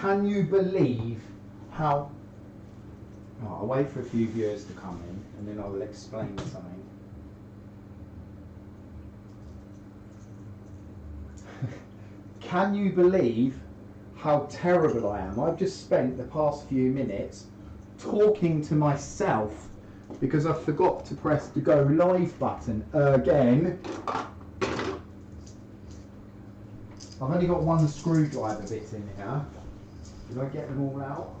can you believe how... Oh, I'll wait for a few viewers to come in and then I will explain something. Can you believe how terrible I am? I've just spent the past few minutes talking to myself because I forgot to press the go live button again. I've only got one screwdriver bit in here. Did I get them all out?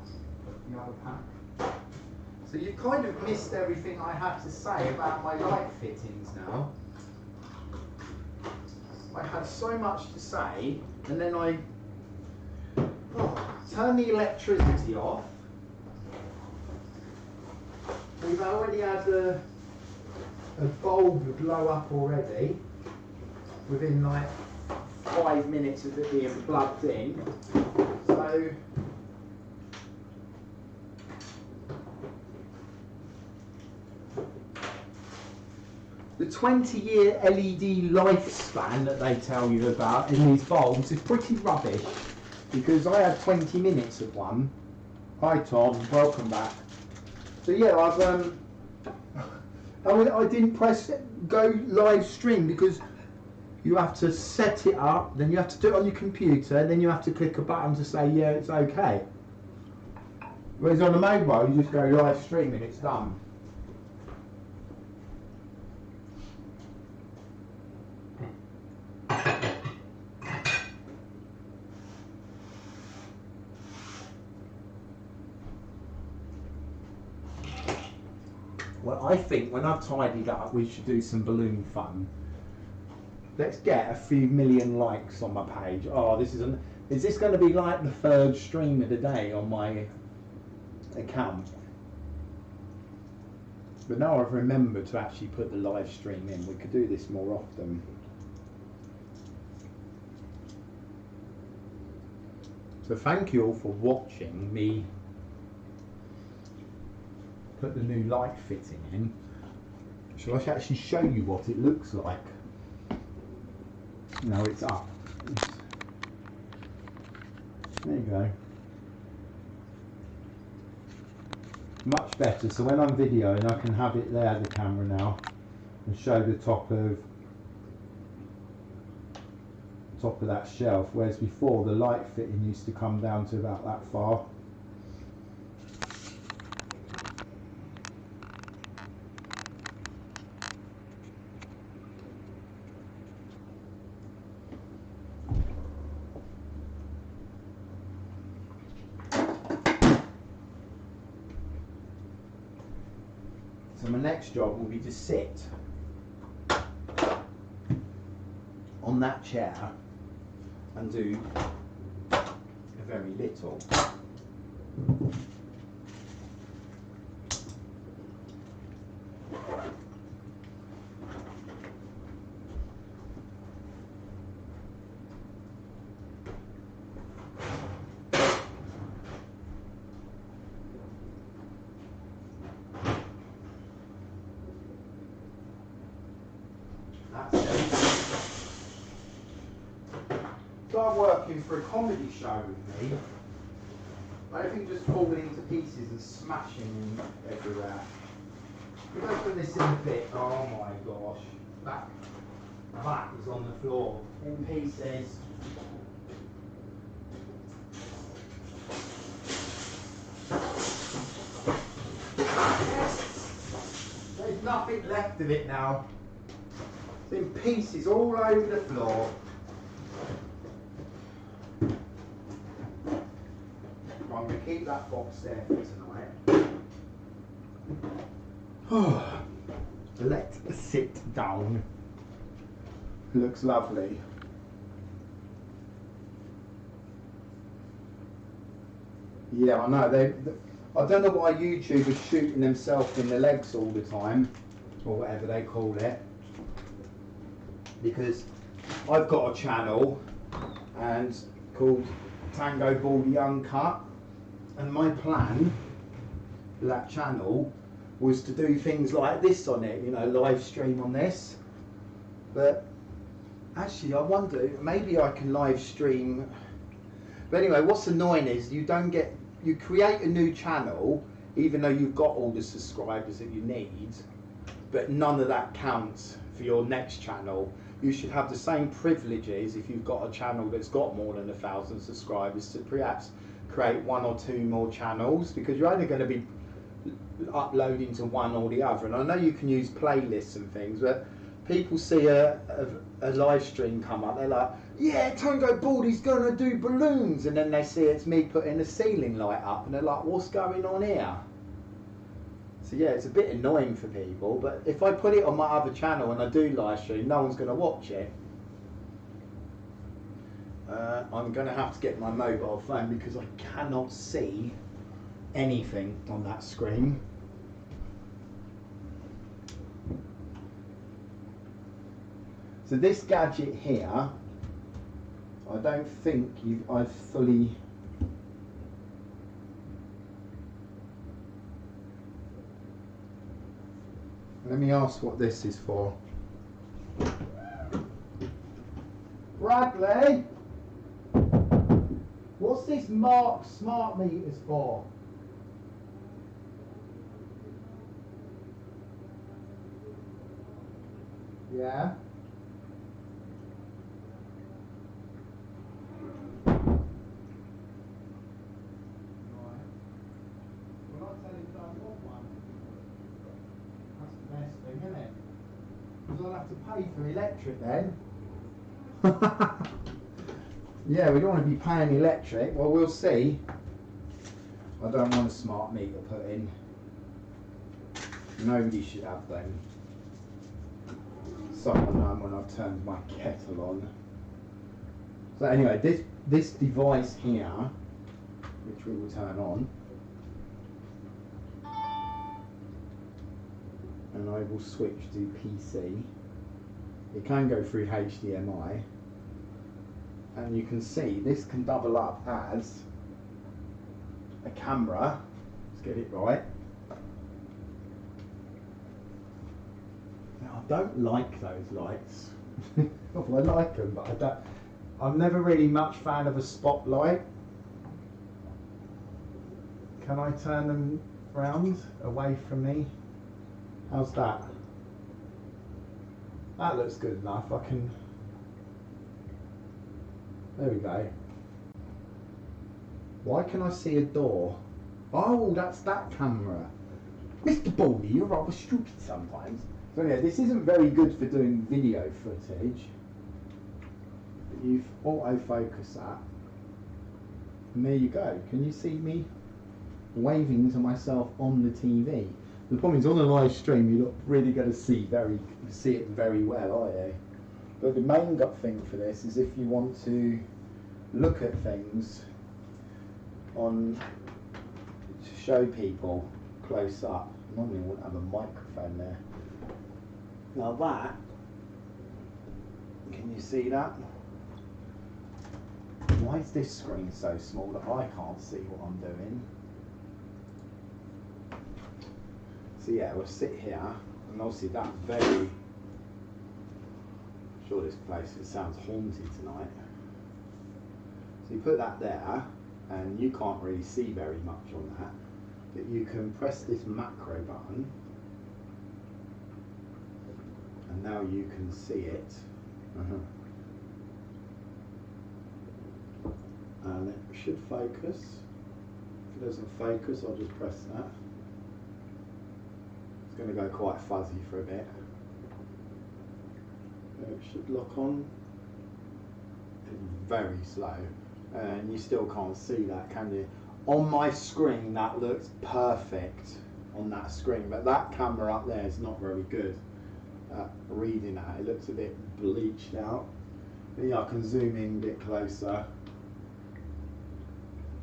The other pack. So you've kind of missed everything I had to say about my light fittings now. I had so much to say, and then I turn the electricity off. We've already had a bulb blow up already within like 5 minutes of it being plugged in. So the 20-year LED lifespan that they tell you about in these bulbs is pretty rubbish, because I had 20 minutes of one. Hi Tom, welcome back. So yeah, I didn't press go live stream because you have to set it up, then you have to do it on your computer, and then you have to click a button to say yeah, it's okay. Whereas on the mobile you just go live stream and it's done. Well, I think when I've tidied up, we should do some balloon fun. Let's get a few million likes on my page. Oh, is this going to be like the third stream of the day on my account? But now I've remembered to actually put the live stream in. We could do this more often. So thank you all for watching me put the new light fitting in. Shall I actually show you what it looks like? No, it's up. There you go. Much better. So when I'm videoing, I can have it there, the camera now, and show the top of that shelf. Whereas before, the light fitting used to come down to about that far. So my next job will be to sit on that chair and do a very little. Start working for a comedy show with me. Everything just falling into pieces and smashing everywhere. We'll open this in a bit. Oh my gosh. That is on the floor in pieces. There's nothing left of it now. It's in pieces all over the floor. I'm going to keep that box there for tonight. Let's sit down. Looks lovely. Yeah, I know. I don't know why YouTube is shooting themselves in the legs all the time, or whatever they call it. Because I've got a channel and called Tangobaldy Uncut. And my plan for that channel was to do things like this on it, you know, live stream on this. But actually I wonder, maybe I can live stream But anyway, what's annoying is you create a new channel, even though you've got all the subscribers that you need, but none of that counts for your next channel. You should have the same privileges if you've got a channel that's got more than 1,000 subscribers to perhaps create 1 or 2 more channels, because you're only going to be uploading to one or the other. And I know you can use playlists and things, but people see a live stream come up, they're like, yeah, Tangobaldy's going to do balloons, and then they see it's me putting a ceiling light up and they're like, what's going on here? So yeah, it's a bit annoying for people, but if I put it on my other channel and I do live stream, no one's going to watch it. I'm going to have to get my mobile phone because I cannot see anything on that screen. So this gadget here, I don't think I've fully... Let me ask what this is for. Bradley, what's this Mark smart meters for? Yeah. I'll have to pay for electric then. Yeah, we don't want to be paying electric. Well, we'll see. I don't want a smart meter put in. Nobody should have them. Someone when I've turned my kettle on. So anyway, this device here, which we will turn on, and I will switch to PC. It can go through HDMI, and you can see this can double up as a camera. Let's get it right. Now, I don't like those lights. Well, I like them, but I'm never really much fan of a spotlight. Can I turn them round away from me? How's that? That looks good enough. I can... There we go. Why can I see a door? Oh, that's that camera. Mr. Baldy, you're rather stupid sometimes. So yeah, this isn't very good for doing video footage. But you've autofocus that. And there you go. Can you see me waving to myself on the TV? The problem is on a live stream you're not really going to see it very well, are you? But the main thing for this is if you want to look at things to show people close up. Normally I wouldn't have a microphone there. Now that, can you see that? Why is this screen so small that I can't see what I'm doing? So yeah, we'll sit here, and obviously that's very... I'm sure this place, it sounds haunted tonight. So you put that there, and you can't really see very much on that, but you can press this macro button, and now you can see it. And it should focus. If it doesn't focus, I'll just press that. It's going to go quite fuzzy for a bit. It should lock on. It's very slow, and you still can't see that, can you? On my screen that looks perfect on that screen, but that camera up there is not very good at reading that. It looks a bit bleached out. But yeah, I can zoom in a bit closer,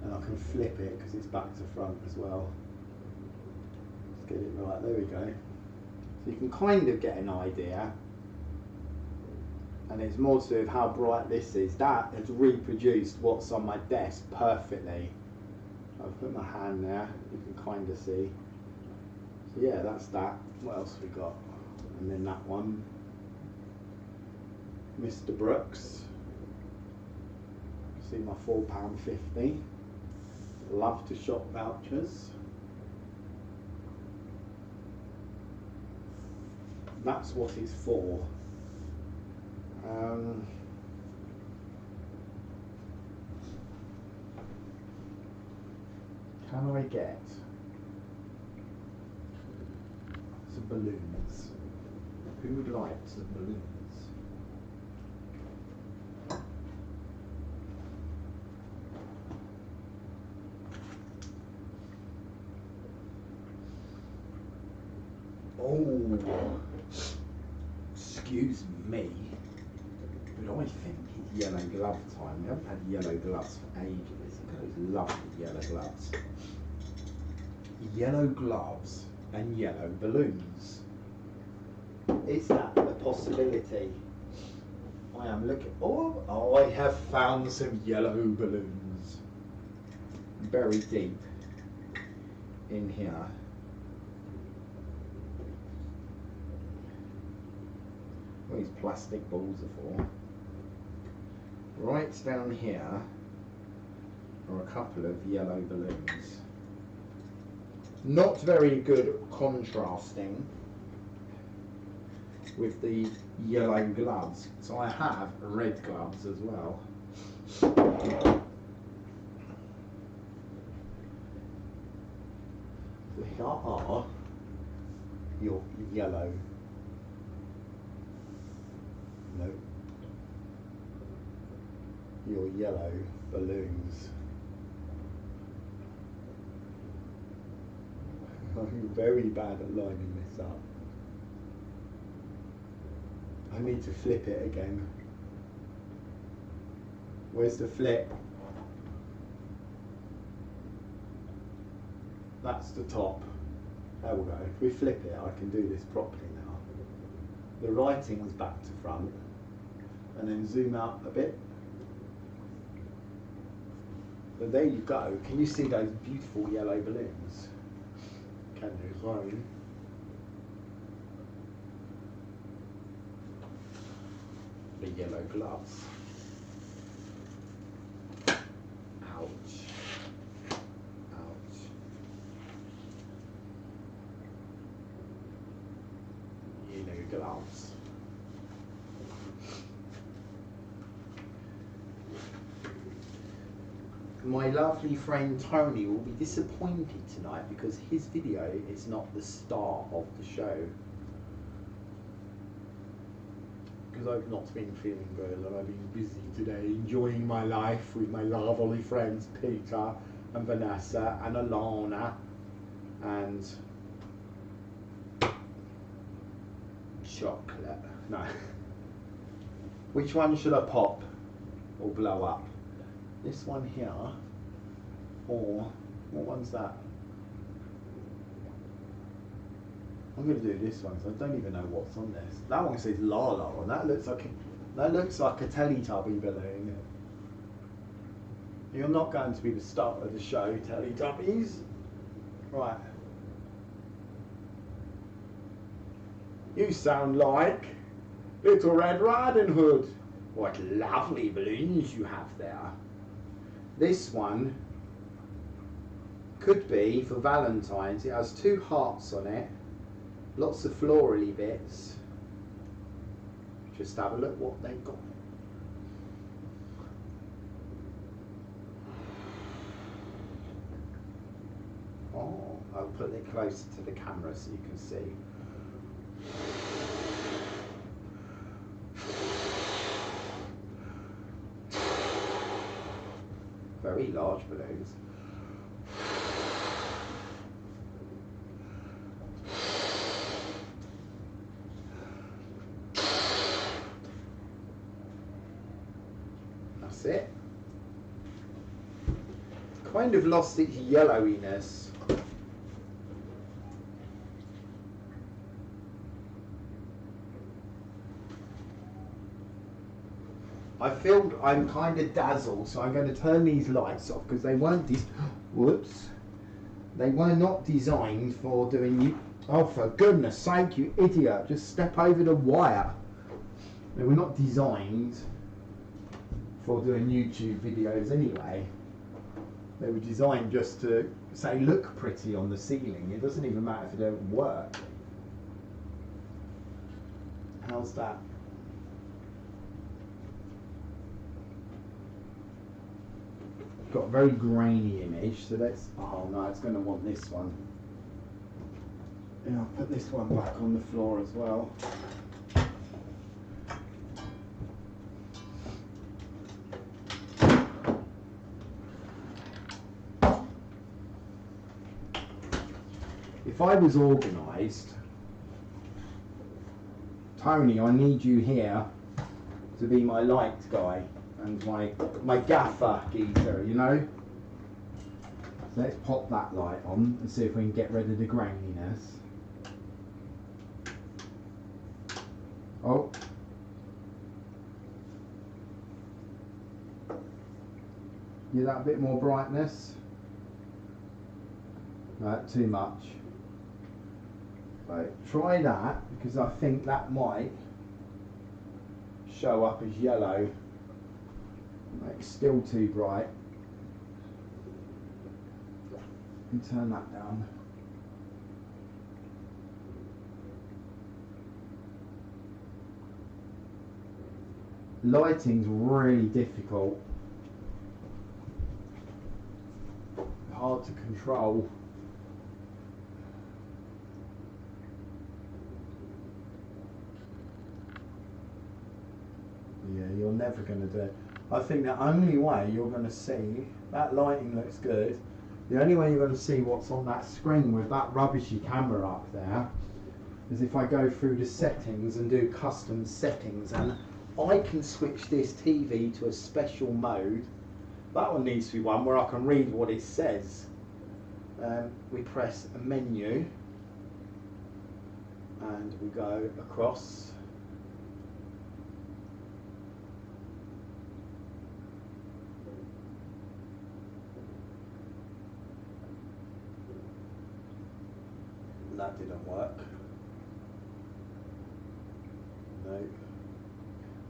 and I can flip it because it's back to front as well. Let's get it right, there we go. So you can kind of get an idea, and it's more to do with how bright this is. That has reproduced what's on my desk perfectly. I've put my hand there, you can kind of see. So yeah, that's that. What else we got? And then that one, Mr. Brookes. See my £4.50. Love to shop vouchers. That's what it's for. Can I get some balloons? Who would like some balloons? Oh, excuse me, but I think it's yellow glove time. We haven't had yellow gloves for ages. Look at those lovely yellow gloves. Yellow gloves and yellow balloons. Is that a possibility? I am looking. Oh, I have found some yellow balloons buried deep in here. What these plastic balls are for. Right down here are a couple of yellow balloons. Not very good contrasting with the yellow gloves, so I have red gloves as well. Here are your yellow, no, your yellow balloons. I'm very bad at lining this up. I need to flip it again. Where's the flip? That's the top. There we go. If we flip it, I can do this properly now. The writing's back to front. And then zoom out a bit. So there you go. Can you see those beautiful yellow balloons? Can you? Right. The yellow gloves. Ouch. Ouch. Yellow gloves. My lovely friend Tony will be disappointed tonight because his video is not the star of the show. Because I've not been feeling good and I've been busy today enjoying my life with my lovely friends Peter and Vanessa and Alana and chocolate. No. Which one should I pop or blow up? This one here, or what one's that? I'm going to do this one because I don't even know what's on this. That one says Lala, and that looks like a Teletubby balloon. You're not going to be the star of the show, Teletubbies. Right. You sound like Little Red Riding Hood. What lovely balloons you have there. This one could be for Valentine's. It has 2 hearts on it, lots of florally bits. Just have a look what they've got. Oh, I'll put it closer to the camera so you can see. Very large balloons. That's it. Kind of lost its yellowiness. I feel I'm kind of dazzled, so I'm going to turn these lights off because they weren't they were not designed for doing you. Oh, for goodness sake, you idiot! Just step over the wire. They were not designed for doing YouTube videos anyway. They were designed just to say look pretty on the ceiling. It doesn't even matter if it don't work. How's that? Got a very grainy image, so let's, oh no, it's going to want this one. And I'll put this one back on the floor as well. If I was organised, Tony, I need you here to be my light guy and my gaffer geezer, you know? So let's pop that light on and see if we can get rid of the graininess. Oh. Yeah, that a bit more brightness. No, too much. Right, try that, because I think that might show up as yellow. It's still too bright. And turn that down. Lighting's really difficult. Hard to control. Yeah, you're never going to do it. I think the only way you're going to see, that lighting looks good, the only way you're going to see what's on that screen with that rubbishy camera up there is if I go through the settings and do custom settings, and I can switch this TV to a special mode. That one needs to be one where I can read what it says. We press a menu and we go across. That didn't work. No.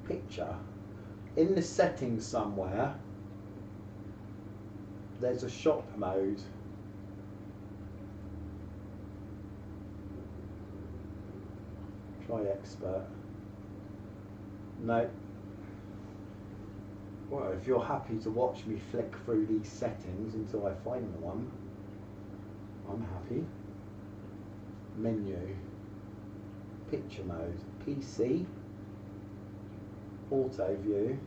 Picture. In the settings somewhere, there's a shop mode. Try expert. No. Well, if you're happy to watch me flick through these settings until I find the one, I'm happy. Menu, picture mode, PC, auto view,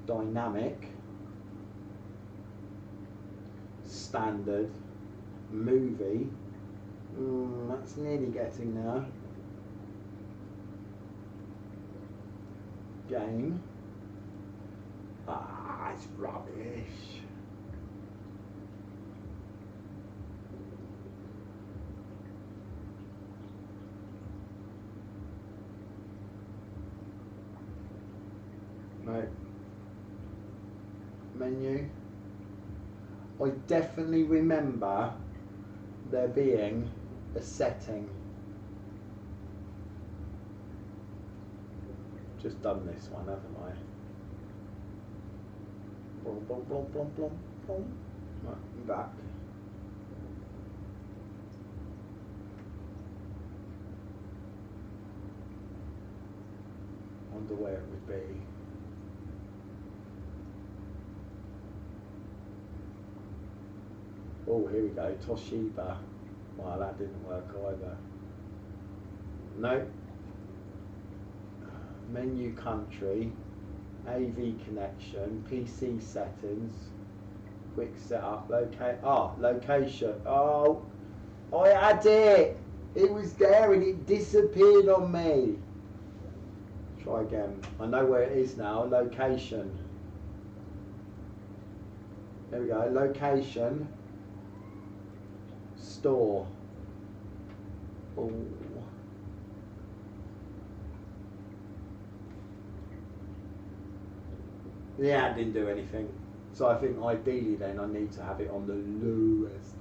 dynamic, standard, movie. That's nearly getting there. Game. Ah, it's rubbish. No. Menu. I definitely remember there being a setting. Just done this one, haven't I? Blom, blom, blom, blom, blom, blom. Right, I'm back. Wonder where it would be. Oh, here we go, Toshiba. Well, that didn't work either. No. Menu country, AV connection, PC settings, quick setup, location. Oh, I had it! It was there and it disappeared on me. Try again. I know where it is now, location. There we go, location. Store. Oh. Yeah, it didn't do anything. So I think ideally then I need to have it on the lowest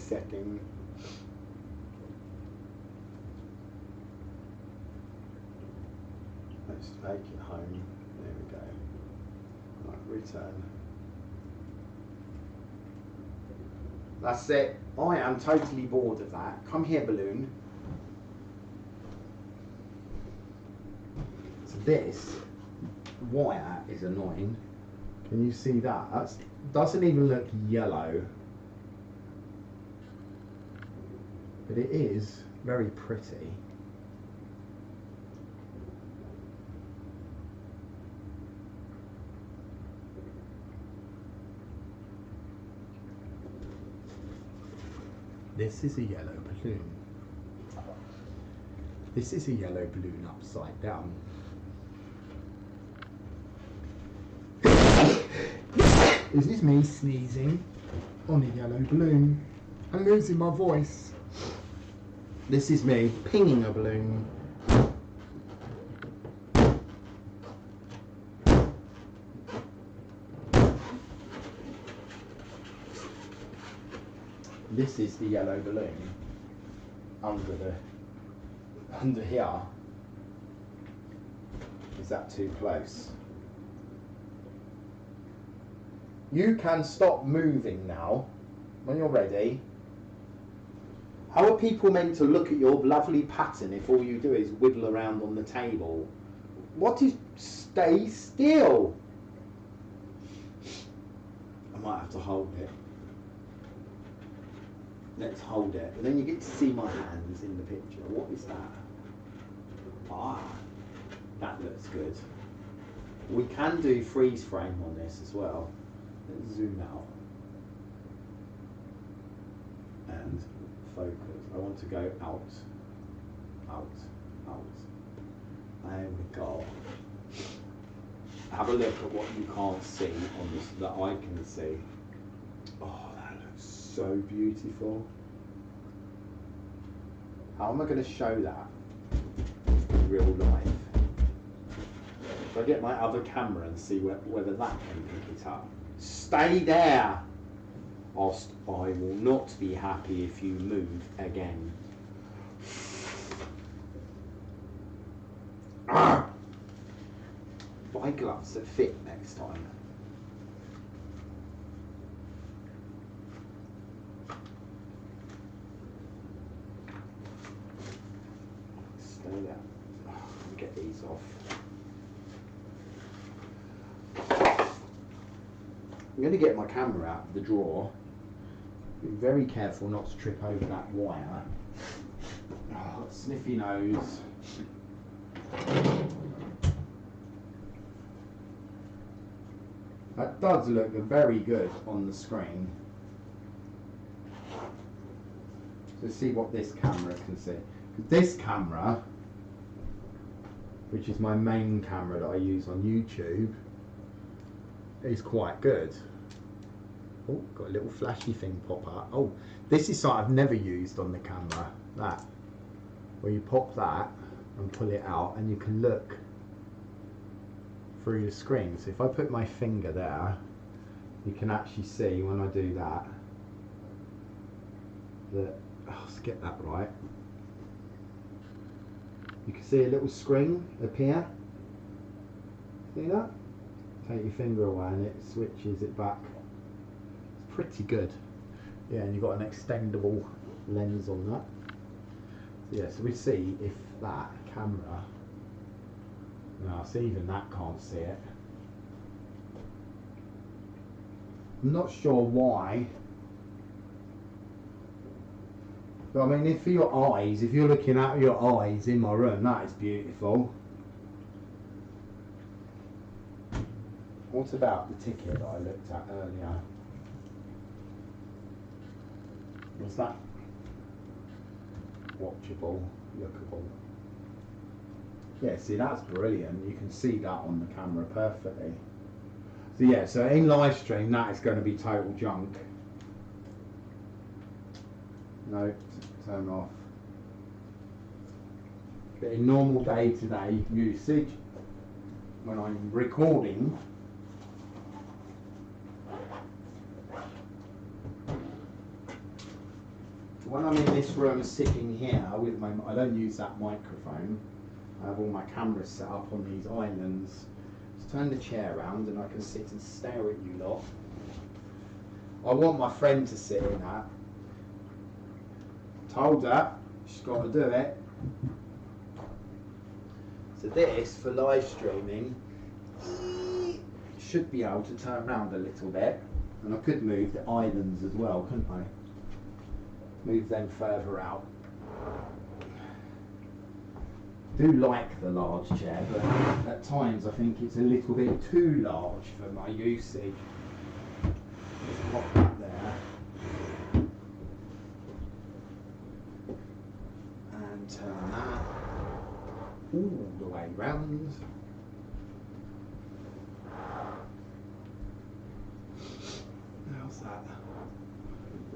setting. Let's take it home. There we go. Right, return. That's it. I am totally bored of that. Come here, balloon. So this wire is annoying. Can you see that? That doesn't even look yellow. But it is very pretty. This is a yellow balloon. This is a yellow balloon upside down. Is this me sneezing on a yellow balloon? I'm losing my voice. This is me pinging a balloon. This is the yellow balloon under here. Is that too close? You can stop moving now when you're ready. How are people meant to look at your lovely pattern if all you do is wiggle around on the table? What is stay still? I might have to hold it. Let's hold it. And then you get to see my hands in the picture. What is that? Ah, that looks good. We can do freeze frame on this as well. Let's zoom out. And focus. I want to go out, out, out. There we go. Have a look at what you can't see on this that I can see. Oh, that looks so beautiful. How am I going to show that in real life? Should I get my other camera and see whether that can pick it up? Stay there! Whilst I will not be happy if you move again. Ah! Buy gloves that fit next time. Stay there. Get these off. I'm going to get my camera out of the drawer. Be very careful not to trip over that wire. Oh, sniffy nose. That does look very good on the screen. So see what this camera can see. This camera, which is my main camera that I use on YouTube, is quite good. Oh, got a little flashy thing pop up. Oh, this is something I've never used on the camera. That, where you pop that and pull it out and you can look through the screen. So if I put my finger there, you can actually see when I do that, let's get that right. You can see a little screen appear. See that? Take your finger away and it switches it back. It's pretty good. Yeah, and you've got an extendable lens on that. So yeah, so we see if that camera, no, see even that can't see it. I'm not sure why. But I mean, if for your eyes, if you're looking at your eyes in my room, that is beautiful. What about the ticket that I looked at earlier? Was that watchable, lookable? Yeah, see, that's brilliant. You can see that on the camera perfectly. So yeah, so in live stream, that is going to be total junk. No, turn off. But in normal day-to-day usage, when I'm recording, when I'm in this room sitting here with my, I don't use that microphone. I have all my cameras set up on these islands. Let's turn the chair around and I can sit and stare at you lot. I want my friend to sit in that. Told her, she's got to do it. So this, for live streaming, should be able to turn around a little bit. And I could move the islands as well, couldn't I? Move them further out. Do like the large chair, but at times I think it's a little bit too large for my usage. Just pop that there. And turn that all the way round. How's that?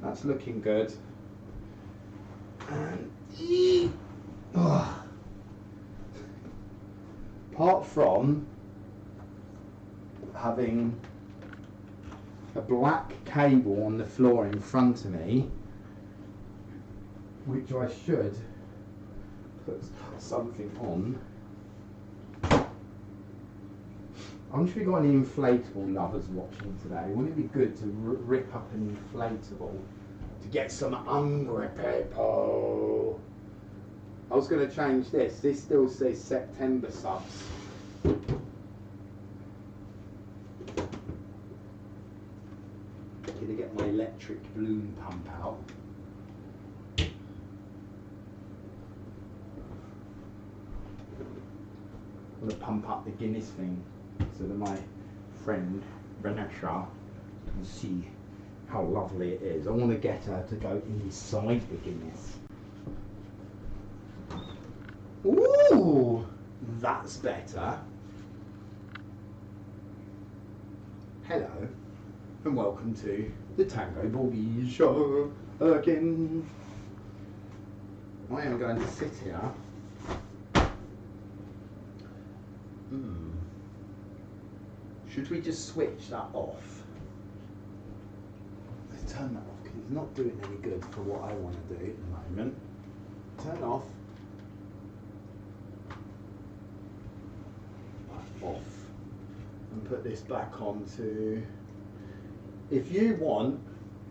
That's looking good. And apart from having a black cable on the floor in front of me, which I should put something on. I wonder if we've got any inflatable lovers watching today. Wouldn't it be good to rip up an inflatable to get some hungry people? I was going to change this. This still says September subs. Gonna get my electric balloon pump out. I'm going to pump up the Guinness thing so that my friend Vanessa can see how lovely it is. I want to get her to go inside the Guinness. Ooh, that's better. Hello, and welcome to the Tangobaldy show again. I am going to sit here. Should we just switch that off? Let's turn that off because it's not doing any good for what I want to do at the moment. Turn off. Off. And put this back onto. If you want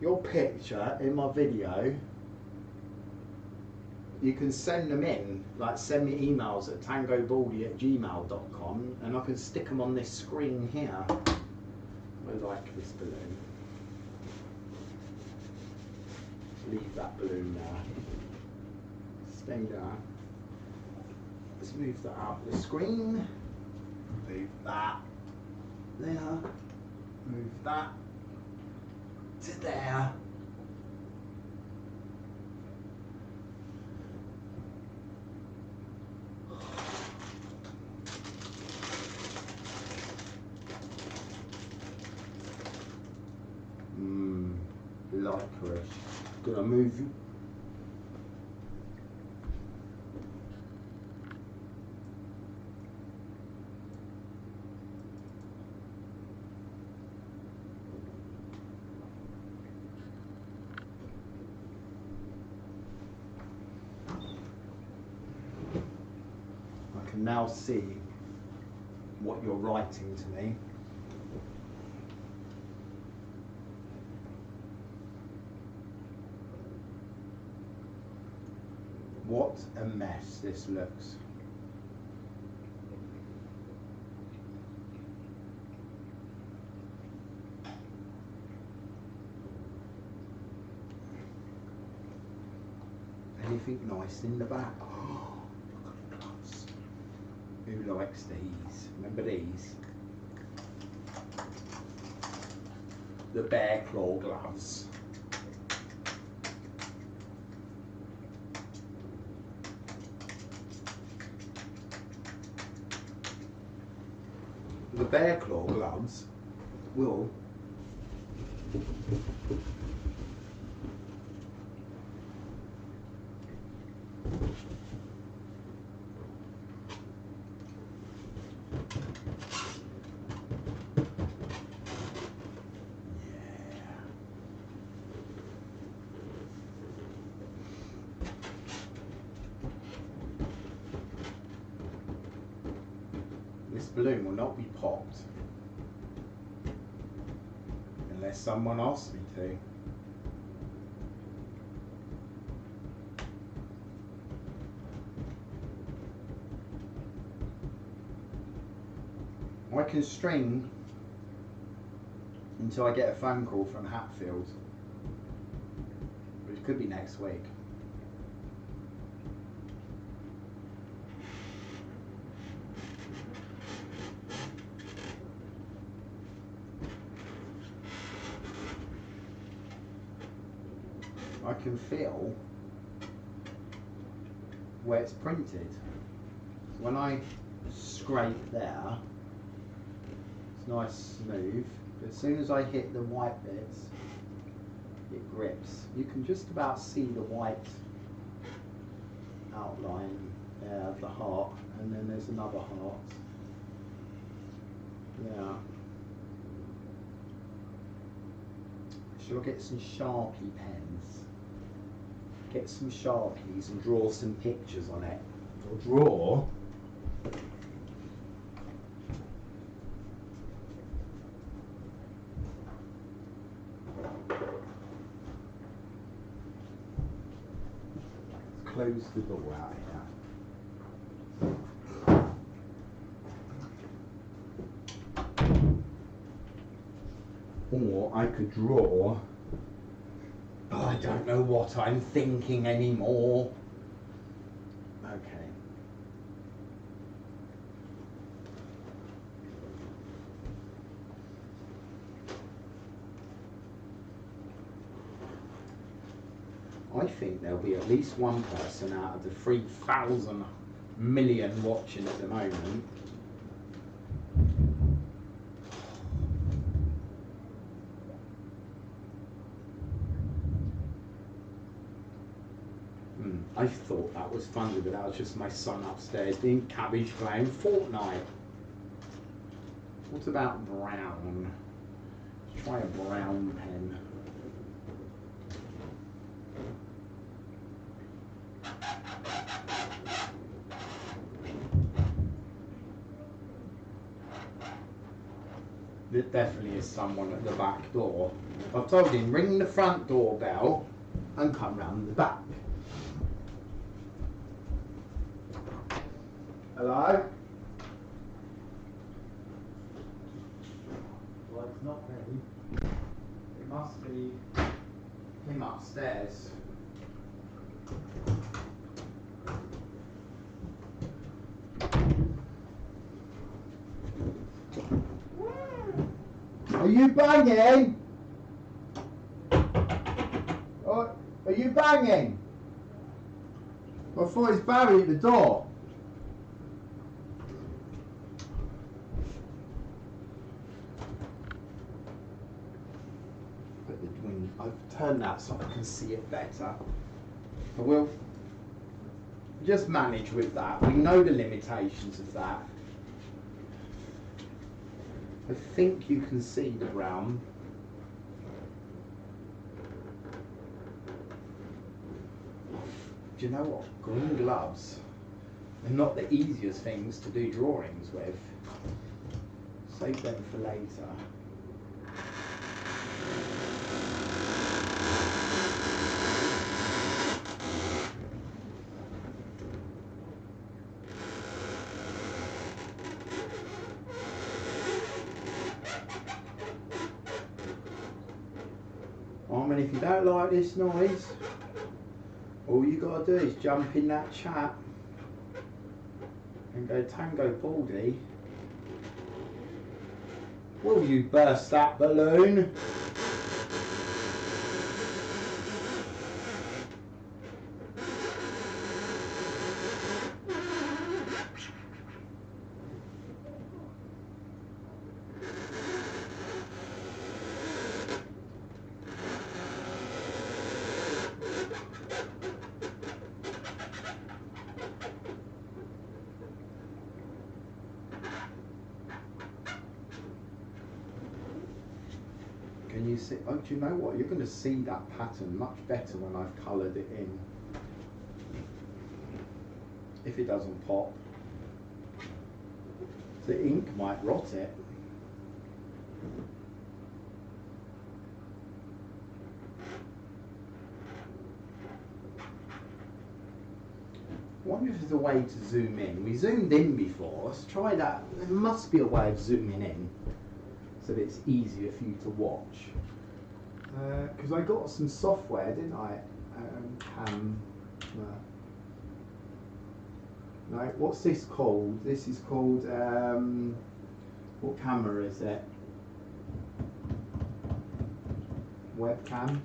your picture in my video, you can send them in, like send me emails at tangobaldy@gmail.com and I can stick them on this screen here. I like this balloon. Leave that balloon there. Stay there. Let's move that out of the screen. Move that there. Move that to there. Licorice. Gonna move you. I can now see what you're writing to me. What a mess this looks. Anything nice in the back? Oh, look at the gloves. Who likes these? Remember these? The bear claw gloves. The bear claw gloves will This balloon will not be popped unless someone asks me to. I can string until I get a phone call from Hatfield, which could be next week. I can feel where it's printed. So when I scrape there, it's nice smooth, but as soon as I hit the white bits, it grips. You can just about see the white outline there of the heart, and then there's another heart. Yeah. Shall I get some Sharpie pens? Get some Sharpies and draw some pictures on it. Or draw. Let's close the door out here. Or I could draw. Oh, I don't know what I'm thinking anymore. Okay. I think there'll be at least one person out of the 3,000 million watching at the moment I thought that was funny, but that was just my son upstairs being cabbage playing Fortnite. What about brown? Let's try a brown pen. There definitely is someone at the back door. I've told him, ring the front doorbell and come round the back. Hello? Well, it's not me. It must be him upstairs. Are you banging? Oh, are you banging? I thought it's Barry at the door. I've turned that so I can see it better. I will just manage with that. We know the limitations of that. I think you can see the brown. Do you know what? Green gloves are not the easiest things to do drawings with. Save them for later. And if you don't like this noise, all you got to do is jump in that chat and go Tangobaldy. Will you burst that balloon? Can you see? Oh, do you know what? You're going to see that pattern much better when I've coloured it in. If it doesn't pop. The ink might rot it. I wonder if there's a way to zoom in. We zoomed in before. Let's try that. There must be a way of zooming in so that it's easier for you to watch. Because I got some software, didn't I? No, what's this called? This is called, what camera is it? Webcam?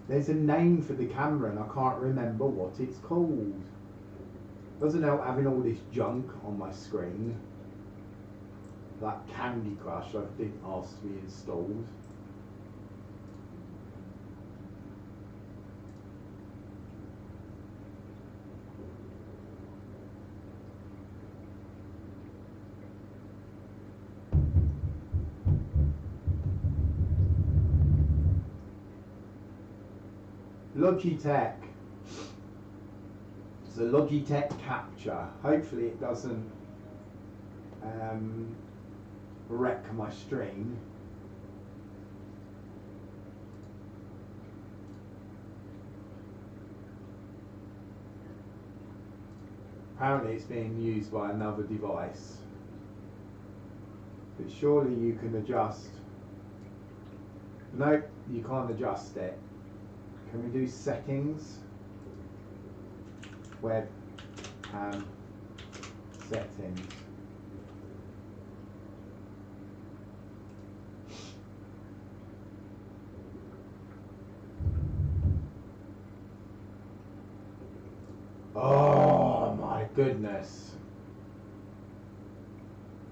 There's a name for the camera and I can't remember what it's called. Doesn't help having all this junk on my screen. That Candy Crush I didn't ask to be installed. Logitech. It's a Logitech Capture. Hopefully it doesn't wreck my string. Apparently it's being used by another device. But surely you can adjust. Nope, you can't adjust it. Can we do settings? Webcam settings. Oh my goodness.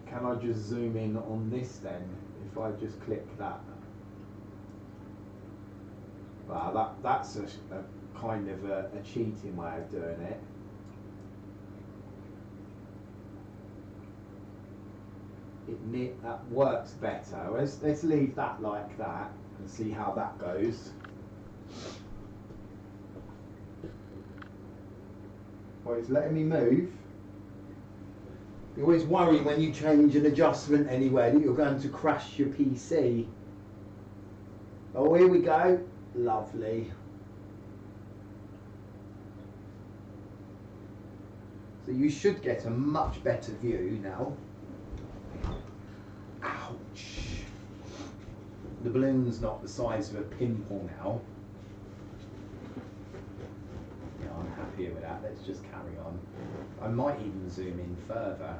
Can I just zoom in on this then? If I just click that. Wow, that's a kind of a cheating way of doing it. That works better. Let's leave that like that and see how that goes. Well, it's letting me move. You always worry when you change an adjustment anywhere that you're going to crash your PC. Oh, here we go. Lovely. So you should get a much better view now. Ouch. The balloon's not the size of a pimple now. Yeah, I'm happier with that. Let's just carry on. I might even zoom in further.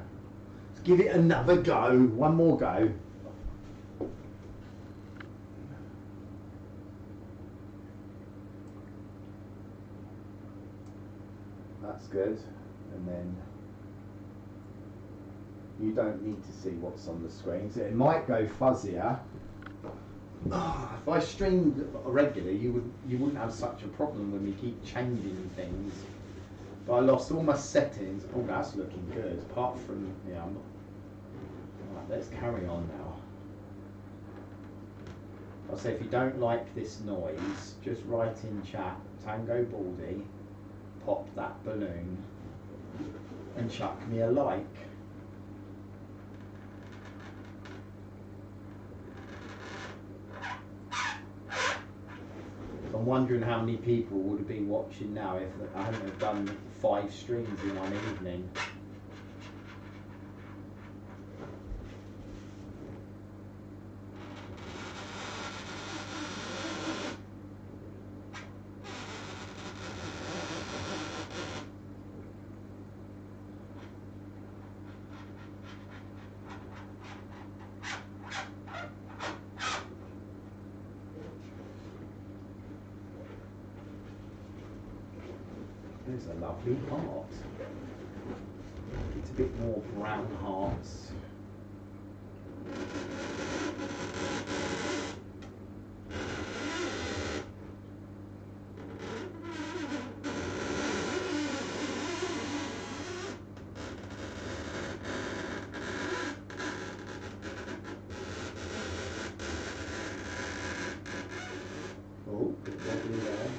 Let's give it another go. One more go. That's good. And then you don't need to see what's on the screen, so it might go fuzzier. If I streamed regularly, you wouldn't have such a problem when we keep changing things. But I lost all my settings. Oh, that's looking good. Apart from, yeah, I'm not. Right, let's carry on now. I'll say if you don't like this noise, just write in chat Tangobaldy, pop that balloon, and chuck me a like. I'm wondering how many people would have been watching now if I hadn't have done 5 streams in one evening. There's a lovely heart. It's a bit more brown hearts. Oh, bit wobbly there.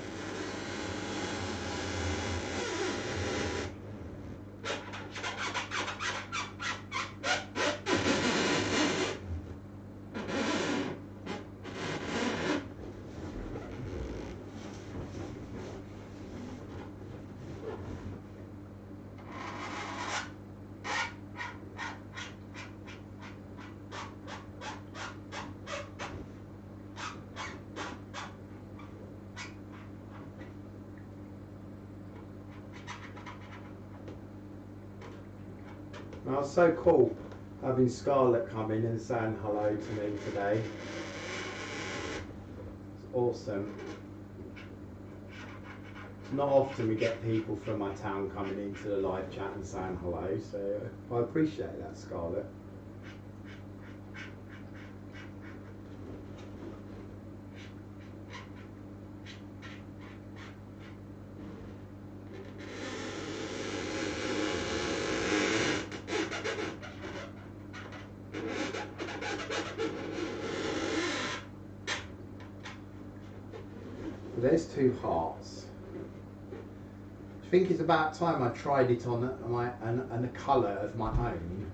Well, it's so cool having Scarlett come in and saying hello to me today. It's awesome. Not often we get people from my town coming into the live chat and saying hello, so I appreciate that, Scarlett. There's 2 hearts. I think it's about time I tried it on a colour of my own.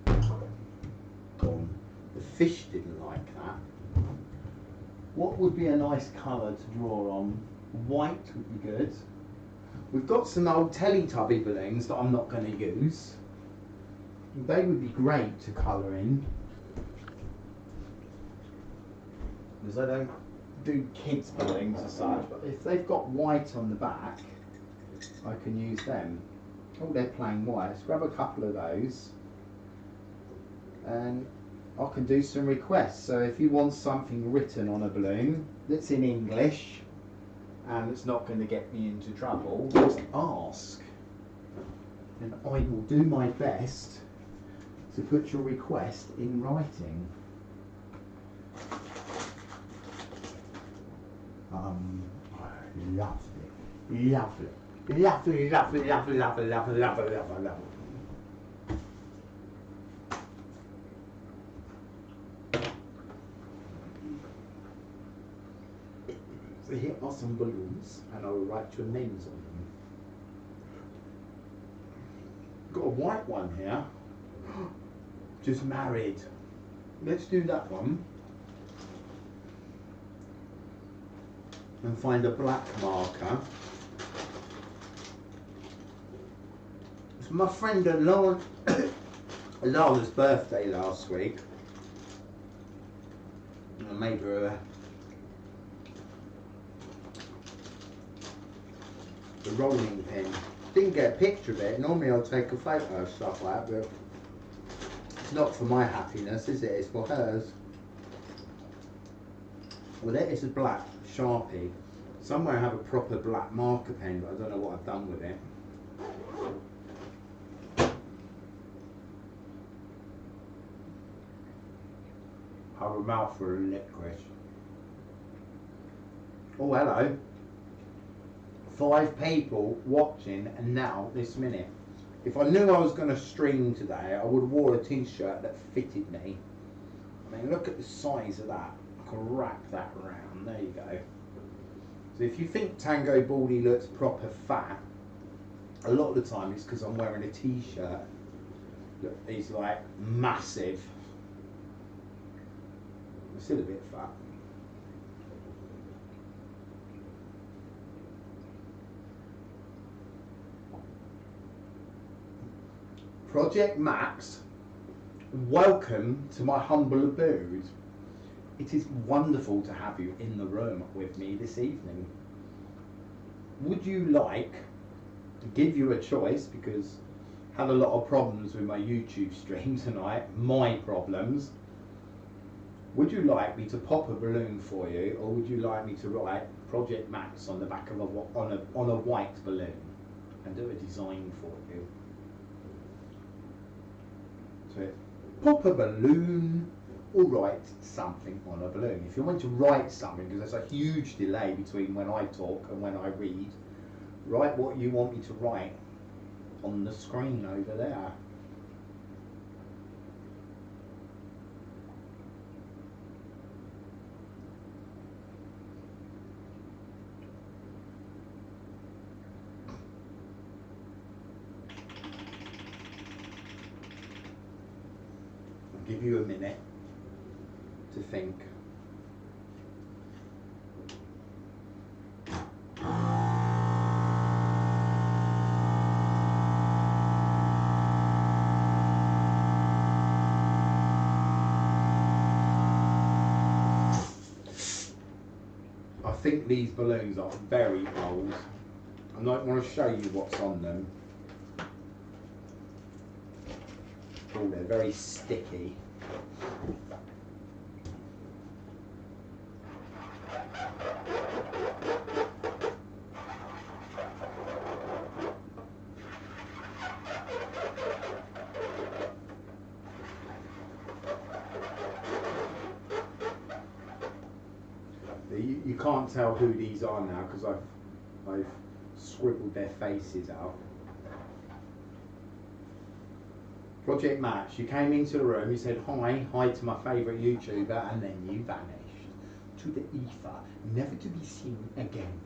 The fish didn't like that. What would be a nice colour to draw on? White would be good. We've got some old Teletubby balloons that I'm not going to use. They would be great to colour in. Because I don't do kids balloons as such, but if they've got white on the back, I can use them. Oh, they're plain white. Let's grab a couple of those and I can do some requests. So if you want something written on a balloon that's in English and it's not going to get me into trouble, just ask and I will do my best to put your request in writing. Lovely, lovely, lovely, lovely, lovely, lovely, lovely, lovely, lovely, lovely. So here are some balloons, and I will write your names on them. Got a white one here. Just married. Let's do that one. And find a black marker. It's my friend Lana's birthday last week. I made her a rolling pin. Didn't get a picture of it. Normally I'll take a photo of stuff like that, but it's not for my happiness, is it? It's for hers. Well, there is a black Sharpie. Somewhere I have a proper black marker pen, but I don't know what I've done with it. I have a mouthful of licorice. Oh, hello. 5 people watching and now this minute. If I knew I was going to stream today, I would have wore a t-shirt that fitted me. I mean, look at the size of that. I can wrap that around. There you go. So if you think Tangobaldy looks proper fat, a lot of the time it's because I'm wearing a t-shirt. Look, he's like massive. I'm still a bit fat. Project Max, welcome to my humble abode. It is wonderful to have you in the room with me this evening. Would you like to give you a choice, because I had a lot of problems with my YouTube stream tonight, my problems. Would you like me to pop a balloon for you, or would you like me to write Project Max on the back of on a white balloon and do a design for you? So pop a balloon or write something on a balloon. If you want to write something, because there's a huge delay between when I talk and when I read, write what you want me to write on the screen over there. I'll give you a minute to think. I think these balloons are very old. I might want to show you what's on them. Oh, they're very sticky. You can't tell who these are now because I've scribbled their faces out. Project Max, you came into the room, you said hi to my favourite YouTuber, and then you vanished to the ether, never to be seen again.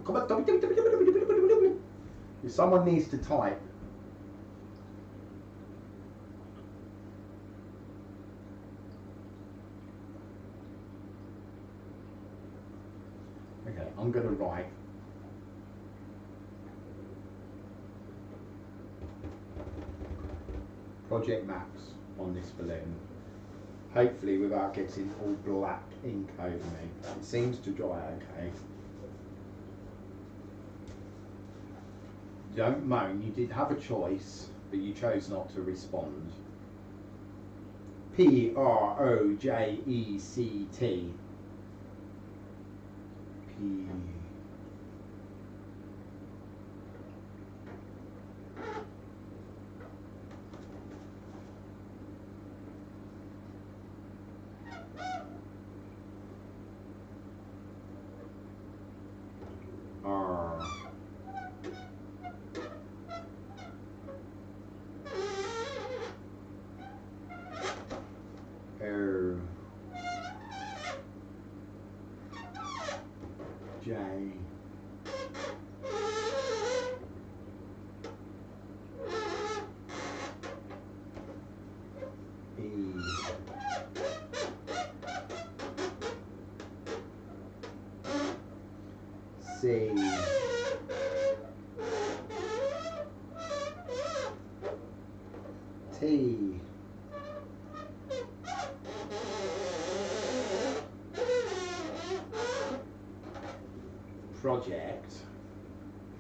Come on, if someone needs to type. Okay, I'm going to write Project Max on this balloon, hopefully without getting all black ink over me. It seems to dry okay. Don't moan, you did have a choice, but you chose not to respond. Project. P. R. O. J. E. C. T. Project.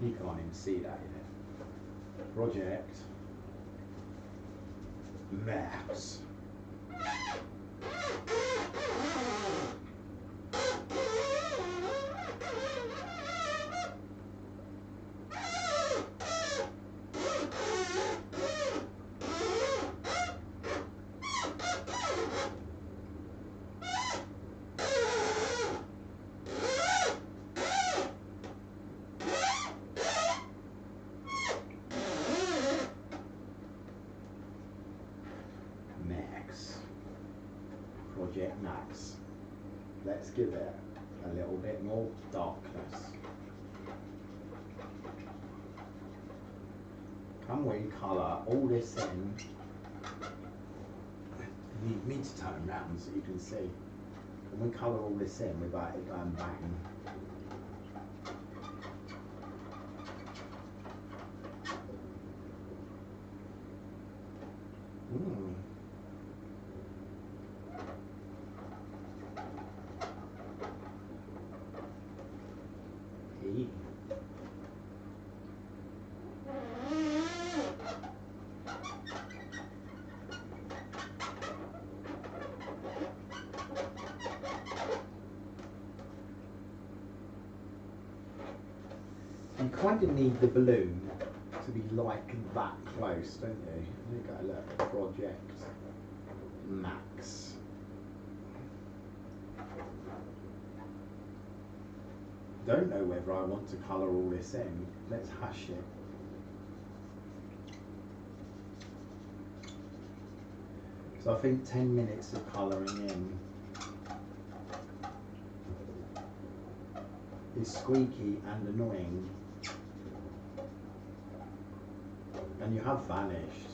You can't even see that yet. Project Max. Project Max. Let's give it a little bit more darkness. Can we colour all this in? You need me to turn around so you can see. Can we colour all this in without it going bang? You kind of need the balloon to be like that close, don't you? There you go, look, Project Max. Don't know whether I want to colour all this in. Let's hash it. So I think 10 minutes of colouring in is squeaky and annoying. And you have vanished.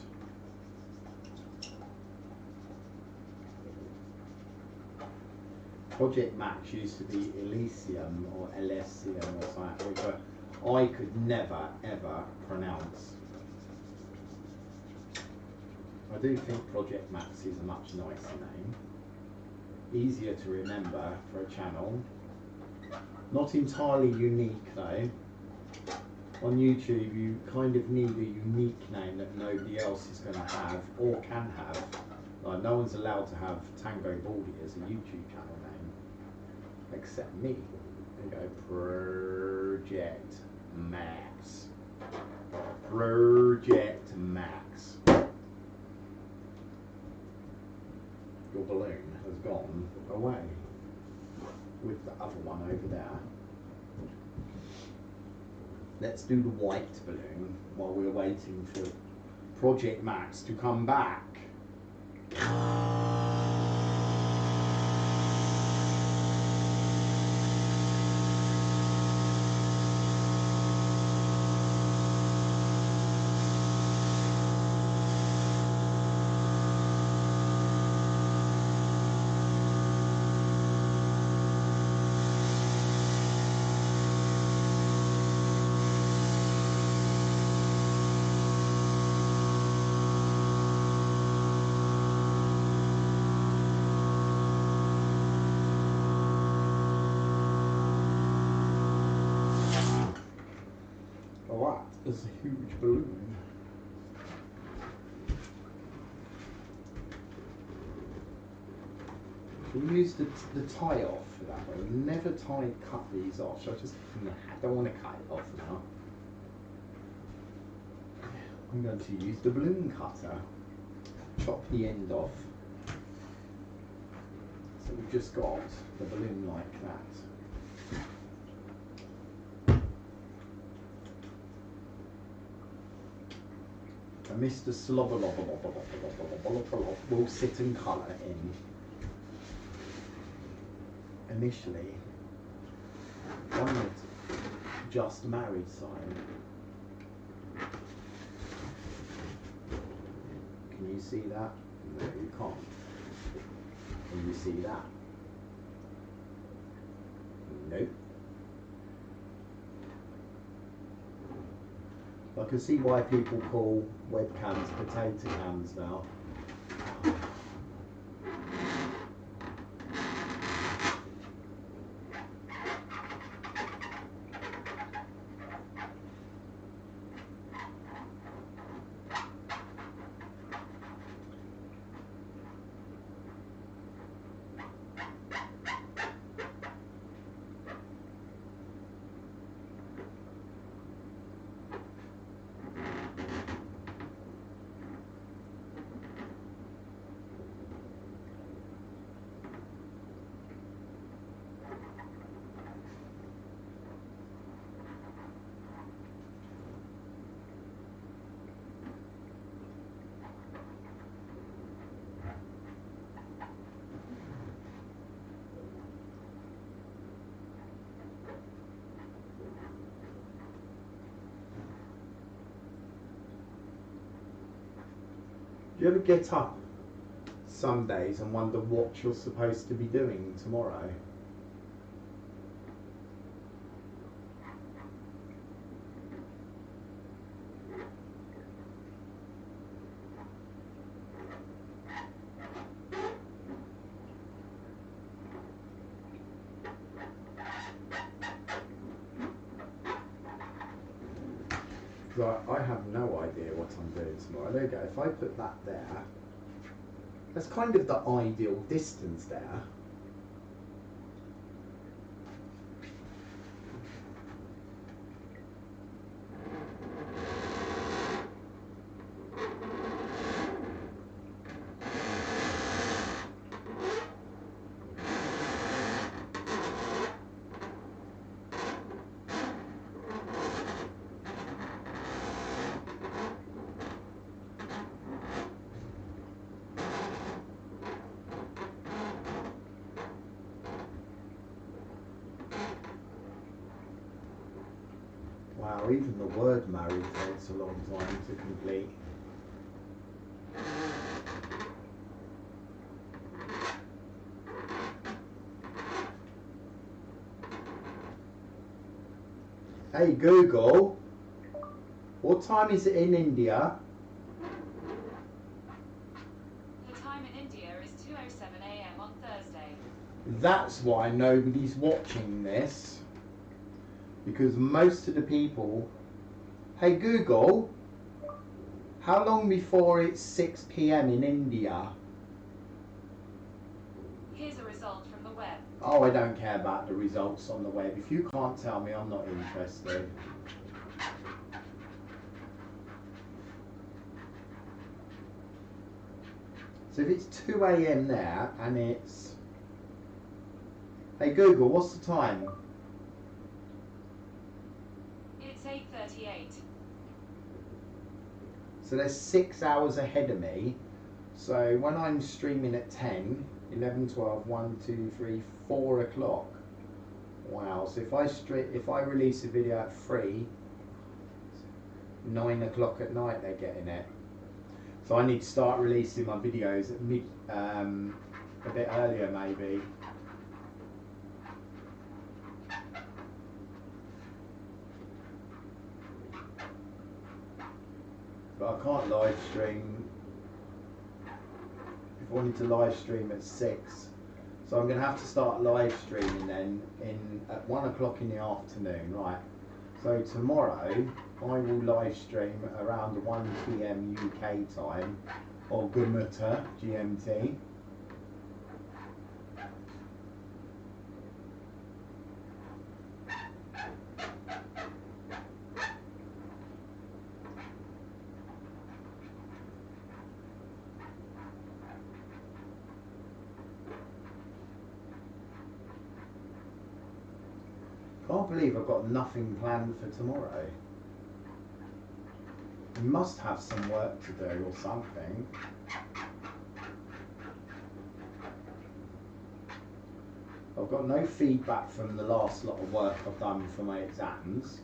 Project Max used to be Elysium or Elysium or something, which I could never ever pronounce. I do think Project Max is a much nicer name. Easier to remember for a channel. Not entirely unique though. On YouTube, you kind of need a unique name that nobody else is going to have or can have. Like, no one's allowed to have Tangobaldy as a YouTube channel name, except me. There you go, Project Max. Project Max. Your balloon has gone away with the other one over there. Let's do the white balloon while we're waiting for Project Max to come back. Is a huge balloon. We use the tie off for that one. We never cut these off, so I don't want to cut it off now. I'm going to use the balloon cutter. Chop the end off. So we've just got the balloon like that. And Mr. Slobber will sit and colour in. Initially, wanted just married sign. Can you see that? No, you can't. Can you see that? Nope. I can see why people call webcams potato cans now. Do you ever get up some days and wonder what you're supposed to be doing tomorrow? I have no idea what I'm doing tomorrow. There you go. If I put that there, that's kind of the ideal distance there. Wow, even the word married takes a long time to complete. Hey Google, what time is it in India? The time in India is 2:07 AM on Thursday. That's why nobody's watching this. Because most of the people Hey Google, how long before it's 6 p.m. in India? Here's a result from the web. Oh, I don't care about the results on the web. If you can't tell me, I'm not interested. So if it's 2 a.m. there and it's... Hey Google, what's the time? It's 8:38. So they're 6 hours ahead of me. So when I'm streaming at 10, 11, 12, 1, 2, 3, 4 o'clock. Wow, so if I release a video at 3, 9 o'clock at night they're getting it. So I need to start releasing my videos at a bit earlier maybe. But I can't live stream. If I wanted to live stream at 6, so I'm going to have to start live streaming then at 1 o'clock in the afternoon, right? So tomorrow I will live stream around 1 p.m. UK time, or Gummutter GMT. Can't believe I've got nothing planned for tomorrow. You must have some work to do or something. I've got no feedback from the last lot of work I've done for my exams.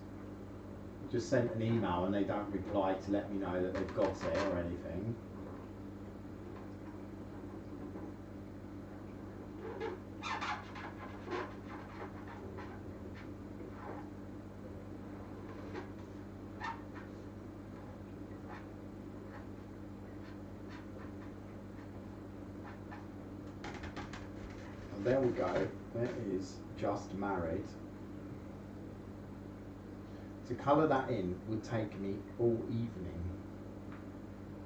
I just sent an email and they don't reply to let me know that they've got it or anything. There we go, there is Just Married. To colour that in would take me all evening.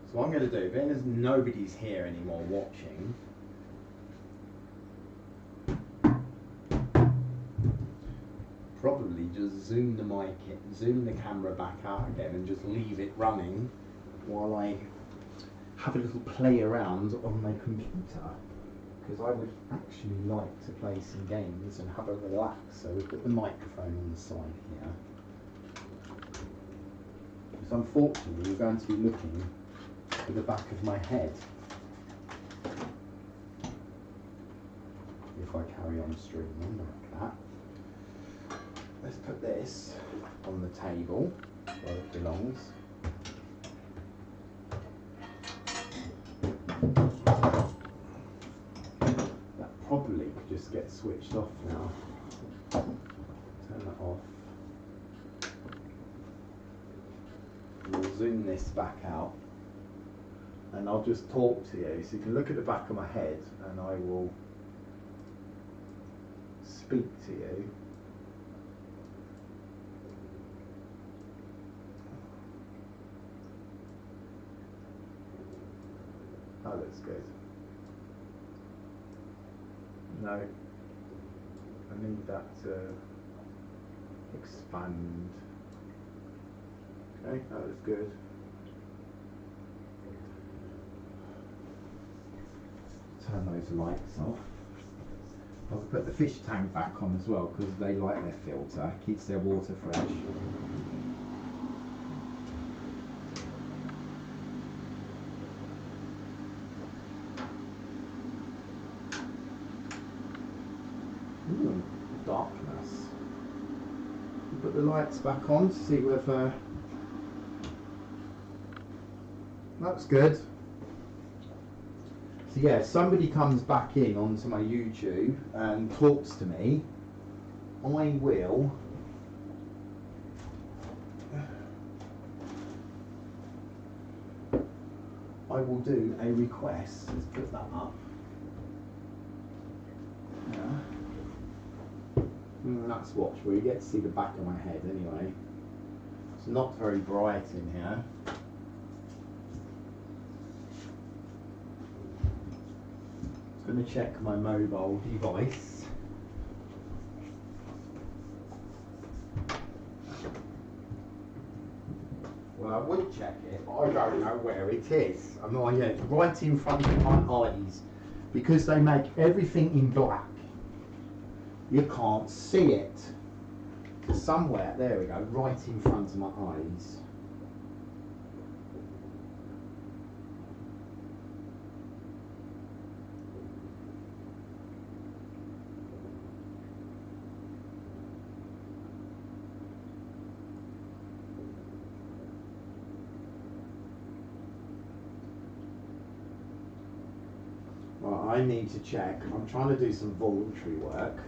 So what I'm going to do, being as nobody's here anymore watching, probably just zoom the camera back out again and just leave it running while I have a little play around on my computer. Because I would actually like to play some games and have a relax. So we've got the microphone on the side here. So unfortunately you're going to be looking at the back of my head if I carry on streaming like that. Let's put this on the table where it belongs. Probably could just get switched off now. Turn that off. And we'll zoom this back out. And I'll just talk to you. So you can look at the back of my head and I will speak to you. That looks good. No, I need that to expand. Okay, that looks good. Turn those lights off. I'll put the fish tank back on as well because they like their filter, keeps their water fresh. Ooh, darkness. Put the lights back on to see whether that's good. So yeah, if somebody comes back in onto my YouTube and talks to me, I will do a request. Let's put that up. That's watch where you get to see the back of my head anyway. So not very bright in here. I'm going to check my mobile device. Well, I would check it, but I don't know where it is. I'm not yet. It's right in front of my eyes. Because they make everything in black, you can't see it. So somewhere, there we go, right in front of my eyes. Well, I need to check. I'm trying to do some voluntary work.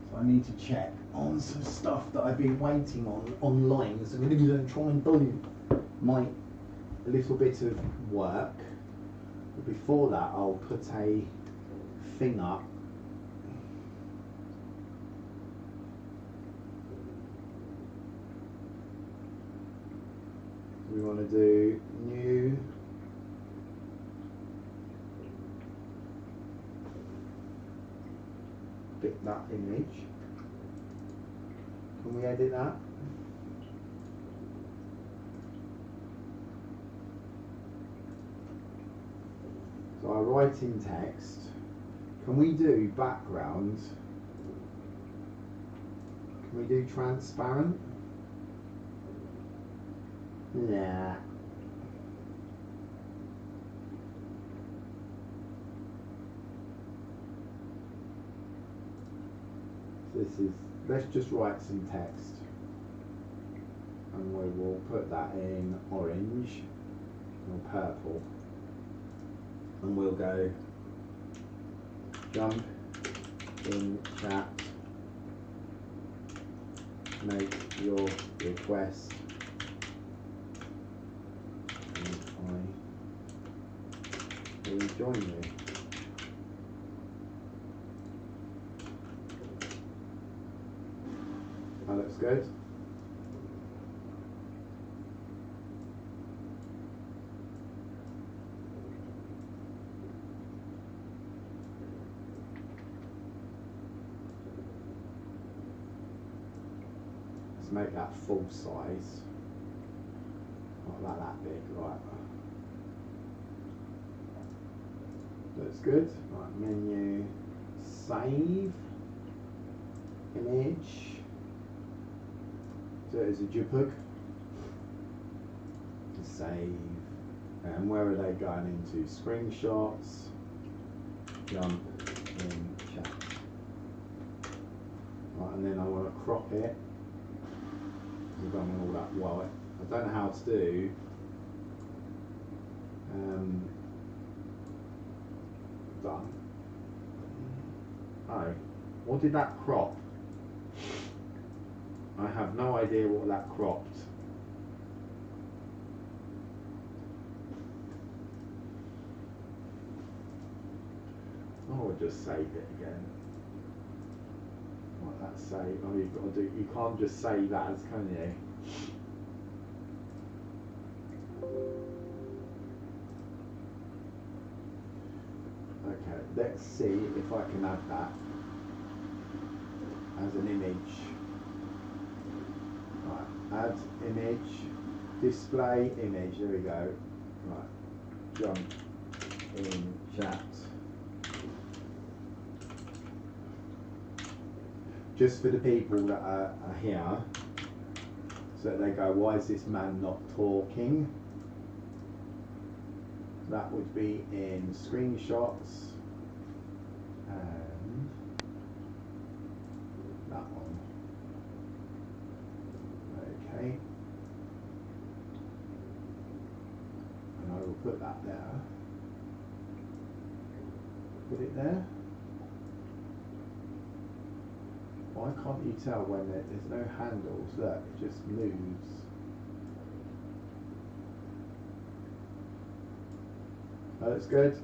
So I need to check on some stuff that I've been waiting on online. So I'm going to go and try and do my little bit of work. But before that, I'll put a thing up. We want to do new. Pick that image. Can we edit that? So I write in text. Can we do background? Can we do transparent? Nah. Let's just write some text and we will put that in orange or purple and we'll go jump in chat, make your request and I will join you. That looks good. Let's make that full size. Not like that big, right? Looks good. Right, menu, save, image. So it's a JPEG. Save. And where are they going into? Screenshots. Jump in chat. Right, and then I want to crop it. I don't want all that white. I don't know how to do. Done. Oh, what did that crop? I have no idea what that cropped. I'll just save it again. What that save? Oh, you've got to do. You can't just save as, can you? Okay, let's see if I can add that as an image. Right, add image, display image, there we go. Right, jump in chat. Just for the people that are here, so that they go, why is this man not talking? That would be in screenshots and that one. Okay. And I will put that there. Put it there. Why can't you tell when there's no handles? Look, it just moves. That looks good.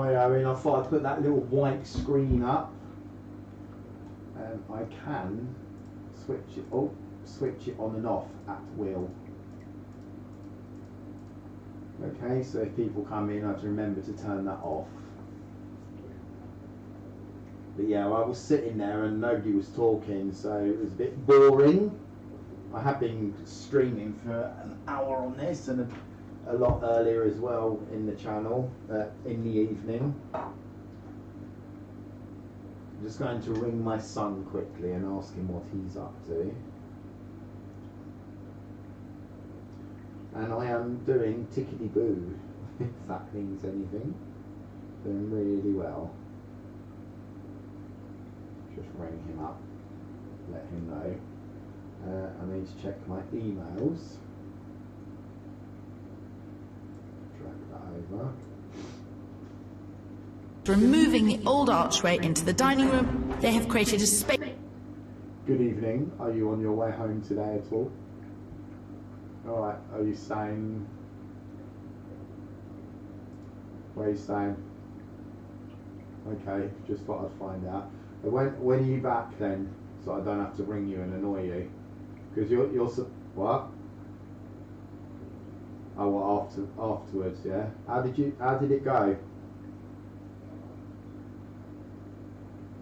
Hi Owen, I thought I'd put that little white screen up. I can switch it on and off at will. Okay, so if people come in, I have to remember to turn that off. But yeah, I was sitting there and nobody was talking, so it was a bit boring. I have been streaming for an hour on this and a lot earlier as well in the channel, in the evening. I'm just going to ring my son quickly and ask him what he's up to. And I am doing tickety-boo, if that means anything. Doing really well. Just ring him up, let him know. I need to check my emails. Drag that over. Removing the old archway into the dining room, they have created a space. Good evening. Are you on your way home today at all? Alright, are you staying? Where are you staying? Okay, just thought I'd find out. When are you back then? So I don't have to ring you and annoy you. Because you're what? Oh, well, afterwards, yeah. How did it go?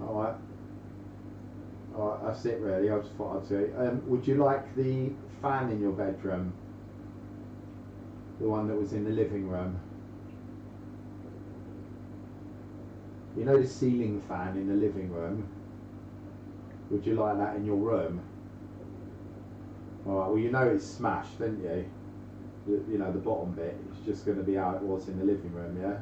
Alright, that's it really. I just thought I'd say. Would you like the fan in your bedroom? The one that was in the living room. You know the ceiling fan in the living room? Would you like that in your room? Alright, well you know it's smashed, don't you? You know the bottom bit, it's just going to be how it was in the living room, yeah?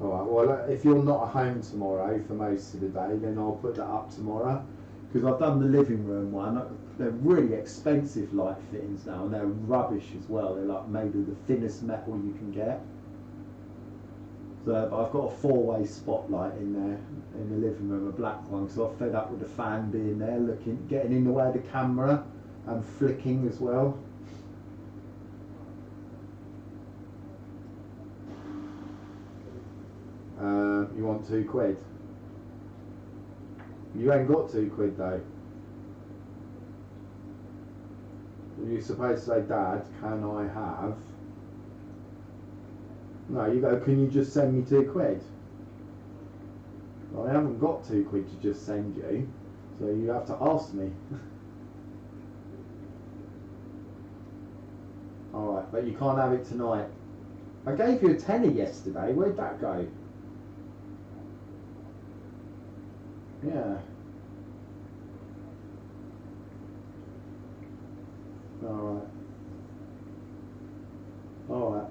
Alright, well if you're not at home tomorrow for most of the day, then I'll put that up tomorrow. Because I've done the living room one. They're really expensive light fittings now, and they're rubbish as well. They're like made of the thinnest metal you can get. So I've got a 4-way spotlight in there in the living room, a black one, so I'm fed up with the fan being there, getting in the way of the camera and flicking as well. You want £2? You ain't got £2 though. You're supposed to say, Dad, can I have? No, you go, can you just send me £2? Well, I haven't got £2 to just send you, so you have to ask me. Alright, but you can't have it tonight. I gave you a tenner yesterday, where'd that go? Yeah. Alright. Alright.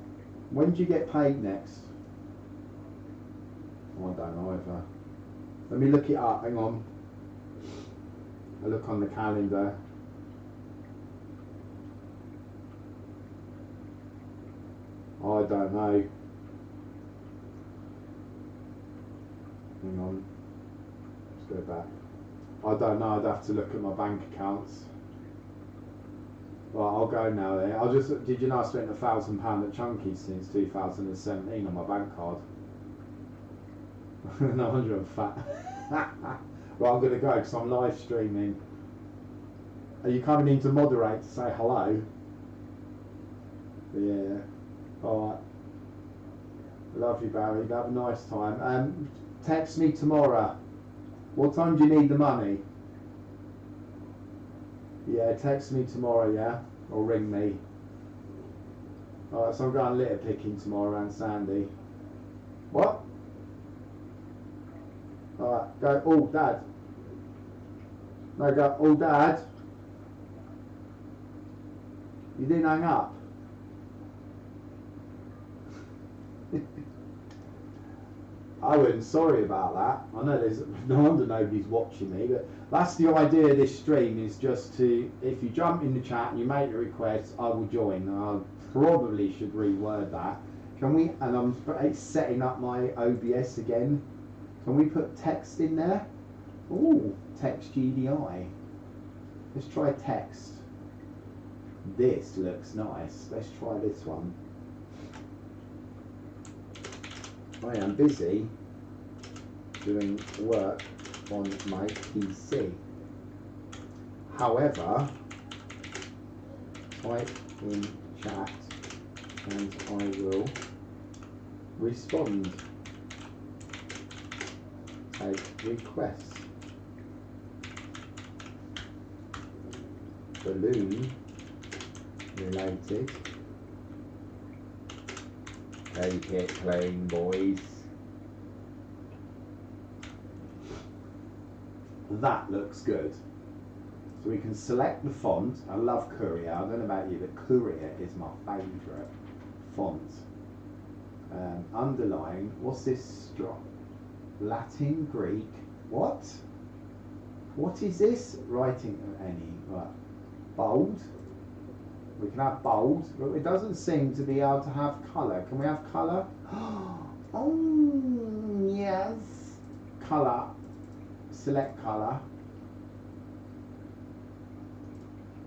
When do you get paid next? Oh, I don't know either. Let me look it up, hang on. I look on the calendar. Oh, I don't know. Hang on. Let's go back. I don't know, I'd have to look at my bank accounts. Well, I'll go now then. Did you know I spent £1,000 at Chunky since 2017 on my bank card? No wonder I'm fat. Well, I'm going to go because I'm live streaming. Are you coming in to moderate to say hello? Yeah. Alright. Love you, Barry. Have a nice time. Text me tomorrow. What time do you need the money? Yeah, text me tomorrow, yeah? Or ring me. Alright, so I'm going litter picking tomorrow around Sandy. What? Alright, go, oh, Dad. No, go, oh, Dad. You didn't hang up. Owen, sorry about that. I know there's no wonder nobody's watching me, but that's the idea of this stream, is just to, if you jump in the chat and you make a request, I will join. I probably should reword that. Can we, and I'm setting up my OBS again. Can we put text in there? Ooh, text GDI. Let's try text. This looks nice. Let's try this one. I am busy doing work on my PC. However, type in chat and I will respond. Take requests. Balloon related. Take it clean, boys. That looks good. So we can select the font. I love Courier. I don't know about you, but Courier is my favourite font. Underline. What's this? Latin, Greek. What? What is this? Writing any? Right. Bold. We can have bold, but it doesn't seem to be able to have colour. Can we have colour? Oh, yes. Colour. Select colour.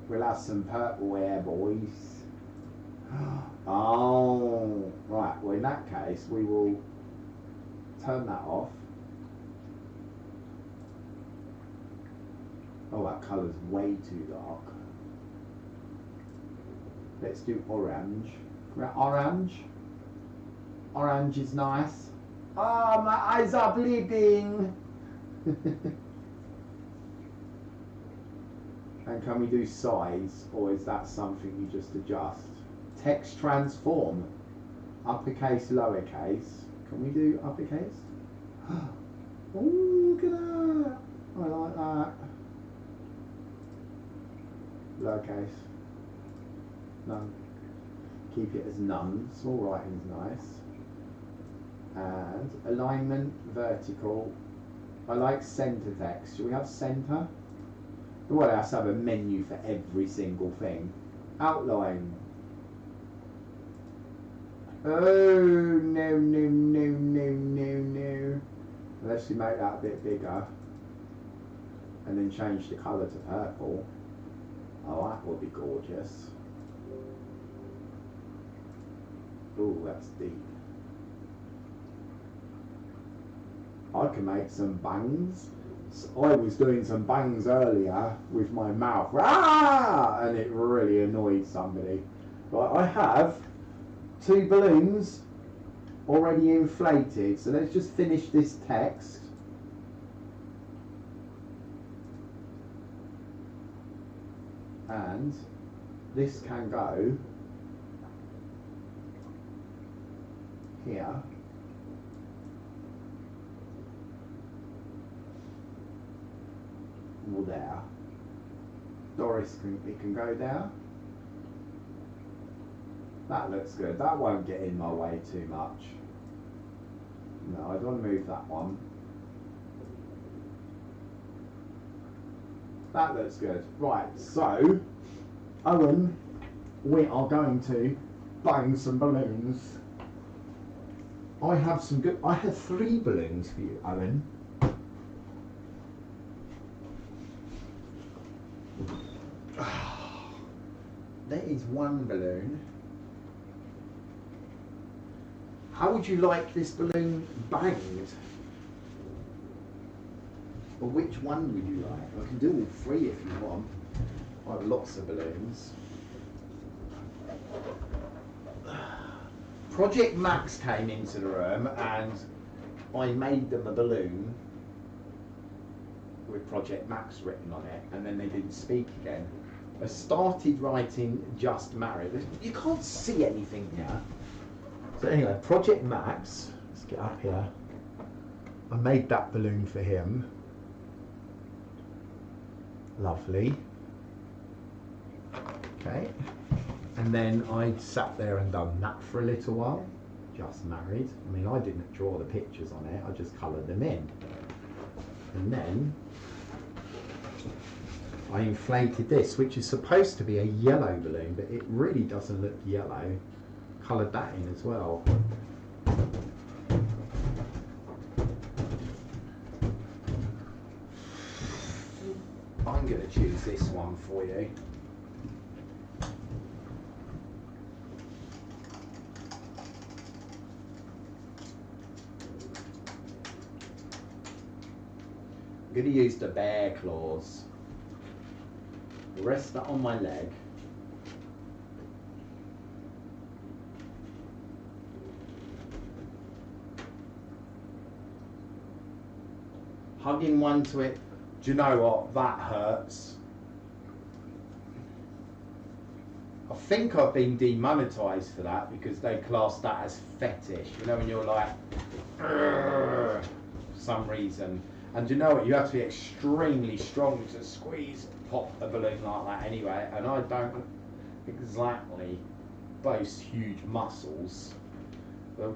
We'll have some purple hair, boys. Oh, right. Well, in that case, we will turn that off. Oh, that colour's way too dark. Let's do orange. Orange. Orange is nice. Oh, my eyes are bleeding. And can we do size, or is that something you just adjust? Text transform. Uppercase, lowercase. Can we do uppercase? Oh, look at that. I like that. Lowercase. None. Keep it as none. Small writing is nice. And alignment vertical. I like center text. Should we have center? What else? Have a menu for every single thing. Outline. Oh no no no no no no. Let's make that a bit bigger. And then change the colour to purple. Oh, that would be gorgeous. Oh, that's deep. I can make some bangs. I was doing some bangs earlier with my mouth. Ah! And it really annoyed somebody. Right, I have 2 balloons already inflated. So let's just finish this text. And this can go here. Or there. Doris it can go there. That looks good. That won't get in my way too much. No, I don't want to move that one. That looks good. Right, so Owen, we are going to bang some balloons. I have 3 balloons for you, Owen. There is 1 balloon. How would you like this balloon banged? Or which one would you like? I can do all 3 if you want. I have lots of balloons. Project Max came into the room and I made them a balloon with Project Max written on it, and then they didn't speak again. I started writing Just Married. You can't see anything here. So anyway, Project Max, let's get up here. I made that balloon for him. Lovely. Okay. And then I sat there and done that for a little while. Just Married. I mean, I didn't draw the pictures on it, I just coloured them in. And then I inflated this, which is supposed to be a yellow balloon, but it really doesn't look yellow. Coloured that in as well. I'm going to choose this one for you. I'm going to use the bear claws. Rest that on my leg. Hugging one to it. Do you know what? That hurts. I think I've been demonetised for that because they class that as fetish. You know, when you're like, for some reason. And do you know what? You have to be extremely strong to squeeze, pop a balloon like that anyway. And I don't exactly boast huge muscles. But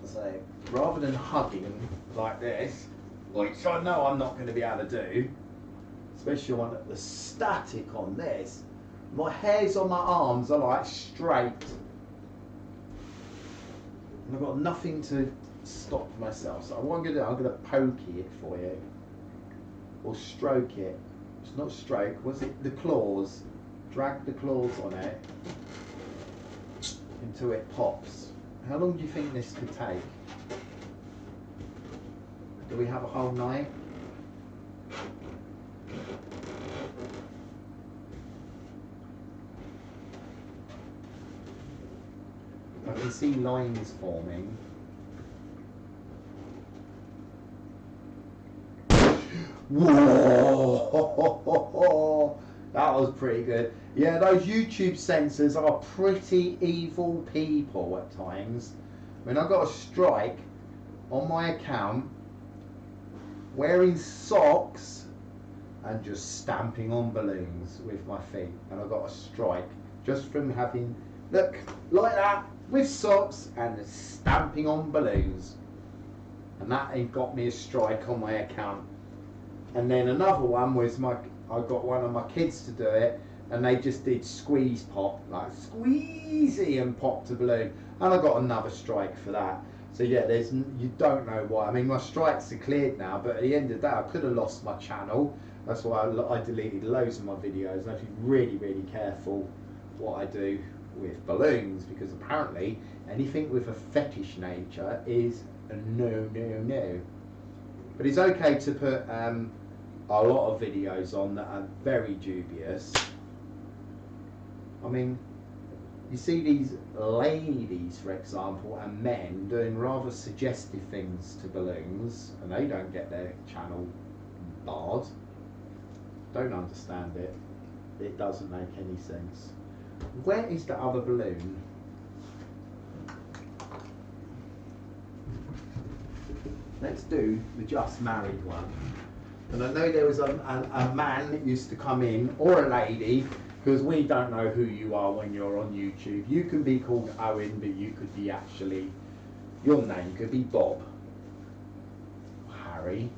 so rather than hugging like this, which I know I'm not going to be able to do, especially on the static on this, my hairs on my arms are like straight. And I've got nothing to stop myself. So what I'm going to do, I'm going to pokey it for you. Or stroke it. It's not stroke, was it? The claws. Drag the claws on it until it pops. How long do you think this could take? Do we have a whole night? I can see lines forming. Whoa! That was pretty good. Yeah, those YouTube censors are pretty evil people at times. I mean, I got a strike on my account wearing socks and just stamping on balloons with my feet, and I got a strike just from having, look, like that, with socks and stamping on balloons, and that got me a strike on my account. And then another one was I got one of my kids to do it, and they just did squeeze pop, like squeezy, and popped a balloon, and I got another strike for that. So yeah, you don't know why. I mean, my strikes are cleared now, but at the end of the day, I could have lost my channel. That's why I deleted loads of my videos. And I have to be really, really careful what I do with balloons, because apparently anything with a fetish nature is a no, no, no. But it's okay to put a lot of videos on that are very dubious. I mean, you see these ladies, for example, and men doing rather suggestive things to balloons, and they don't get their channel barred. Don't understand it. It doesn't make any sense. Where is the other balloon? Let's do the just married one. And I know there was a man that used to come in, or a lady, because we don't know who you are when you're on YouTube. You can be called Owen, but you could be actually, your name could be Bob, or Harry,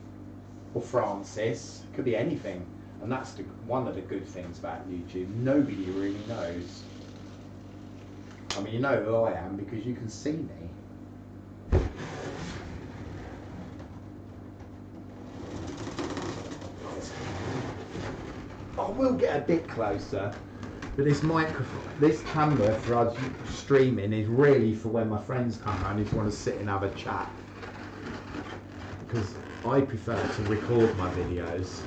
or Francis. It could be anything. And that's one of the good things about YouTube. Nobody really knows. I mean, you know who I am because you can see me. I will get a bit closer, but this microphone, this camera for us streaming is really for when my friends come around and want to sit and have a chat, because I prefer to record my videos.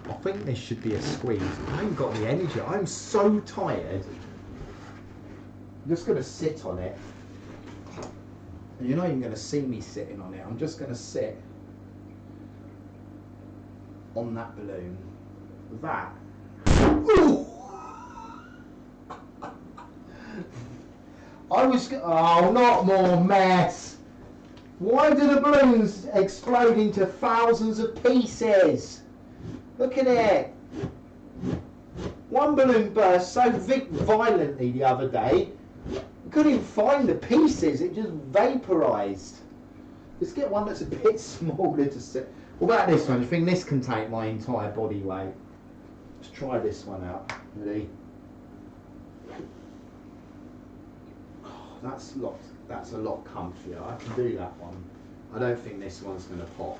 I think this should be a squeeze. I ain't got the energy. I'm so tired. I'm just going to sit on it. And you're not even going to see me sitting on it. I'm just going to sit on that balloon. That. Ooh! Oh, not more mess. Why do the balloons explode into thousands of pieces? Look at it. One balloon burst so violently the other day, I couldn't even find the pieces. It just vaporised. Let's get one that's a bit smaller to sit. What about this one? Do you think this can take my entire body weight? Let's try this one out. Ready? Oh, that's a lot comfier. I can do that one. I don't think this one's going to pop.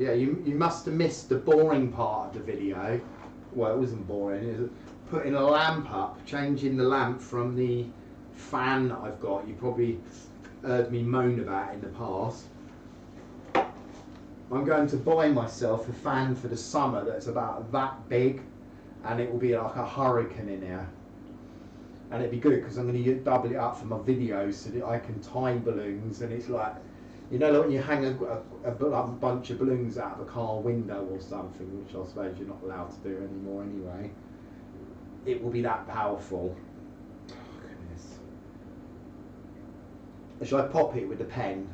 Yeah, you must have missed the boring part of the video. Well, it wasn't boring. It was putting a lamp up, changing the lamp from the fan that I've got. You probably heard me moan about it in the past. I'm going to buy myself a fan for the summer that's about that big, and it will be like a hurricane in here. And it'd be good because I'm going to double it up for my videos so that I can tie balloons, and it's like, you know, like when you hang a bunch of balloons out of a car window or something, which I suppose you're not allowed to do anymore anyway. It will be that powerful. Oh, goodness. Shall I pop it with the pen?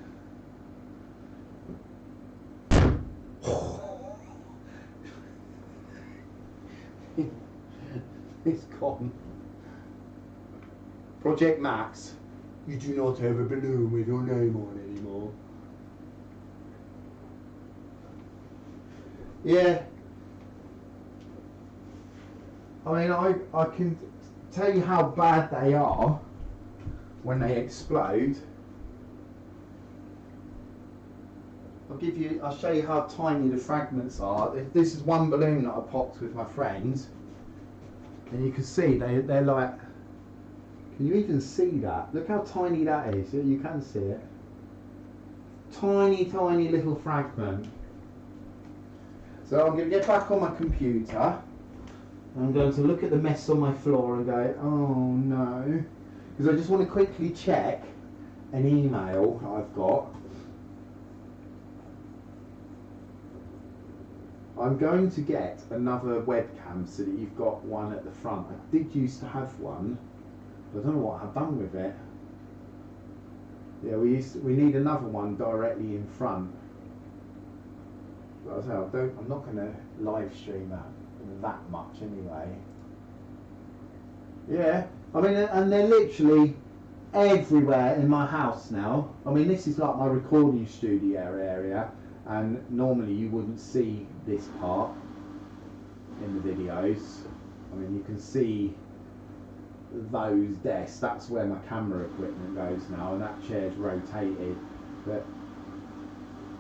It's gone. Project Max, you do not have a balloon with your name on anymore. Yeah. I mean, I can tell you how bad they are when they explode. I'll show you how tiny the fragments are. This is one balloon that I popped with my friends, and you can see they're like, can you even see that? Look how tiny that is. You can see it. Tiny, tiny little fragment. So I'm going to get back on my computer. I'm going to look at the mess on my floor and go, oh no. Because I just want to quickly check an email I've got. I'm going to get another webcam so that you've got one at the front. I did used to have one. I don't know what I've done with it. Yeah, we need another one directly in front. But I'm not going to live stream that much anyway. Yeah, I mean, and they're literally everywhere in my house now. I mean, this is like my recording studio area, and normally you wouldn't see this part in the videos. I mean, you can see those desks. That's where my camera equipment goes now, and that chair's rotated. But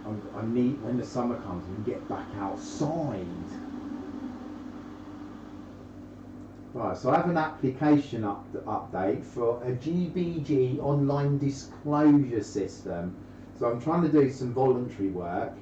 I need, when the summer comes, we can get back outside. Right, so I have an application update for a GBG online disclosure system. So I'm trying to do some voluntary work.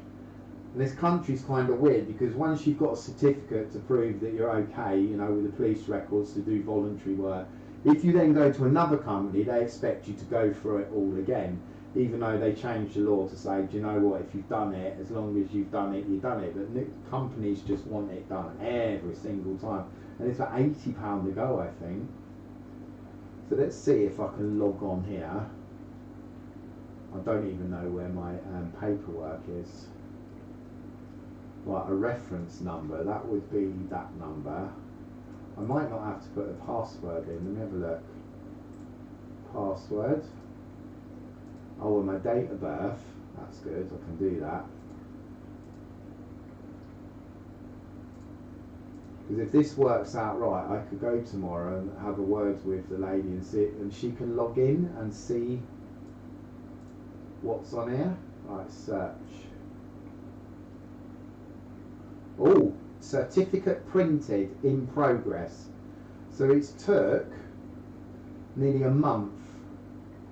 And this country's kind of weird because once you've got a certificate to prove that you're okay, you know, with the police records to do voluntary work, if you then go to another company, they expect you to go through it all again, even though they changed the law to say, do you know what, if you've done it, as long as you've done it, you've done it. But companies just want it done every single time. And it's like £80 to go, I think. So let's see if I can log on here. I don't even know where my paperwork is. Right, a reference number, that would be that number. I might not have to put a password in. Let me have a look. Password. Oh, and my date of birth. That's good, I can do that. Because if this works out right, I could go tomorrow and have a word with the lady and see it, and she can log in and see what's on here. Right, search. Oh, certificate printed in progress. So it's took nearly a month.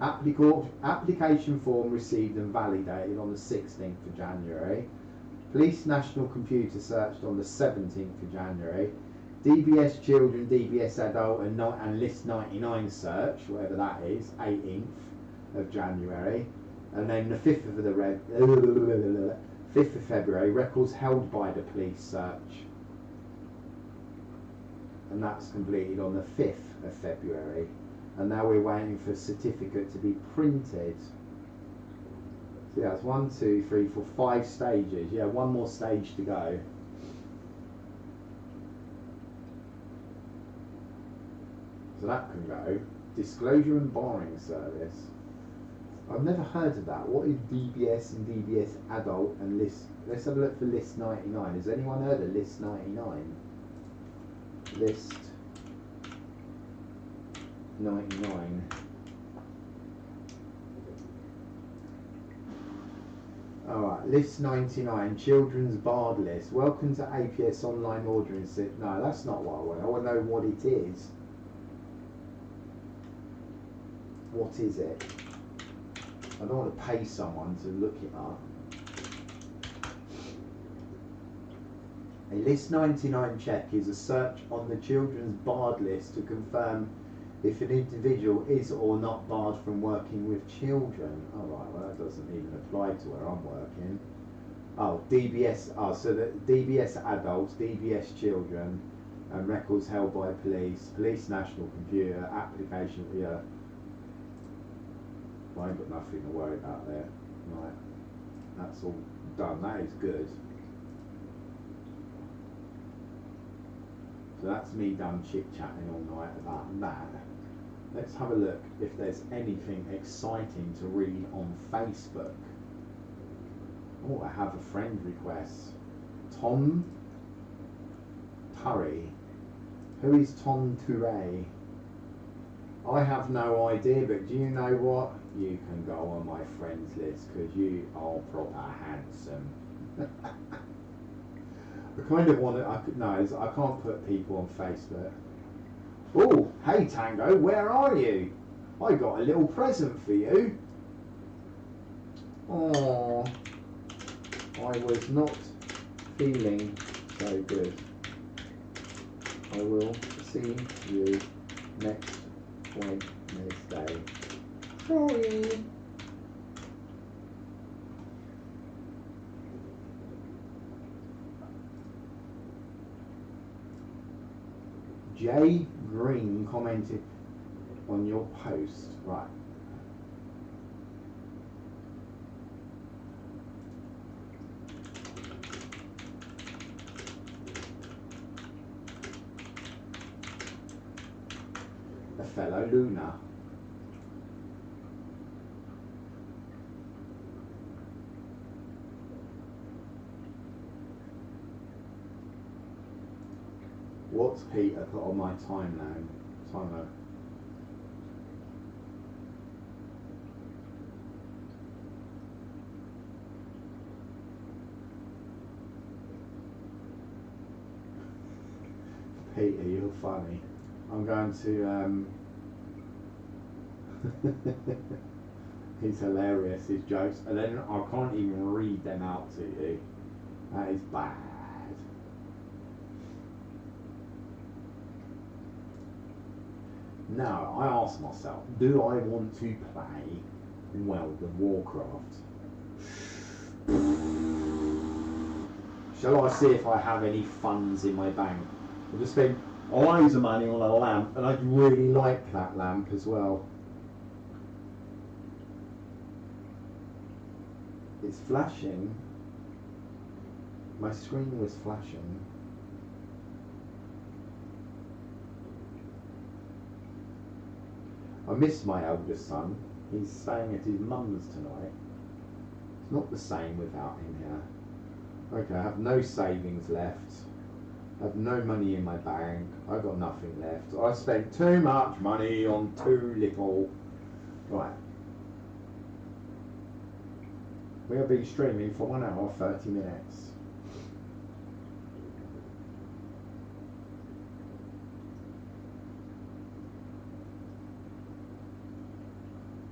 Application form received and validated on the 16th of January. Police National Computer searched on the 17th of January. DBS Children, DBS Adult and List 99 search, whatever that is, 18th of January. And then the 5th of the 5th of February, records held by the police search. And that's completed on the 5th of February. And now we're waiting for a certificate to be printed. So yeah, it's 1, 2, 3, 4, 5 stages. Yeah, one more stage to go. So that can go. Disclosure and barring service. I've never heard of that. What is DBS and DBS Adult and List? Let's have a look for List 99. Has anyone heard of List 99? List 99. Alright, list 99, children's barred list. Welcome to APS online ordering. No, that's not what I want. I want to know what it is. What is it? I don't want to pay someone to look it up. A list 99 check is a search on the children's barred list to confirm if an individual is or not barred from working with children. Alright, well that doesn't even apply to where I'm working. Oh, DBS, so the DBS adults, DBS children, and records held by police national computer, application, yeah. I ain't got nothing to worry about there. Right, that's all done, that is good. So that's me done chit-chatting all night about that. Let's have a look if there's anything exciting to read on Facebook. Oh, I have a friend request. Tom Turry. Who is Tom Turry? I have no idea, but do you know what? You can go on my friends list because you are proper handsome. I kind of want to, I can't put people on Facebook. Oh, hey Tango, where are you? I got a little present for you. Oh, I was not feeling so good. I will see you next Wednesday. Sorry. Jay Green commented on your post. Right. A fellow Luna. What's Peter put on my timeline? Peter, you're funny. I'm going to he's hilarious, his jokes, and then I can't even read them out to you. That is bad. Now, I ask myself, do I want to play World of Warcraft? Shall I see if I have any funds in my bank? I'll just spend loads of money on a lamp, and I'd really like that lamp as well. It's flashing. My screen was flashing. I miss my eldest son. He's staying at his mum's tonight. It's not the same without him here. Okay, I have no savings left. I have no money in my bank. I've got nothing left. I spent too much money on too little. Right. We have been streaming for 1 hour 30 minutes.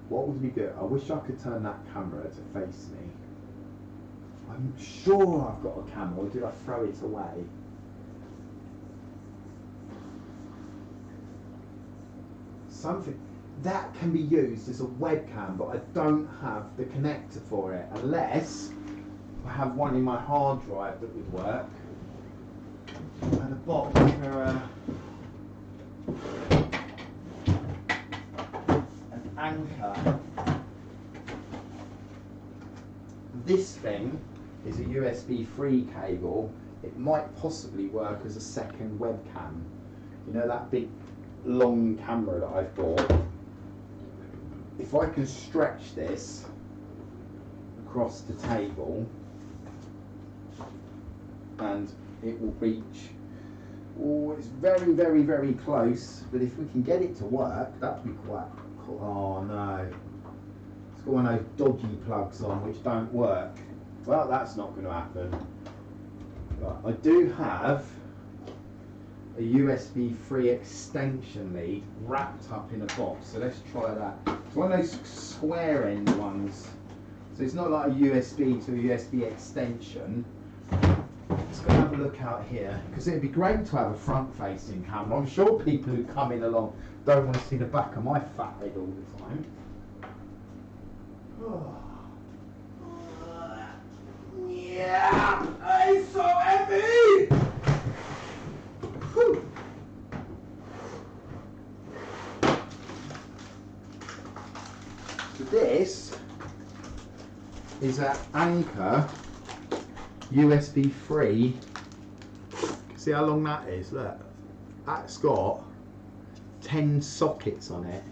What would be good? I wish I could turn that camera to face me. I'm sure I've got a camera, or did I throw it away? Something that can be used as a webcam, but I don't have the connector for it, unless I have one in my hard drive that would work. And a box for an anchor. This thing is a USB 3 cable. It might possibly work as a second webcam. You know that big long camera that I've bought? If I can stretch this across the table and it will reach, oh, it's very, very, very close, but if we can get it to work, that'd be quite cool. Oh no, it's got one of those dodgy plugs on which don't work. Well, that's not going to happen. Right, I do have a USB 3 extension lead wrapped up in a box, so let's try that. It's one of those square end ones, so it's not like a USB to a USB extension. Let's go have a look out here, because it'd be great to have a front facing camera. I'm sure people who come in along don't want to see the back of my fat head all the time. Yeah, it's so heavy! Whew. So this is an Anchor USB 3. See how long that is? Look, that's got 10 sockets on it,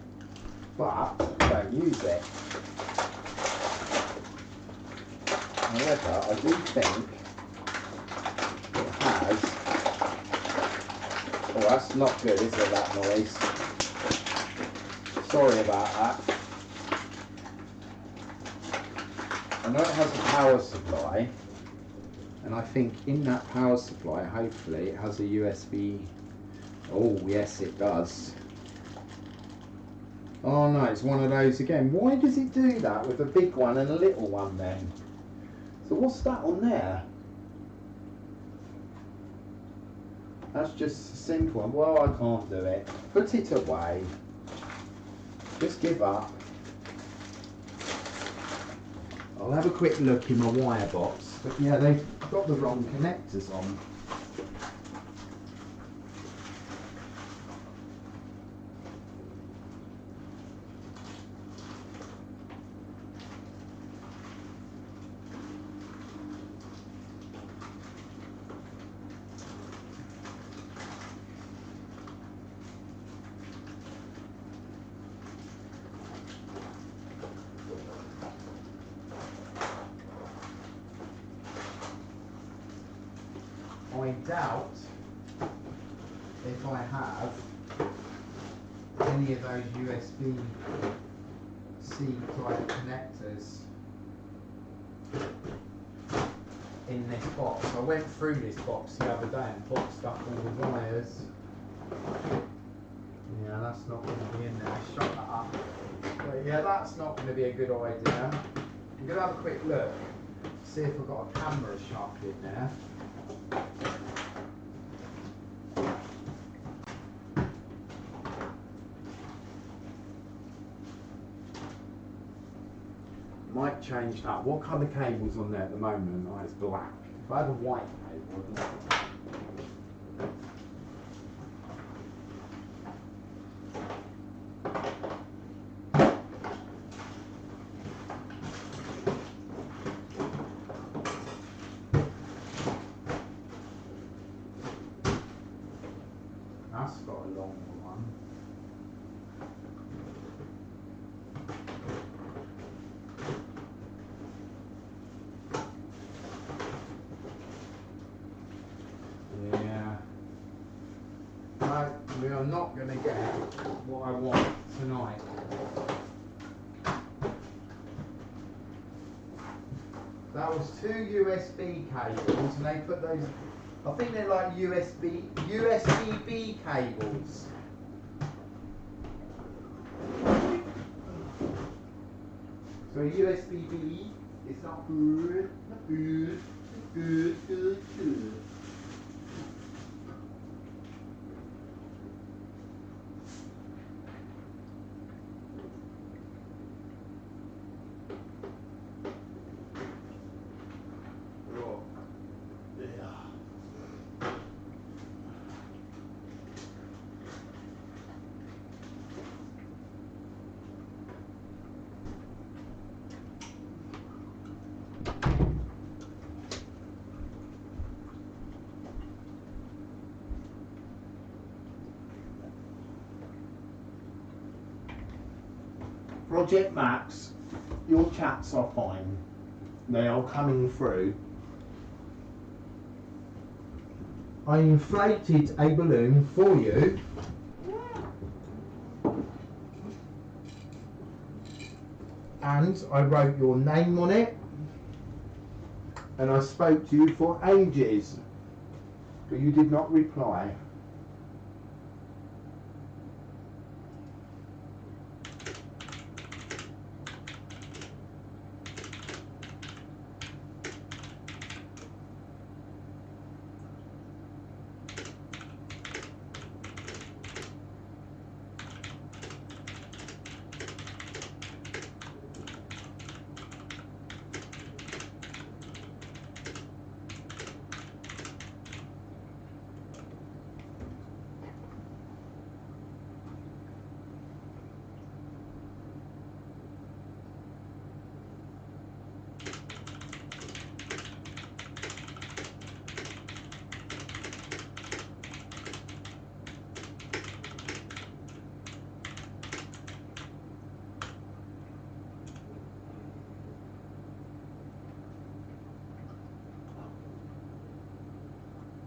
but I don't use it. However, I do think it has. Oh, that's not good, is it, that noise? Sorry about that. I know it has a power supply, and I think in that power supply, hopefully, it has a USB. Oh, yes, it does. Oh no, it's one of those again. Why does it do that with a big one and a little one then? So what's that on there? That's just a simple one. Well, I can't do it. Put it away. Just give up. I'll have a quick look in my wire box. But yeah, they've got the wrong connectors on. I doubt if I have any of those USB-C type connectors in this box. I went through this box the other day and boxed up all the wires. Yeah, that's not going to be in there. Shut that up. But yeah, that's not going to be a good idea. I'm going to have a quick look, see if I've got a camera sharp in there. Might change that. What colour cable's on there at the moment? Oh, it's black. If I had a white cable, that's got a long one. Yeah. No, we are not going to get what I want tonight. That was 2 USB cables, and they put those, I think they're like USB-B cables. So USB-B is not good, not good, good, good, good. Project Max, your chats are fine. They are coming through. I inflated a balloon for you. And I wrote your name on it. And I spoke to you for ages, but you did not reply.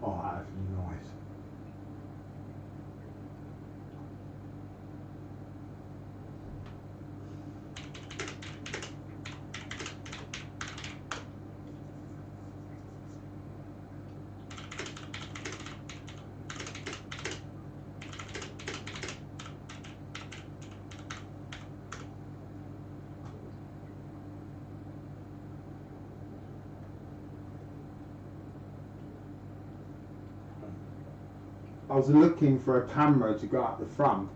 Oh, that's nice. I was looking for a camera to go up the front.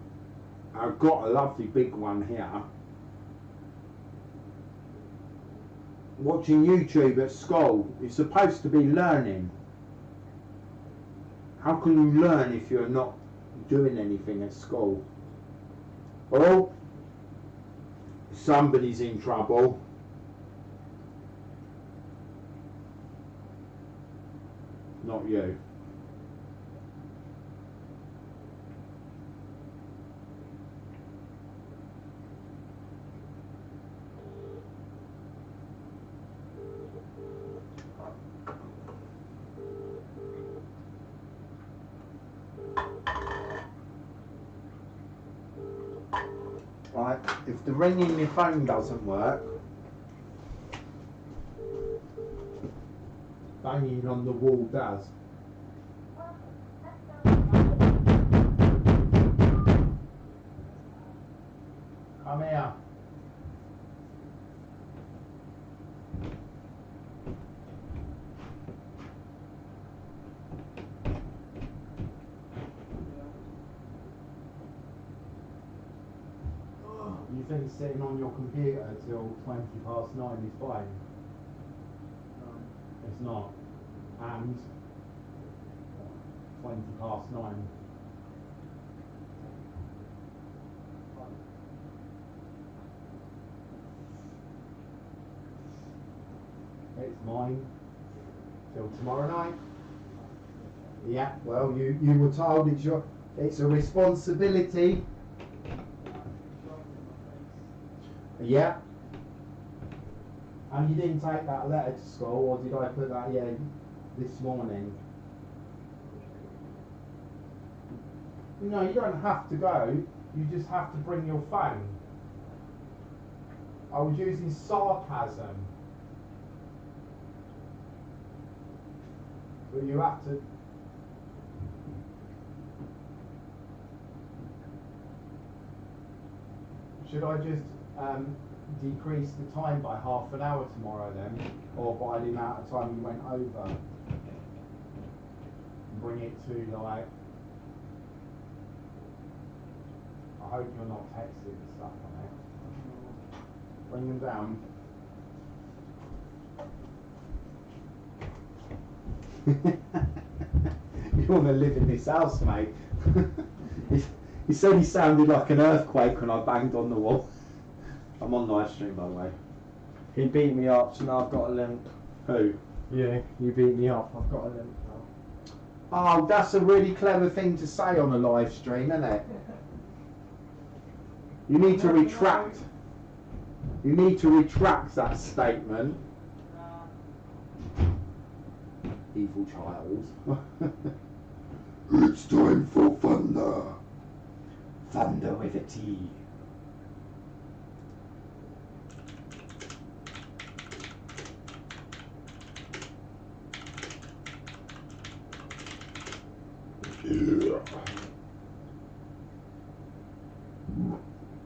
I've got a lovely big one here. Watching YouTube at school is supposed to be learning. How can you learn if you're not doing anything at school? Oh, somebody's in trouble. Not you. Right, if the ringing in your phone doesn't work, banging on the wall does. Come here. You think sitting on your computer till 20 past 9 is fine? It's not. And 20 past 9. It's mine till tomorrow night. Yeah, well, you were told it's a responsibility. Yeah. And you didn't take that letter to school, or did I put that in this morning? No, you don't have to go. You just have to bring your phone. I was using sarcasm. But you have to... Should I just decrease the time by half an hour tomorrow then? Or by the amount of time you went over? Bring it to like... I hope you're not texting and stuff on it. Bring them down. You want to live in this house, mate? He said he sounded like an earthquake when I banged on the wall. I'm on live stream, by the way. He beat me up, so now I've got a limp. Who? Yeah, you beat me up, I've got a limp now. Oh, that's a really clever thing to say on a live stream, isn't it? You need to retract. You need to retract that statement. Evil child. It's time for thunder. Thunder with a T.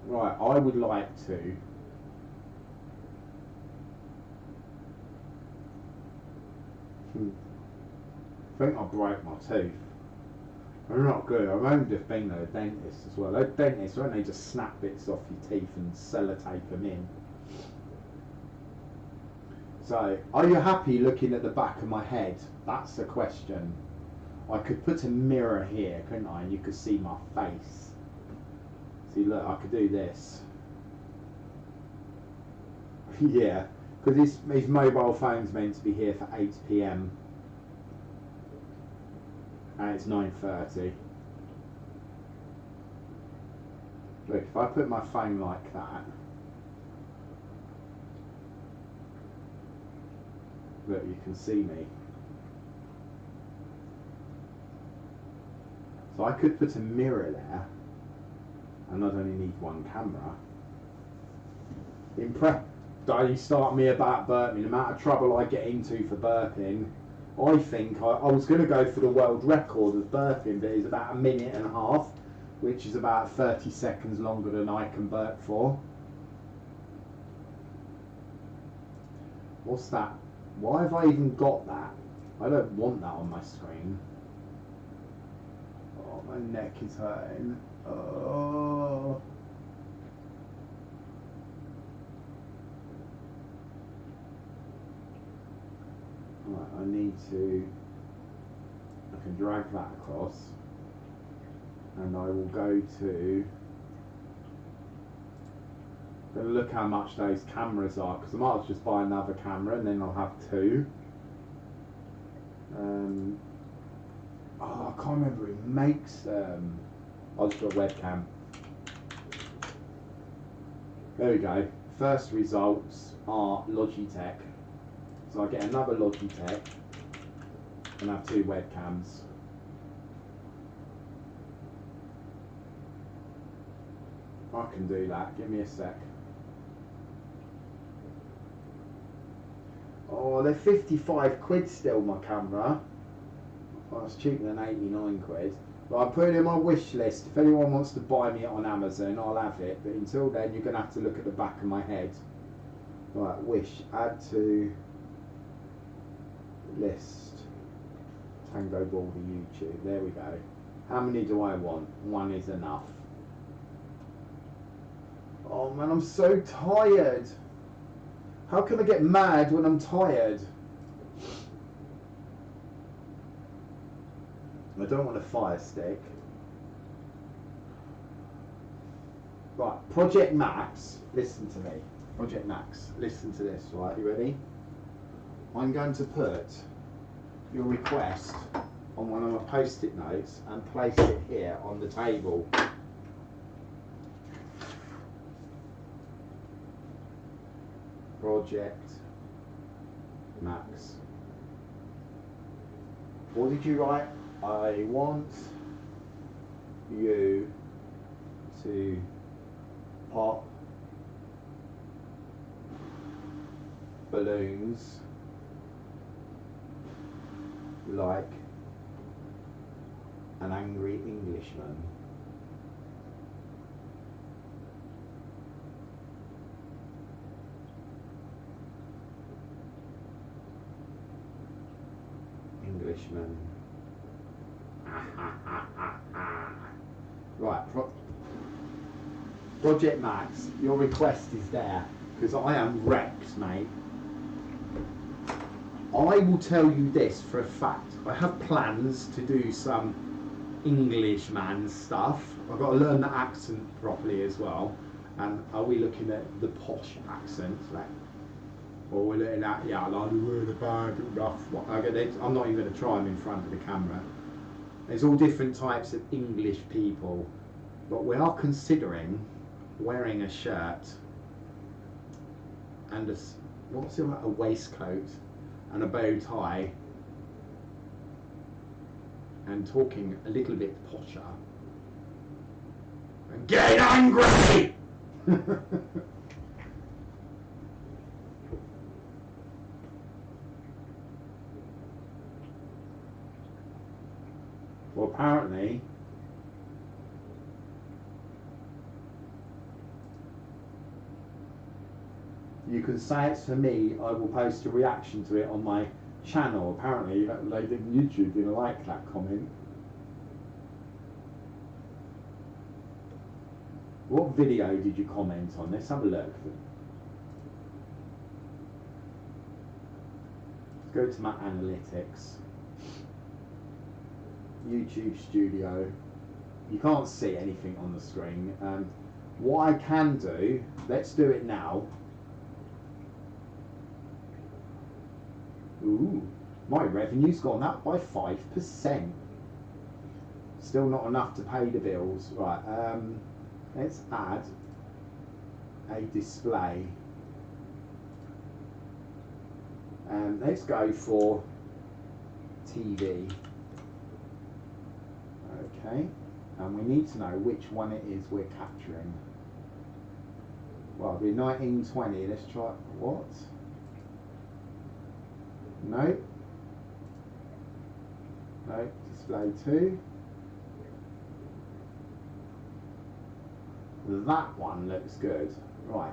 Right, I would like to I think I broke my tooth. I'm not good. I've only just been to a dentist as well. Those dentists, when they just snap bits off your teeth and sellotape them in. So, are you happy looking at the back of my head? That's the question. I could put a mirror here, couldn't I? And you could see my face. See, look, I could do this. Yeah, because his mobile phone's meant to be here for 8 PM. And it's 9:30. Look, if I put my phone like that, look, you can see me. So I could put a mirror there, and I'd only need one camera. Don't you start me about burping. The amount of trouble I get into for burping. I think I was going to go for the world record of burping, but it's about 1.5 minutes, which is about 30 seconds longer than I can burp for. What's that? Why have I even got that? I don't want that on my screen. Oh, my neck is hurting. Oh. Right, I need to, I can drag that across, and I will go to, I'm going to look how much those cameras are, because I might as well just buy another camera and then I'll have two. Oh, I can't remember who makes them. I'll just put a webcam. There we go. First results are Logitech. So I get another Logitech and have two webcams. I can do that. Give me a sec. Oh, they're 55 quid still, my camera. Well, it's cheaper than 89 quid. But I put it in my wish list. If anyone wants to buy me it on Amazon, I'll have it. But until then, you're going to have to look at the back of my head. Right, wish. Add to list. Tangobaldy YouTube. There we go. How many do I want? One is enough. Oh man, I'm so tired. How can I get mad when I'm tired? I don't want a fire stick. Right, Project Max, listen to me. Project Max, listen to this, right, you ready? I'm going to put your request on one of my post-it notes and place it here on the table. Project Max. What did you write? I want you to pop balloons like an angry Englishman. Englishman. Right, Project Max, your request is there, because I am wrecked, mate. I will tell you this for a fact. I have plans to do some Englishman stuff. I've got to learn the accent properly as well. And are we looking at the posh accent? Like, or we're looking at, yeah, like the word about rough. I'm not even going to try them in front of the camera. There's all different types of English people, but we are considering wearing a shirt and a waistcoat and a bow tie and talking a little bit posher and getting angry. Well, apparently, you can say it's for me. I will post a reaction to it on my channel. Apparently, that lady on YouTube didn't like that comment. What video did you comment on? Let's have a look. Let's go to my analytics. YouTube Studio. You can't see anything on the screen. What I can do, let's do it now. Ooh, my revenue's gone up by 5%. Still not enough to pay the bills. Right, let's add a display. Let's go for TV. Okay, and we need to know which one it is we're capturing. Well, it'll be 1920. Let's try. What? No. No. Display 2. That one looks good. Right.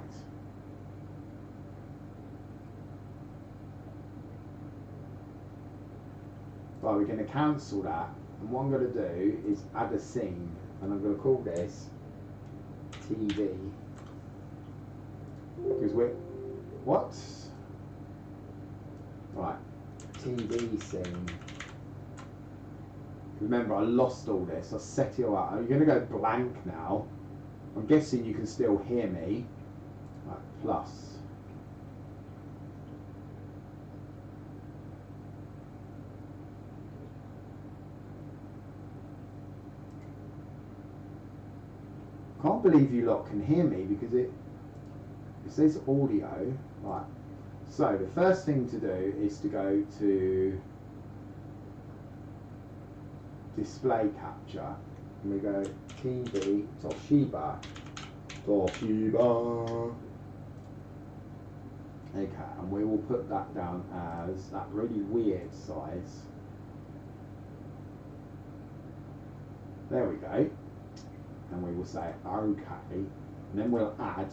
Right, we're going to cancel that. And what I'm going to do is add a scene. And I'm going to call this TV. Because we're... What? Right. TV scene. Remember, I lost all this. I set it all up. You're going to go blank now. I'm guessing you can still hear me. Right, plus. Can't believe you lot can hear me because it says audio. Right. So the first thing to do is to go to display capture. And we go TV Toshiba. Toshiba. Okay, and we will put that down as that really weird size. There we go. And we will say OK. And then we'll add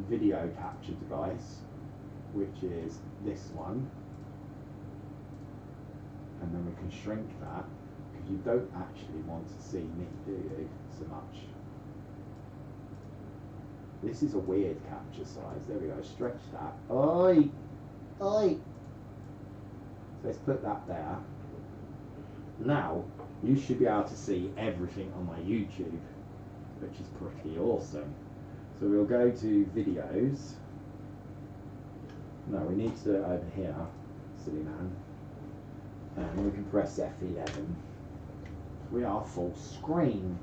video capture device, which is this one. And then we can shrink that. You don't actually want to see me, do you, so much? This is a weird capture size. There we go, stretch that. Oi! Oi! So let's put that there. Now, you should be able to see everything on my YouTube, which is pretty awesome. So we'll go to videos. No, we need to do it over here, silly man. And we can press F11. We are full screen.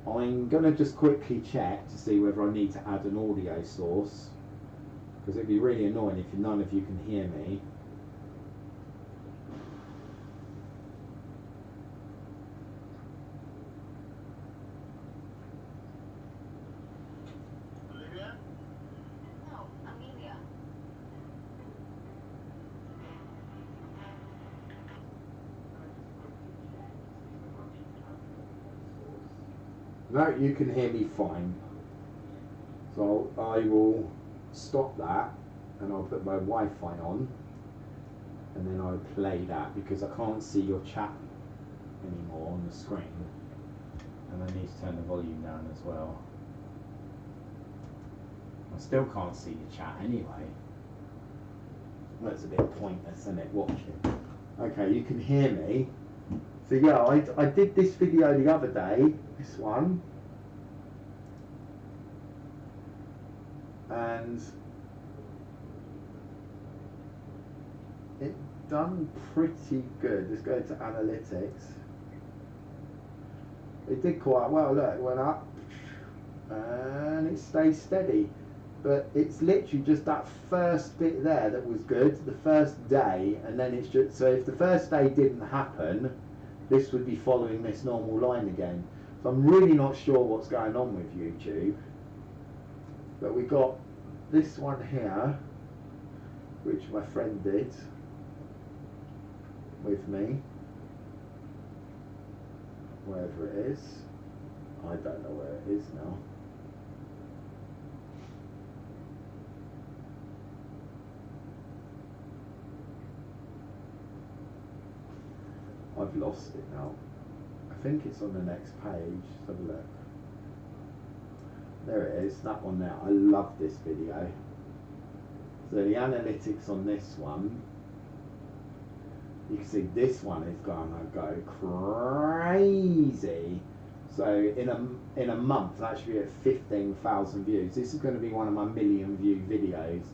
I'm going to just quickly check to see whether I need to add an audio source, because it'd be really annoying if none of you can hear me. Olivia? No, Amelia. No, you can hear me fine. So I will stop that and I'll put my Wi-Fi on and then I'll play that because I can't see your chat anymore on the screen. And I need to turn the volume down as well. I still can't see the chat anyway. That's a bit pointless, isn't it, watching? Okay, you can hear me. So yeah, I did this video the other day, this one, and it done pretty good. Let's go to analytics. It did quite well. Look, it went up and it stays steady. But it's literally just that first bit there that was good, the first day, and then it's just, so if the first day didn't happen, this would be following this normal line again. So I'm really not sure what's going on with YouTube. But we got this one here, which my friend did with me. wherever it is. I don't know where it is now. I've lost it now. I think it's on the next page. Let's have a look. There it is, that one there. I love this video. So the analytics on this one, you can see this one is gonna go crazy. So in a month, that should be at 15,000 views. This is going to be one of my million view videos.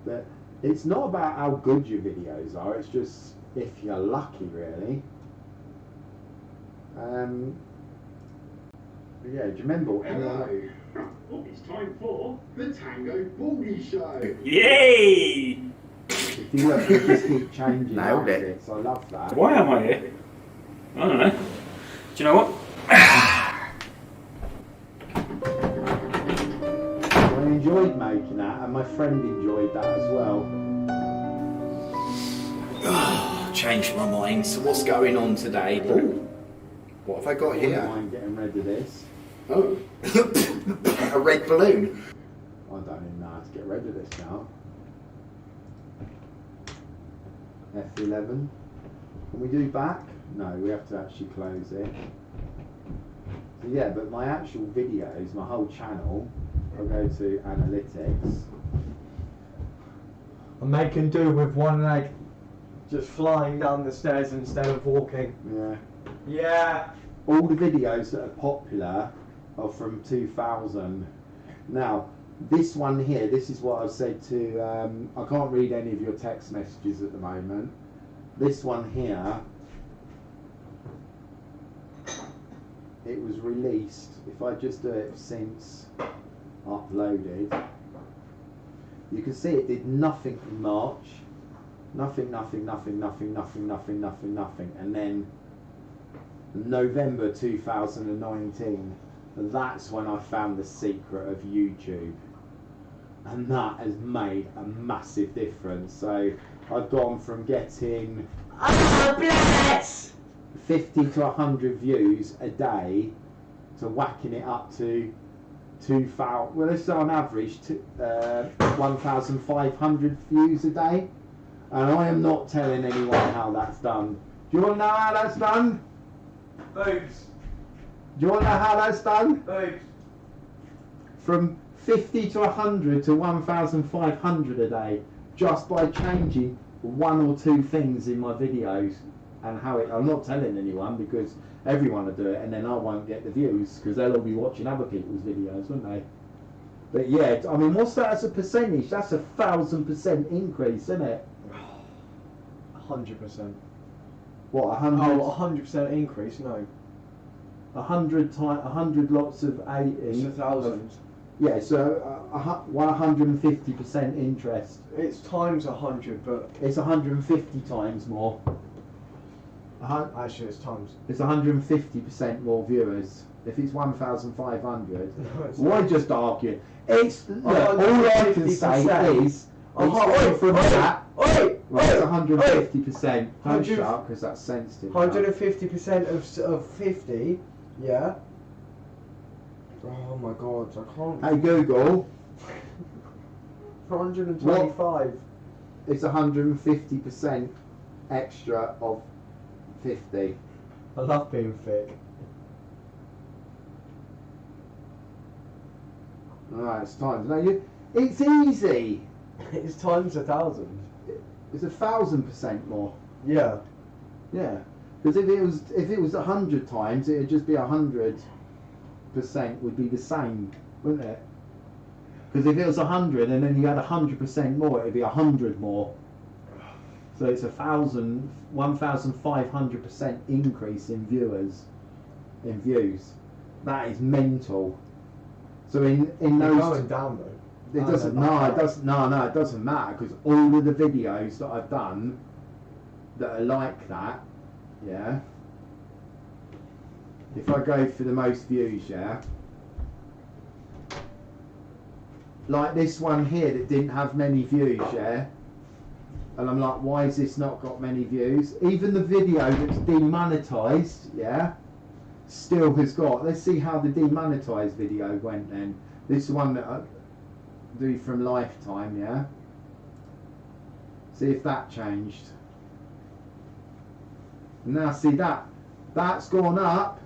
But it's not about how good your videos are. It's just if you're lucky, really. But yeah, do you remember anyone? Well, it's time for the Tangobaldy Show. Yay! If you look, they just keep changing Nailed it. outfits. I love that. Why am I here? I don't know. Do you know what? I enjoyed making that, and my friend enjoyed that as well. Changed my mind. So what's going on today? Ooh, what have I got I here? don't mind getting rid of this. Oh, a red balloon. I don't even know how to get rid of this now. F11. Can we do back? No, we have to actually close it. So yeah, but my actual videos, my whole channel, I'll go to analytics. I'm making do with one leg, just flying down the stairs instead of walking. Yeah. Yeah. All the videos that are popular are from 2000. Now, this one here, this is what I've said to, I can't read any of your text messages at the moment. This one here, it was released, if I just do it since uploaded, you can see it did nothing in March, nothing, and then November 2019, that's when I found the secret of YouTube, and that has made a massive difference. So I've gone from getting 50 to 100 views a day to whacking it up to 2,000, well, let's say on average 1,500 views a day, and I am not telling anyone how that's done. Do you want to know how that's done? Boobs. Do you want to know how that's done? Boobs. From 50 to 100 to 1,500 a day, just by changing one or two things in my videos, and how it, I'm not telling anyone because everyone will do it, and then I won't get the views because they'll all be watching other people's videos, won't they? But yeah, I mean, what's that as a percentage? That's 1,000% increase, isn't it? 100%. What, 100? Oh, 100% increase? No. 100 lots of 80. It's 1,000. Yeah, so 150% interest. It's times 100, but It's 150 times more. actually it's times. It's 150% more viewers. If it's 1,500, No, it's why not. just argue? It's look, all I can say 150%. is it's going from that. Right, it's 150%. Don't 100 shout because that's sensitive. 150% of 50, yeah. Oh my god, I can't. Hey Google, 125. it's 150% extra of 50. I love being thick. Alright, it's time. No, it's easy. It's times 1,000. It's 1,000% more. Yeah. Yeah, because if it was 100 times, it would just be 100% would be the same, wouldn't it? Because if it was 100 and then you had 100% more, it'd be 100 more. So it's 1,500% increase in views. That is mental. So in It's those, going down though. it doesn't. No, it doesn't. No, it doesn't matter because all of the videos that I've done that are like that, yeah. If I go for the most views, yeah. Like this one here that didn't have many views, yeah. And I'm like, why has this not got many views? Even the video that's demonetized, yeah. still has got. Let's see how the demonetized video went then. This is the one that I do from Lifetime, yeah. See if that changed. Now see that's gone up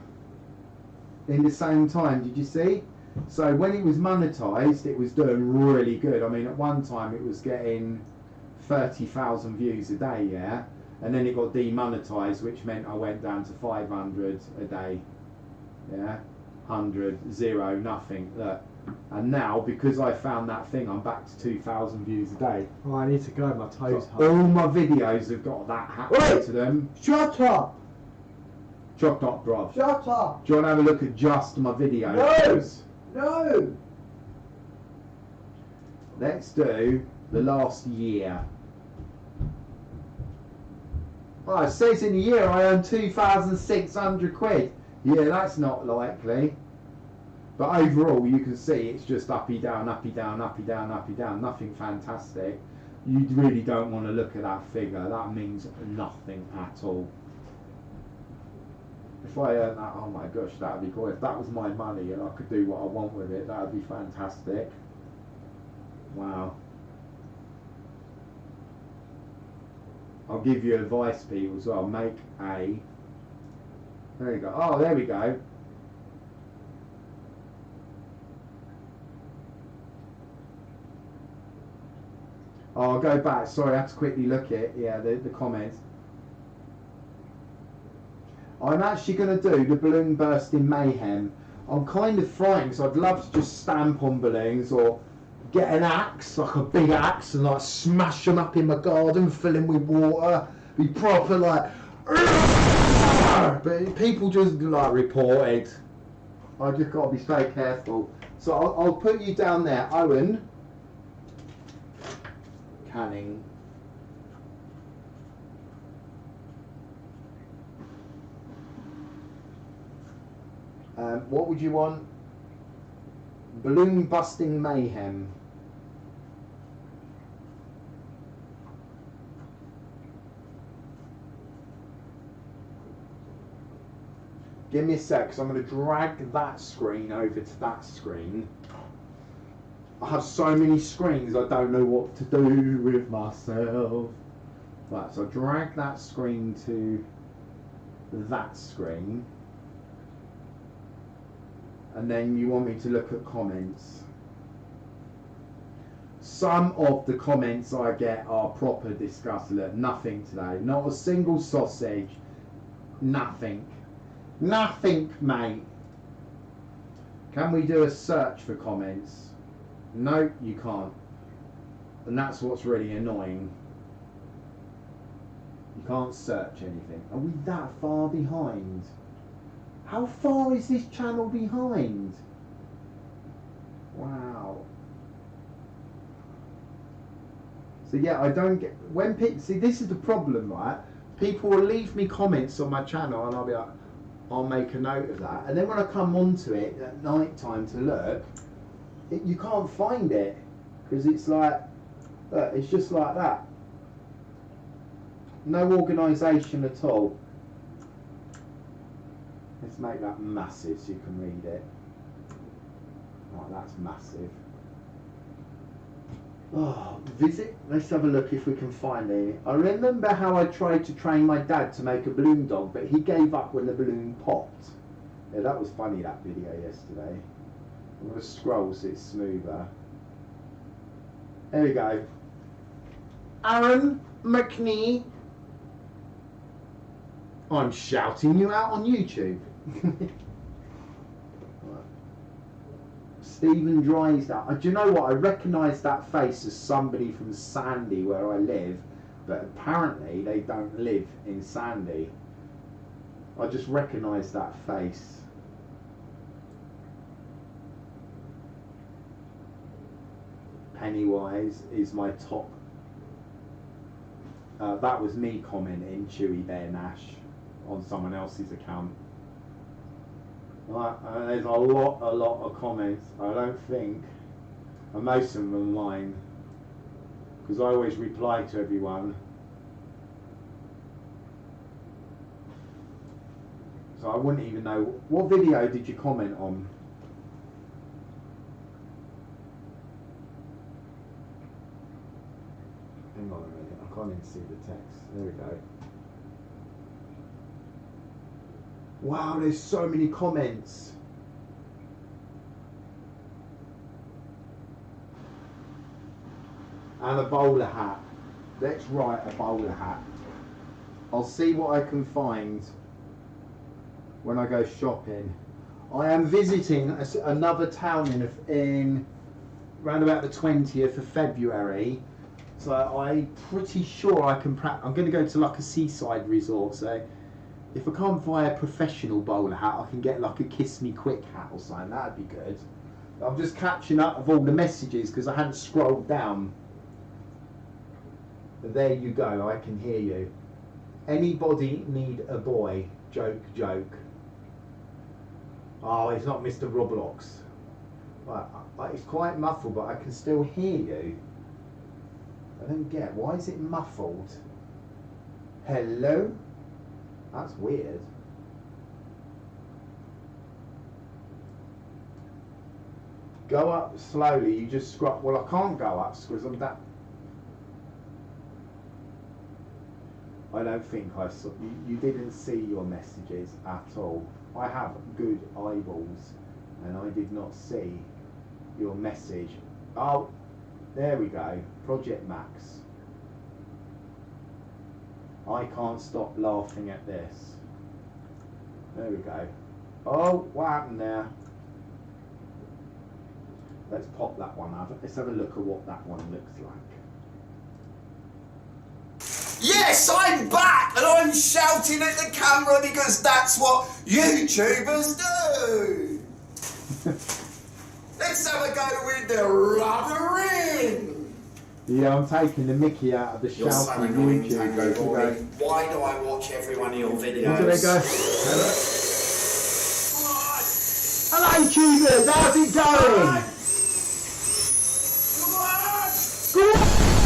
in the same time. Did you see? So when it was monetized, it was doing really good. I mean, at one time it was getting 30,000 views a day, yeah. And then it got demonetized, which meant I went down to 500 a day, yeah. 100, 0, nothing. Look. And now, because I found that thing, I'm back to 2,000 views a day. Oh, I need to go. My toes So all hurt. my videos have got that happening to them. Shut up! Chopped up, bruv. Shut up! Do you want to have a look at just my videos? No! Let's do the last year. Oh, it says in a year I earned 2,600 quid. Yeah, that's not likely. But overall, you can see it's just uppy down, uppy down, uppy down, uppy down. Nothing fantastic. You really don't want to look at that figure. That means nothing at all. If I earned that, oh my gosh, that would be cool. If that was my money and I could do what I want with it, that would be fantastic. Wow. I'll give you advice, people, as well. Make a... There you go. Oh, there we go. Oh, I'll go back. Sorry, I have to quickly look at the comments. I'm actually going to do the balloon bursting mayhem. I'm kind of frightened because I'd love to just stamp on balloons or get an axe, like a big axe, and like smash them up in my garden, fill them with water, be proper like. But people just like reported. I just got to be so careful. So I'll put you down there, Owen Canning. What would you want? Balloon busting mayhem. Give me a sec, because I'm going to drag that screen over to that screen. I have so many screens, I don't know what to do with myself. Right, so drag that screen to that screen. And then you want me to look at comments. Some of the comments I get are proper disgust. Look, nothing today. Not a single sausage. Nothing. Nothing, mate. Can we do a search for comments? No, you can't. And that's what's really annoying. You can't search anything. Are we that far behind? How far is this channel behind? Wow. So yeah, I don't get when people see this is the problem, right? People will leave me comments on my channel, and I'll be like, I'll make a note of that. And then when I come onto it at night time to look, you can't find it because it's like, look, it's just like that. No organisation at all. Let's make that massive so you can read it. Right, that's massive. Oh, visit. Let's have a look if we can find it. I remember how I tried to train my dad to make a balloon dog, but he gave up when the balloon popped. Yeah, that was funny, that video yesterday. I'm going to scroll so it's smoother. There we go. Aaron McNee. I'm shouting you out on YouTube. Stephen Drysdale. Do you know what? I recognise that face as somebody from Sandy, where I live, but apparently they don't live in Sandy. I just recognise that face. Pennywise is my top. That was me commenting, Chewy Bear Nash, on someone else's account. Right, there's a lot of comments. I don't think, and most of them are mine, because I always reply to everyone. So I wouldn't even know. What video did you comment on? Hang on a minute, I can't even see the text. There we go. Wow, there's so many comments. And a bowler hat. Let's write a bowler hat. I'll see what I can find when I go shopping. I am visiting another town in around about the 20th of February. So I'm pretty sure I can I'm going to go to like a seaside resort. So if I can't buy a professional bowler hat, I can get like a Kiss Me Quick hat or something. That'd be good. I'm just catching up with all the messages because I hadn't scrolled down. But there you go, I can hear you. Anybody need a boy? Joke, joke. Oh, it's not Mr. Roblox. It's quite muffled, but I can still hear you. I don't get, why is it muffled? Hello? That's weird. Go up slowly, you just scroll. Well, I can't go up because I'm that. I don't think I saw, you didn't see your messages at all. I have good eyeballs and I did not see your message. Oh, there we go, Project Max. I can't stop laughing at this. There we go. Oh, what happened there? Let's pop that one up. Let's have a look at what that one looks like. Yes, I'm back and I'm shouting at the camera because that's what YouTubers do. Let's have a go with the rubber ring. Yeah, I'm taking the mickey out of the You're so shouting annoying, YouTube. Tangobaldy. Why do I watch every one of your videos? Look at it go. Hello, YouTubers, how's it going? Go on!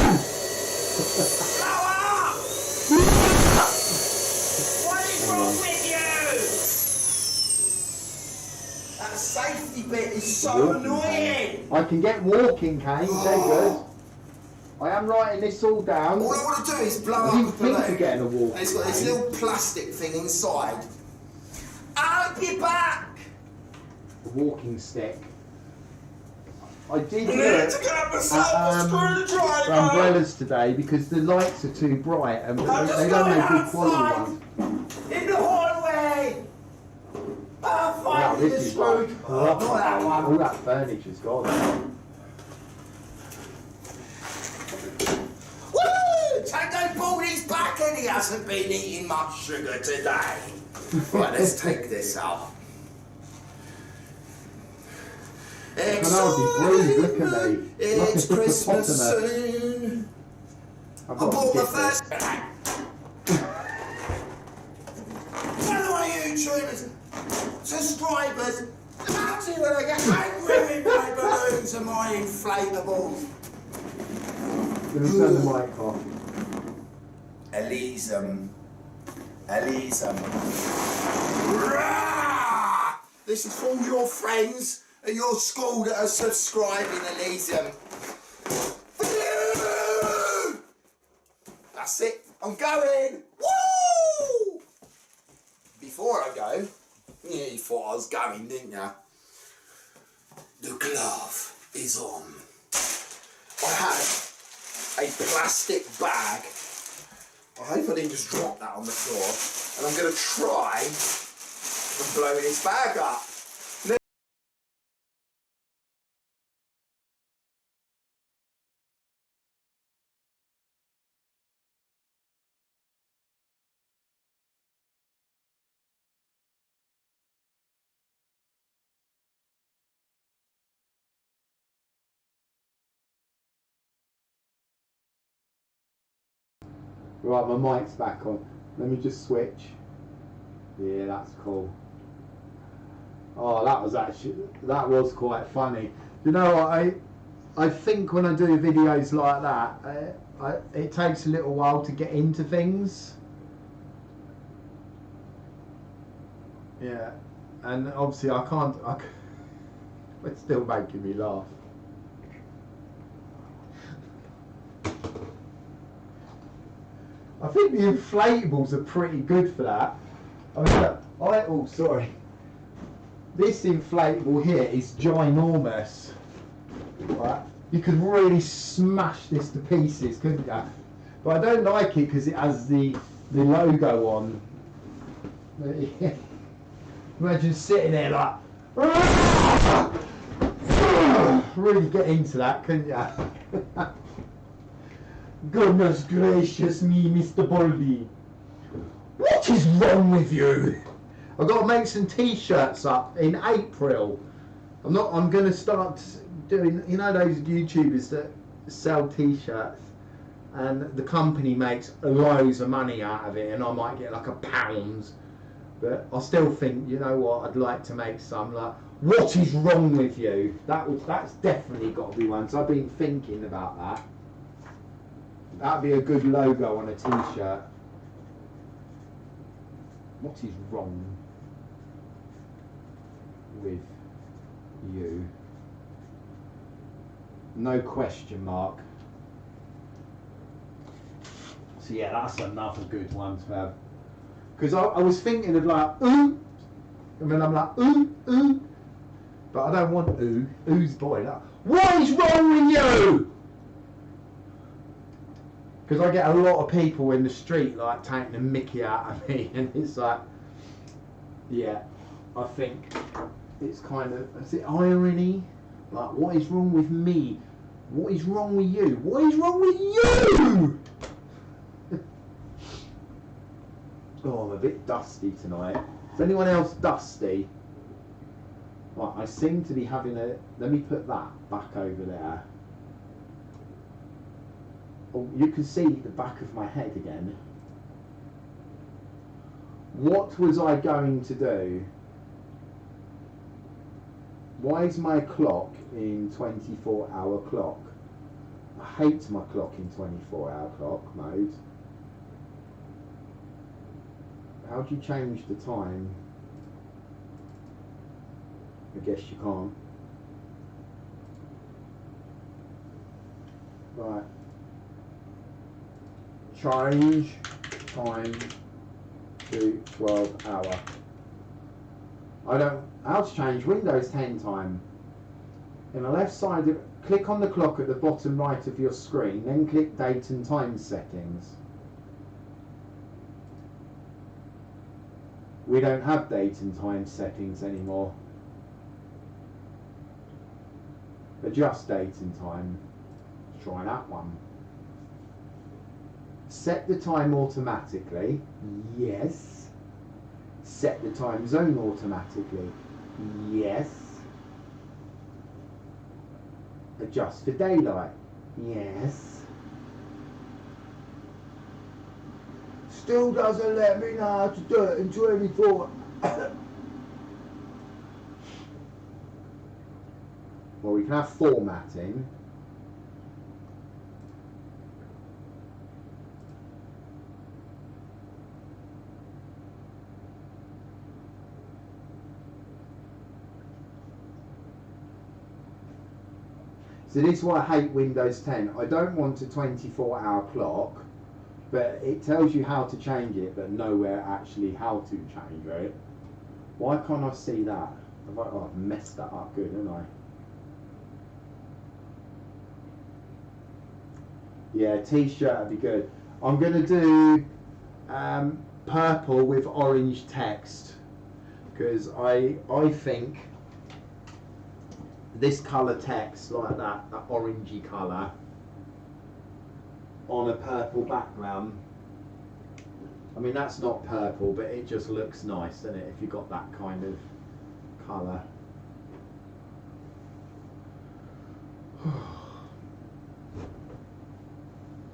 Safety bit is so annoying. I can get walking canes, they're good. I am writing this all down. All I want to do is blow I up didn't the think balloon. of getting a walking And it's got this cane. little plastic thing inside. I'll be back. A walking stick. I did I need look to get myself a screwdriver. for umbrellas today because the lights are too bright and I'm just they don't going make good quality outside. ones. In the hallway. I'll Wow, find the this is like screwdriver. proper. Not that one. All that furniture's gone. Woo! Tangobaldy's back and he hasn't been eating much sugar today. Right, let's take this out. Breathe, look at me. It's Like a Christmas hippopotamus. soon. I've I got bought to my get first. this. By the way, YouTubers, subscribers, imagine when I get angry with my balloons and my inflatables. Let me turn the mic off. Elysium. Elysium. Rah! This is for all your friends at your school that are subscribing, Elysium. That's it. I'm going. Woo! Before I go, yeah, you thought I was going, didn't you? The glove is on. I had a plastic bag. I hope I didn't just drop that on the floor. And I'm going to try and blow this bag up. Right, my mic's back on. Let me just switch. Yeah, that's cool. Oh, that was quite funny. You know what, I think when I do videos like that, it takes a little while to get into things. Yeah, and obviously I can't. It's still making me laugh. I think the inflatables are pretty good for that. I mean, look, oh sorry. This inflatable here is ginormous. Right? You could really smash this to pieces, couldn't you? But I don't like it because it has the logo on. Imagine sitting there like, really get into that, couldn't you? Goodness gracious me, Mr. Baldy. What is wrong with you? I've got to make some t-shirts up in April. I'm going to start doing, you know those YouTubers that sell t-shirts and the company makes loads of money out of it and I might get like £1. But I still think, you know what, I'd like to make some like, what is wrong with you? That's definitely got to be one. So I've been thinking about that. That'd be a good logo on a t-shirt. What is wrong with you? No question mark. So yeah, that's another good one to have. Because I was thinking of like, ooh, and then I'm like, ooh, but I don't want ooh. Ooh's boy. Like, what is wrong with you? Because I get a lot of people in the street like taking the mickey out of me, and it's like, yeah, I think it's kind of, is it irony? Like, what is wrong with me? What is wrong with you? What is wrong with you? Oh, I'm a bit dusty tonight. Is anyone else dusty? Right, I seem to be having a, let me put that back over there. Oh, you can see the back of my head again. What was I going to do? Why is my clock in 24-hour clock? I hate my clock in 24-hour clock mode. How do you change the time? I guess you can't. Right. Change time to 12 hour. How to change Windows 10 time? In the left side, click on the clock at the bottom right of your screen, then click date and time settings. We don't have date and time settings anymore. Adjust date and time. Let's try that one. Set the time automatically. Yes. Set the time zone automatically. Yes. Adjust for daylight. Yes. Still doesn't let me know how to do it in 24. Well, we can have formatting. So this is why I hate Windows 10. I don't want a 24-hour clock, but it tells you how to change it, but nowhere actually how to change it. Why can't I see that? I've messed that up good, haven't I? Yeah, t-shirt would be good. I'm going to do purple with orange text, because I think this colour text, like that orangey colour, on a purple background. I mean, that's not purple, but it just looks nice, doesn't it, if you've got that kind of colour.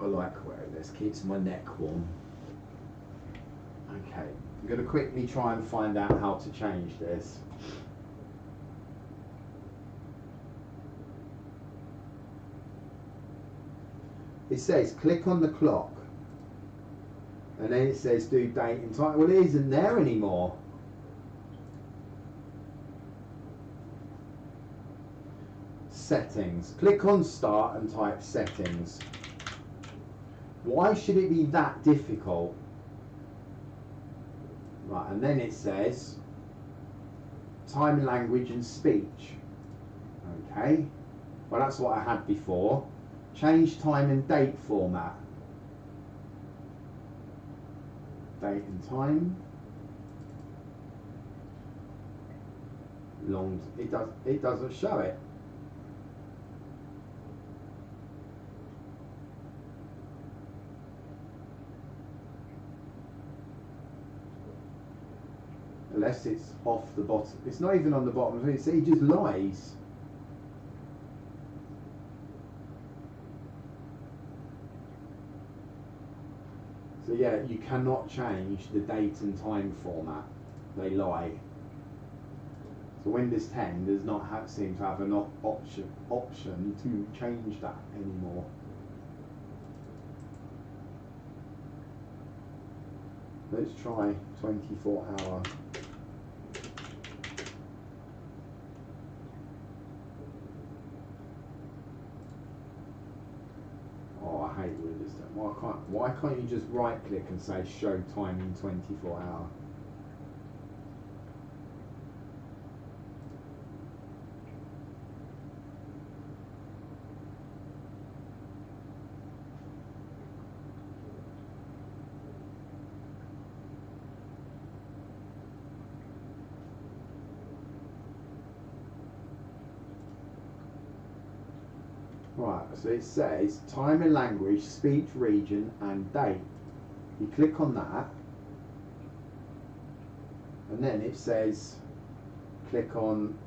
I like wearing this, keeps my neck warm. Okay, I'm going to quickly try and find out how to change this. It says click on the clock, and then it says do date and time. Well, it isn't there anymore. settings. Click on start and type settings. Why should it be that difficult? Right, and then it says time, language and speech. Okay, well that's what I had before. Change time and date format. Date and time. Long, it doesn't show it. Unless it's off the bottom. It's not even on the bottom. It just lies. So yeah, you cannot change the date and time format. They lie. So Windows 10 does not seem to have an option to change that anymore. Let's try 24-hour. Oh, I hate Windows 10. Why can't you just right click and say show time in 24 hour? Right, so it says time and language, speech, region and date. You click on that and then it says click on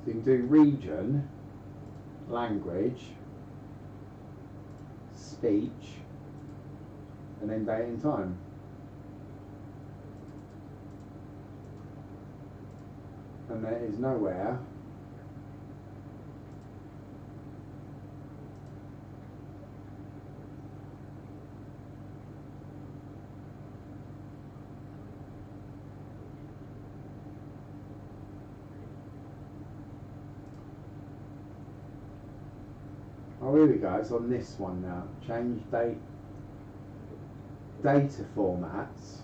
so you can do region, language, speech, and then date and time. And there is nowhere oh, here we go, it's on this one now. Change data formats.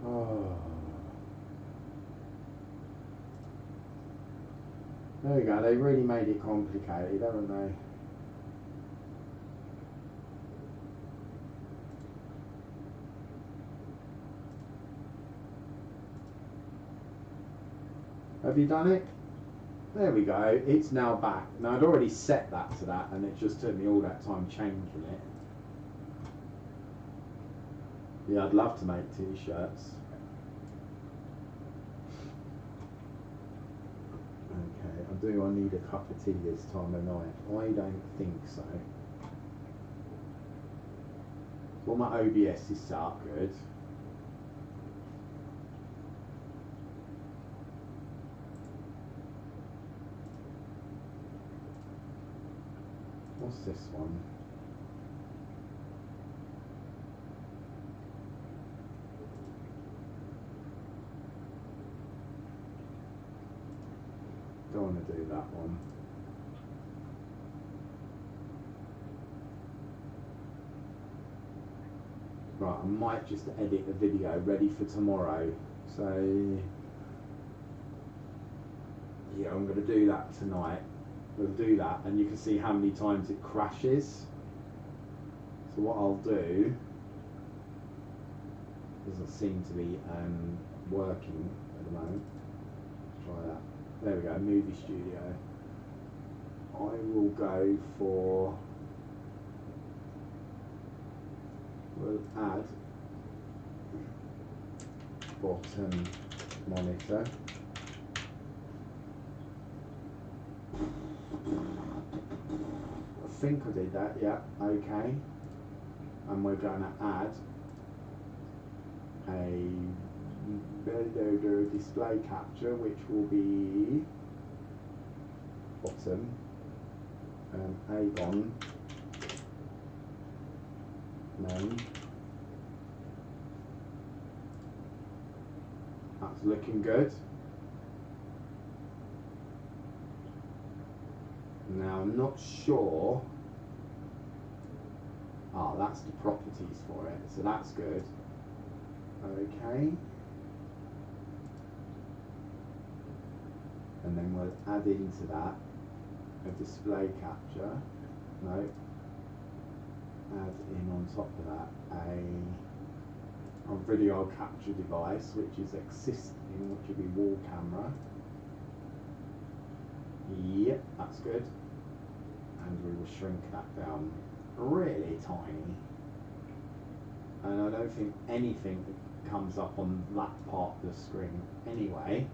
Oh. There we go, they really made it complicated, haven't they? Have you done it? There we go, it's now back. Now I'd already set that to that and it just took me all that time changing it. Yeah, I'd love to make t-shirts. Okay, I need a cup of tea this time of night? I don't think so. Well, my OBS is set up good. What's this one? Don't want to do that one. Right, I might just edit a video ready for tomorrow. So yeah, I'm going to do that tonight. We'll do that and you can see how many times it crashes. So what I'll do, doesn't seem to be working at the moment. Let's try that. There we go, movie studio. I will go for, we'll add bottom monitor. I think I did that, yeah, okay. and we're going to add a display capture, which will be bottom, Aegon, name. That's looking good. Now I'm not sure. Ah, that's the properties for it, so that's good. Okay. And then we'll add into that a display capture. No. Add in on top of that a video capture device, which is existing, which will be wall camera. Yep, that's good. And we will shrink that down really tiny. And I don't think anything comes up on that part of the screen anyway.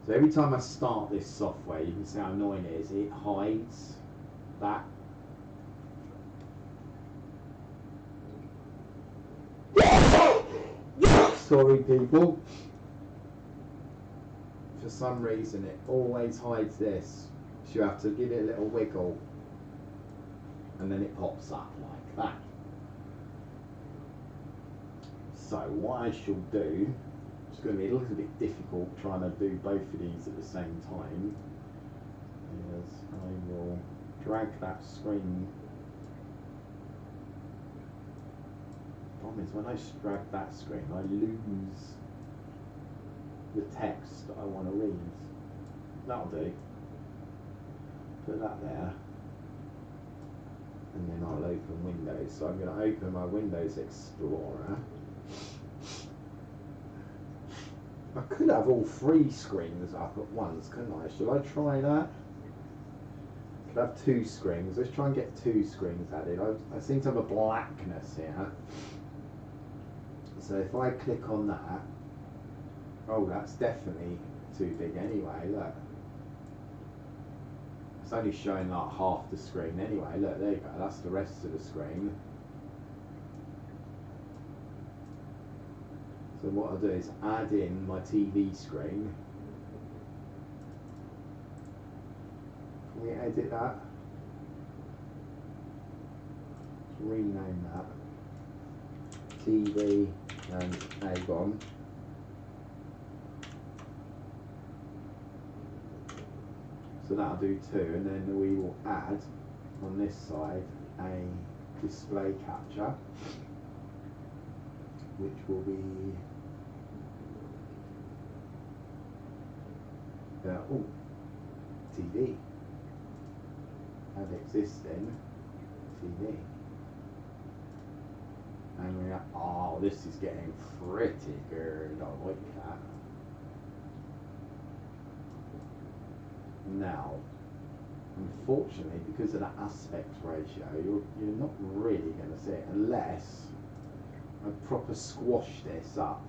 So every time I start this software, you can see how annoying it is. It hides that. Sorry people. For some reason it always hides this. So you have to give it a little wiggle and then it pops up like that. So what I shall do, it's going to be a little bit difficult trying to do both of these at the same time, is I will drag that screen. The problem is when I drag that screen I lose the text that I want to read. That'll do. Put that there. And then I'll open Windows. So I'm going to open my Windows Explorer. I could have all three screens up at once, couldn't I? Should I try that? Could have two screens. Let's try and get two screens added. I seem to have a blackness here. So if I click on that, oh, that's definitely too big anyway, look. It's only showing like half the screen anyway. Look, there you go, that's the rest of the screen. So what I'll do is add in my TV screen. Can we edit that? Let's rename that. TV and Aegon. So that'll do two, and then we will add on this side a display capture, which will be TV and existing TV. And we are, oh, this is getting pretty good. I like that. Now, unfortunately, because of the aspect ratio, you're not really going to see it unless I proper squash this up.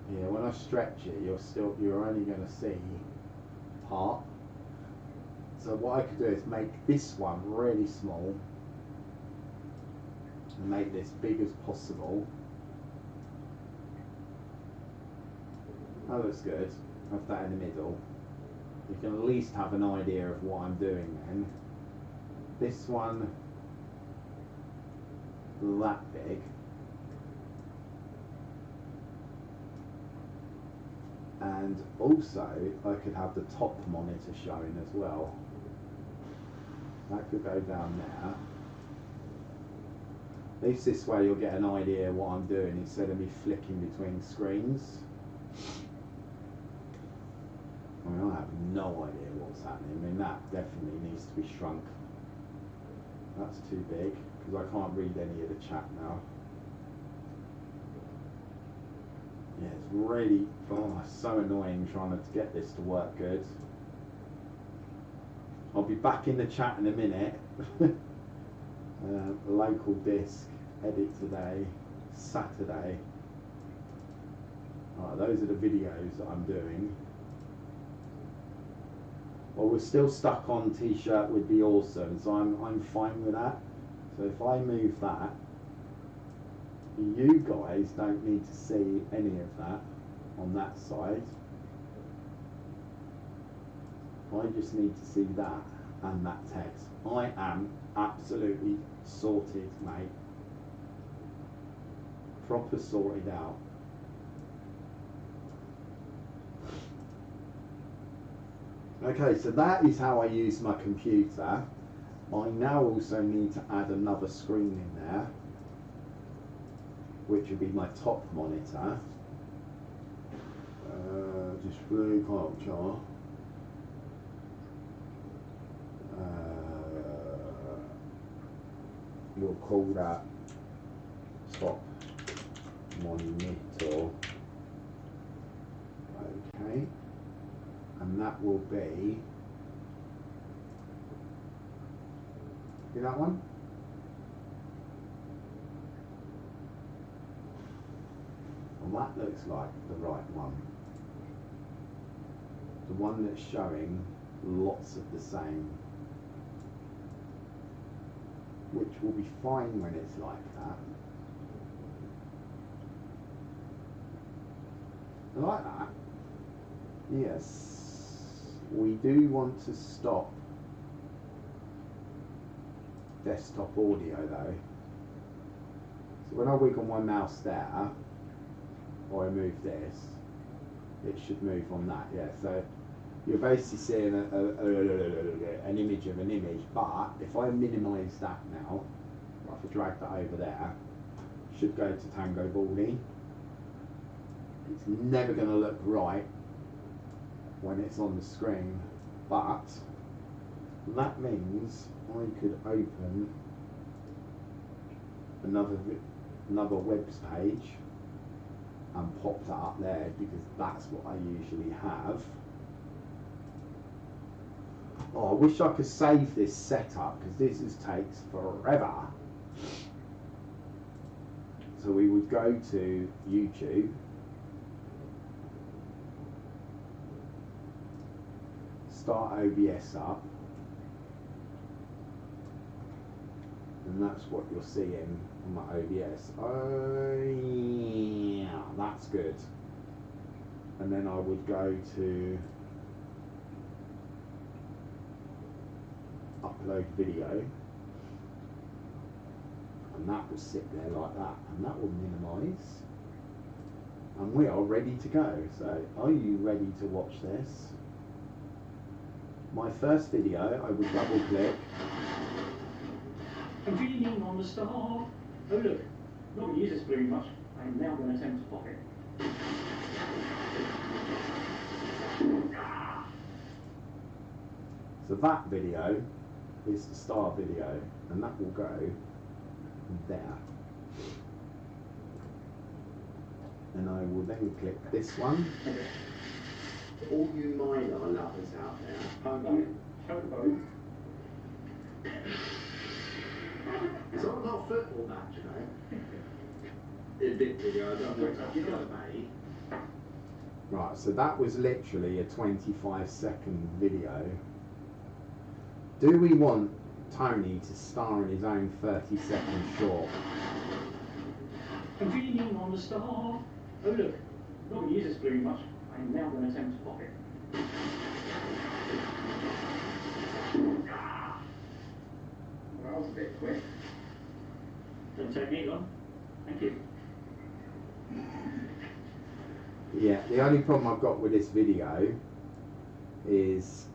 Yeah, when I stretch it, you're only going to see part. So what I could do is make this one really small and make this big as possible. That looks good. Have that in the middle. You can at least have an idea of what I'm doing then. This one, that big. And also, I could have the top monitor showing as well. That could go down there. At least this way you'll get an idea of what I'm doing instead of me flicking between screens. I mean, I have no idea what's happening. I mean, that definitely needs to be shrunk. That's too big, because I can't read any of the chat now. Yeah, it's really, oh, it's so annoying trying to get this to work good. I'll be back in the chat in a minute. Local disk, edit today, Saturday. Alright, those are the videos that I'm doing. Well, we're still stuck on t-shirt would be awesome, so I'm fine with that. So if I move that, you guys don't need to see any of that on that side. I just need to see that and that text. I am absolutely sorted, mate. Proper sorted out. Okay, so that is how I use my computer. I now also need to add another screen in there, which will be my top monitor. Just blue culture. We'll call that top monitor. Okay, and that will be that one. Well, that looks like the right one. The one that's showing lots of the same, which will be fine when it's like that. I like that. Yes, we do want to stop desktop audio though. So when I wiggle my mouse there, or I move this, it should move on that, yeah. So you're basically seeing an image of an image, but if I minimise that now, if I drag that over there, it should go to Tangobaldy. It's never going to look right when it's on the screen, but that means I could open another webs page and pop that up there, because that's what I usually have. Oh, I wish I could save this setup, because this takes forever. So we would go to YouTube, start OBS up, and that's what you're seeing on my OBS. Oh yeah, that's good. And then I would go to upload video, and that will sit there like that, and that will minimize, and we are ready to go. So are you ready to watch this? My first video, I would double click. Convening on the star. Oh look, not going to use this very much. I'm now going to attempt to pop it. So that video is the star video, and that will go there. And I will then click this one. All you Mylar lovers out there. Tango. It's not a football match, you know. A bit video, I don't know, you know, mate. Right, so that was literally a 25-second video. Do we want Tony to star in his own 30-second short? Convening on the star. Oh look, not going to use this very much. I'm now going to attempt to pop it. Well, that was a bit quick. Don't take me long. Thank you. Yeah, the only problem I've got with this video is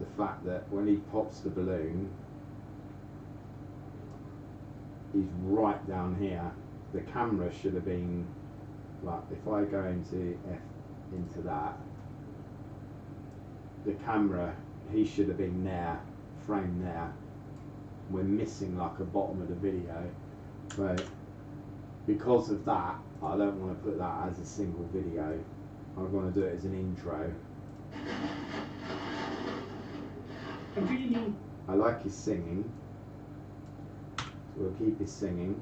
the fact that when he pops the balloon, he's right down here. The camera should have been, like, if I go into that, the camera, he should have been there, framed there. We're missing like a bottom of the video, but because of that, I don't want to put that as a single video. I'm going to do it as an intro. I like his singing, so we'll keep his singing.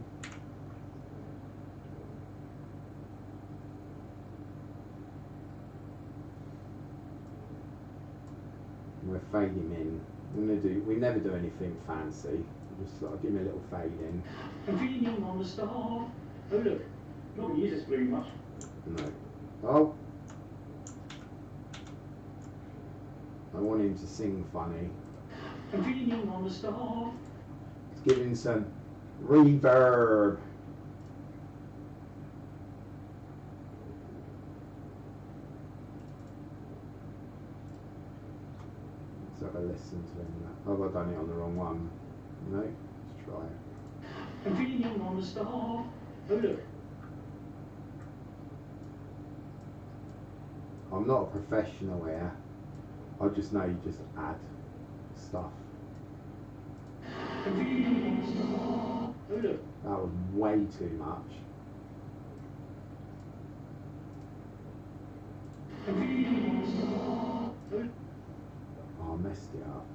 we'll fade him in. We never do anything fancy. Just like give him a little fade in. Feeding on the staff. Oh look, nobody uses very much. No. Oh. I want him to sing funny. Feeding on the staff. Let's give him some reverb. Let's have a listen to him. Oh, I've done it on the wrong one. No, let's try it. Feeding on the staff. Oh look. I'm not a professional here. I just know you just add stuff. Feeding on the staff. Oh look. That was way too much. Feeding on the staff. Oh, I messed it up.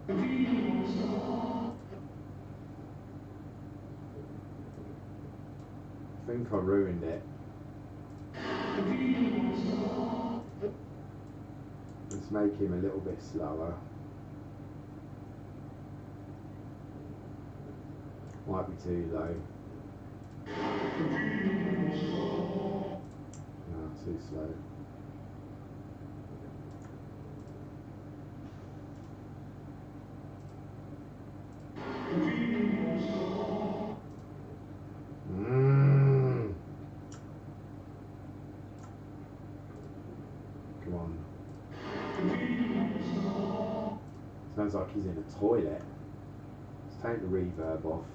Feeding on the staff. I think I ruined it. Feeding on the staff. Let's make him a little bit slower. Might be too low. No, too slow. Come on. Sounds like he's in a toilet. Let's take the reverb off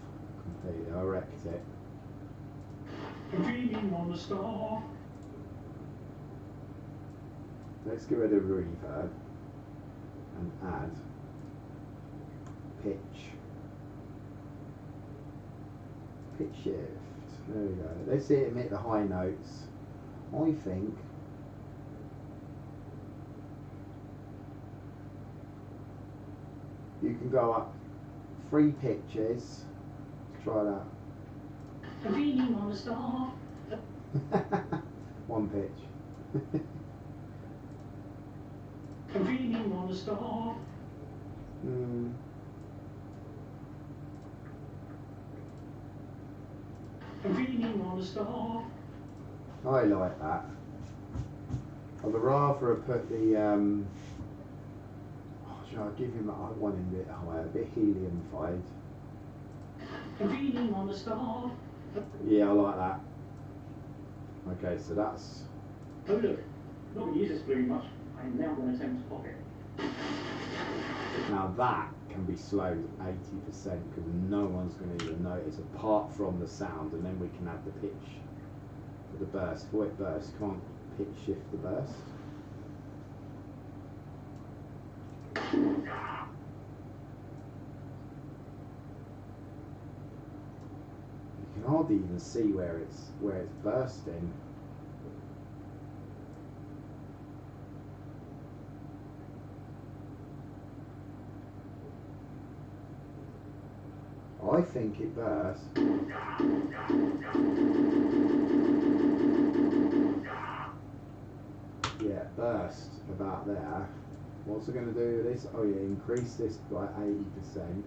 completely. I wrecked it. Feeding on the staff. Let's get rid of reverb and add pitch. Pitch shift. There we go. Let's see it emit the high notes. I think you can go up 3 pitches. Let's try that. Feeding on the staff. 1 pitch. Feeding on the staff. Feeding on the staff. I like that. I'd rather have put the I'll give him. I want him a bit higher, a bit helium-fied. Feeding on the staff. Yeah, I like that. Okay, so that's. Oh look, nobody uses very much. I'm now going to attempt to pop it. Now that can be slowed 80% because no one's going to even notice apart from the sound, and then we can add the pitch for the burst. For it bursts, can't pitch shift the burst. You can hardly even see where it's bursting. I think it burst. Yeah, it burst about there. What's it going to do with this? Oh yeah, increase this by 80%.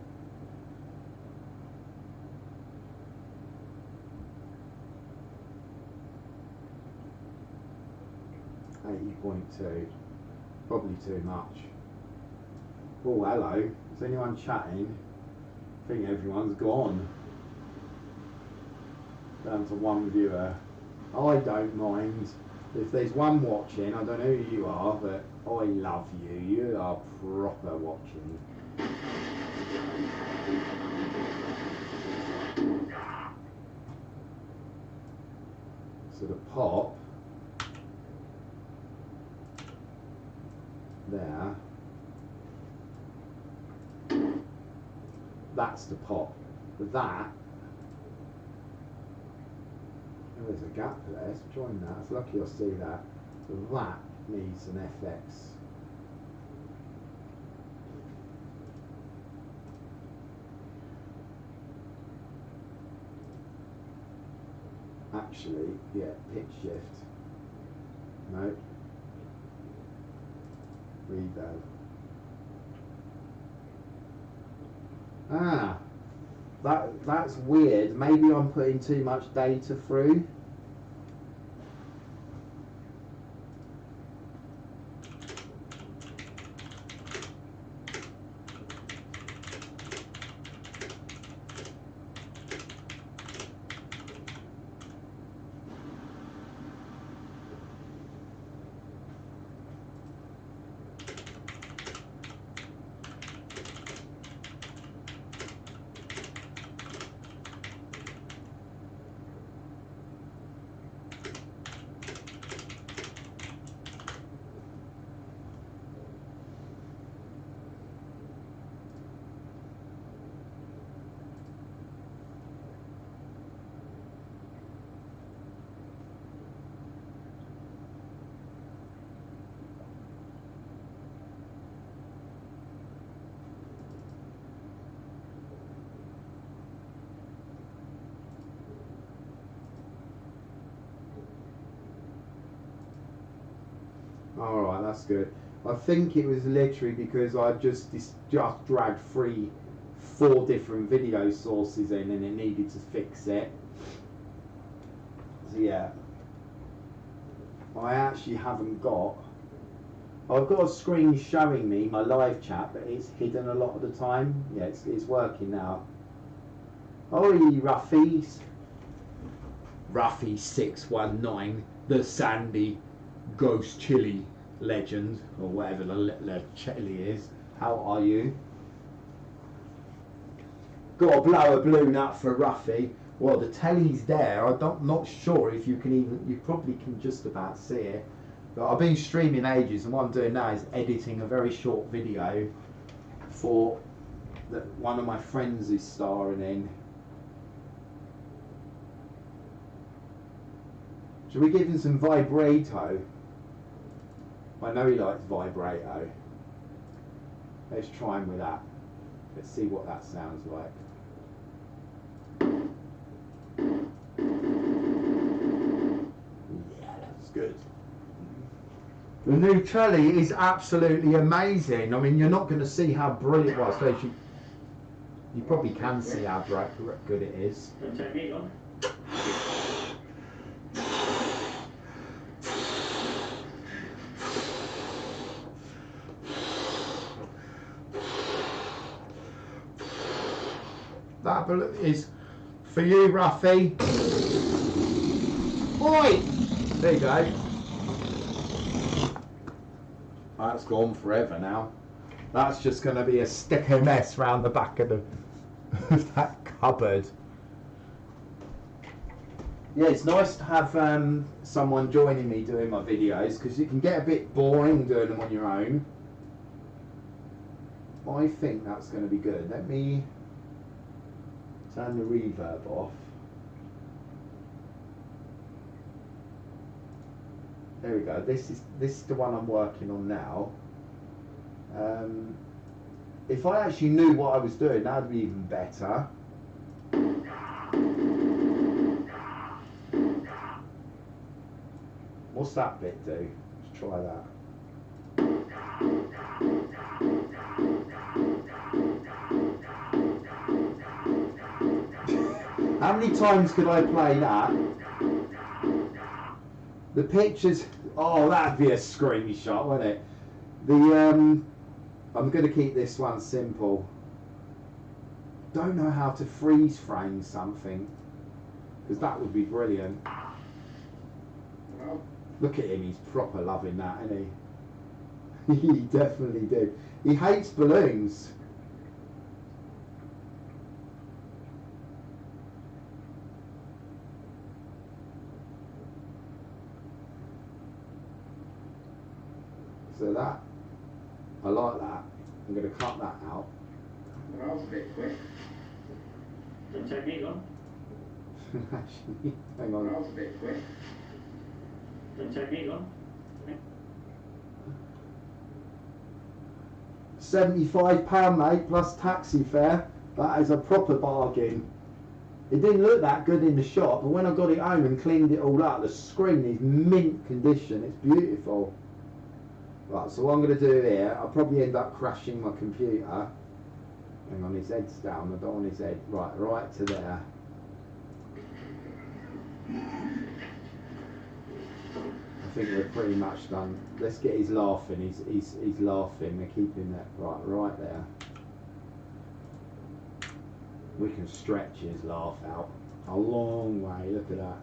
.2, probably too much. Oh hello, is anyone chatting? I think everyone's gone. Down to 1 viewer. I don't mind. If there's one watching, I don't know who you are, but I love you. You are proper watching. So the pop there, that's the pop. That, oh, there's a gap there, let's join that. It's lucky you'll see that. So that needs an FX. Actually, yeah, pitch shift. No. Reverb. Ah, that's weird. Maybe I'm putting too much data through. Alright, that's good. I think it was literally because I just dragged 4 different video sources in and it needed to fix it. So yeah. I actually haven't got... I've got a screen showing me my live chat, but it's hidden a lot of the time. Yeah, it's working now. Oi, Ruffies. Ruffy619, the Sandy Ghost Chili legend, or whatever the chili is. How are you? Got to blow a balloon up for Ruffy. Well, the telly's there. I'm not sure if you can even. You probably can just about see it. But I've been streaming ages, and what I'm doing now is editing a very short video for that one of my friends is starring in. Should we give him some vibrato? I know he likes vibrato. Let's try him with that. Let's see what that sounds like. Yeah, that's good. The new telly is absolutely amazing. I mean, you're not going to see how brilliant. Well, I suppose you probably can see how good it is. Don't take me long. That is for you, Ruffy. Oi! There you go. That's gone forever now. That's just going to be a sticker mess round the back of that cupboard. Yeah, it's nice to have someone joining me doing my videos because you can get a bit boring doing them on your own. I think that's going to be good. Let me turn the reverb off. There we go. This is the one I'm working on now. If I actually knew what I was doing, that would be even better. What's that bit do? Let's try that. How many times could I play that? The pictures, oh, that'd be a screenshot, wouldn't it? I'm going to keep this one simple. Don't know how to freeze frame something, because that would be brilliant. Look at him, he's proper loving that, isn't he? He definitely do. He hates balloons. So that, I like that. I'm going to cut that out. Well, that was a bit quick. Don't take me long. Actually, hang Well, that on. was a bit quick. Don't take me long. £75, mate, plus taxi fare. That is a proper bargain. It didn't look that good in the shop, but when I got it home and cleaned it all up, the screen is mint condition. It's beautiful. Right, so what I'm going to do here, I'll probably end up crashing my computer. Hang on, his head's down. I don't want his head. Right to there. I think we're pretty much done. Let's get his laughing. He's laughing. We're keeping that right there. We can stretch his laugh out a long way. Look at that.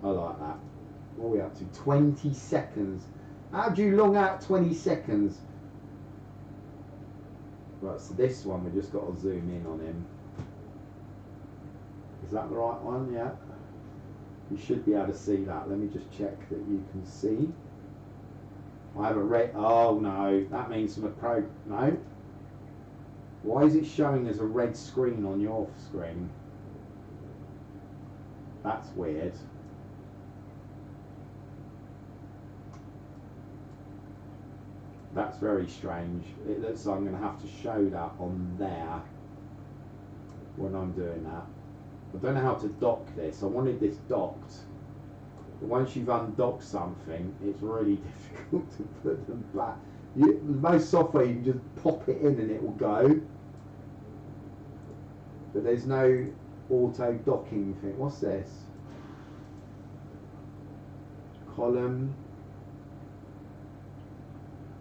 I like that. What are we up to? 20 seconds. How do you long out 20 seconds? Right, so this one we just got to zoom in on him. Is that the right one? Yeah. You should be able to see that. Let me just check that you can see. I have a red. Oh no, that means from a pro. No. Why is it showing as a red screen on your screen? That's weird. That's very strange. It looks like I'm going to have to show that on there when I'm doing that. I don't know how to dock this. I wanted this docked. But once you've undocked something, it's really difficult to put them back. Most software, you can just pop it in and it will go. But there's no auto docking thing. What's this? Column.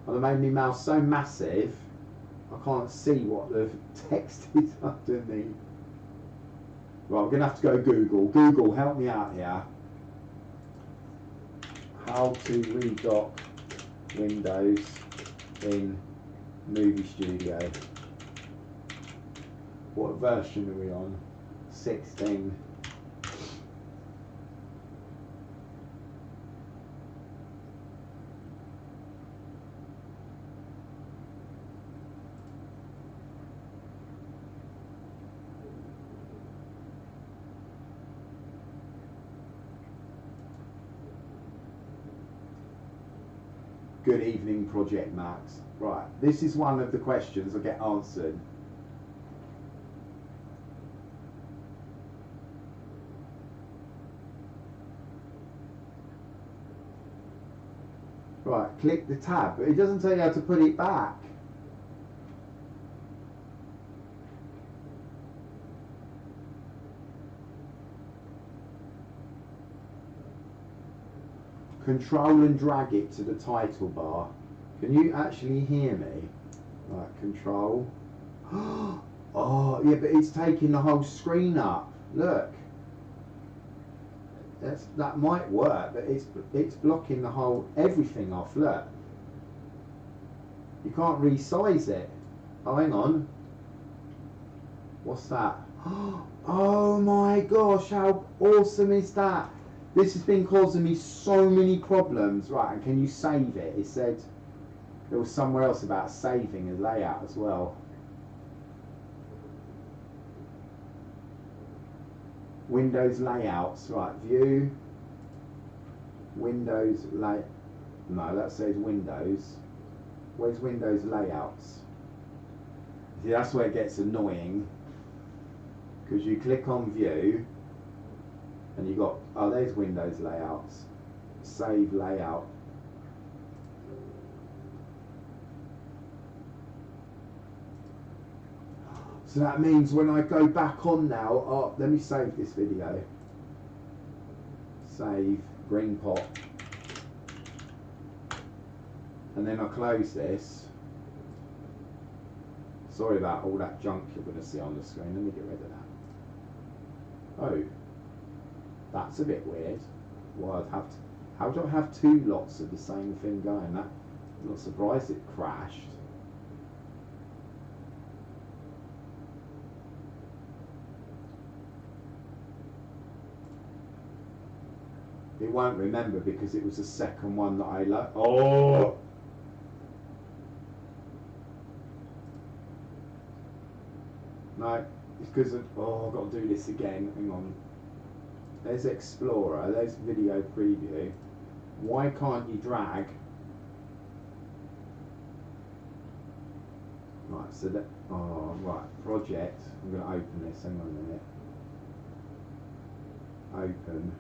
Oh, they made me mouse so massive, I can't see what the text is underneath. Right, we're going to have to go Google. Google, help me out here. How to redock Windows in Movie Studio. What version are we on? 16. Good evening, Project Max. Right, this is one of the questions I get answered. Right, click the tab, but it doesn't tell you how to put it back. Control and drag it to the title bar. Can you actually hear me? Right, control. Oh, yeah, but it's taking the whole screen up. Look. That might work, but it's blocking the whole everything off. Look. You can't resize it. Oh, hang on. What's that? Oh my gosh, how awesome is that? This has been causing me so many problems. Right, and can you save it? It said there was somewhere else about saving a layout as well. Windows layouts, right, view, Windows lay, no, that says Windows. Where's Windows layouts? See, that's where it gets annoying, because you click on view, and you got, oh, there's Windows layouts, save layout. So that means when I go back on now, oh, let me save this video. Save, green pot. And then I close this. Sorry about all that junk you're going to see on the screen. Let me get rid of that. Oh, that's a bit weird. Well, I'd have to, how do I have two lots of the same thing going? That, I'm not surprised it crashed. It won't remember because it was the second one that I like. Oh! No, it's because of, oh, I've got to do this again. Hang on. There's Explorer, there's Video Preview. Why can't you drag? Right, Right, so that, oh, right, project. I'm going to open this, hang on a minute. Open.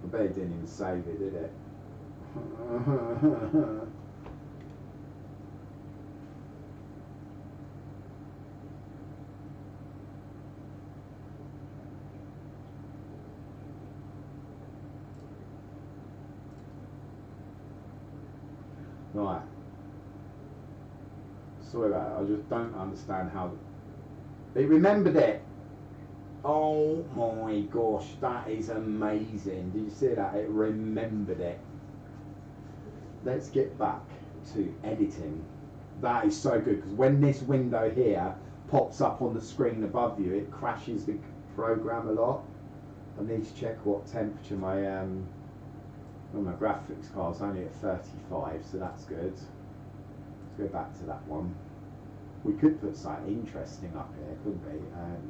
I bet it didn't even save it, did it? Right. Sorry about it, I just don't understand how... It remembered it! Oh my gosh, that is amazing. Did you see that? It remembered it. Let's get back to editing. That is so good, because when this window here pops up on the screen above you, it crashes the program a lot. I need to check what temperature my my graphics card's only at 35, so that's good. Let's go back to that one. We could put something interesting up here, couldn't we?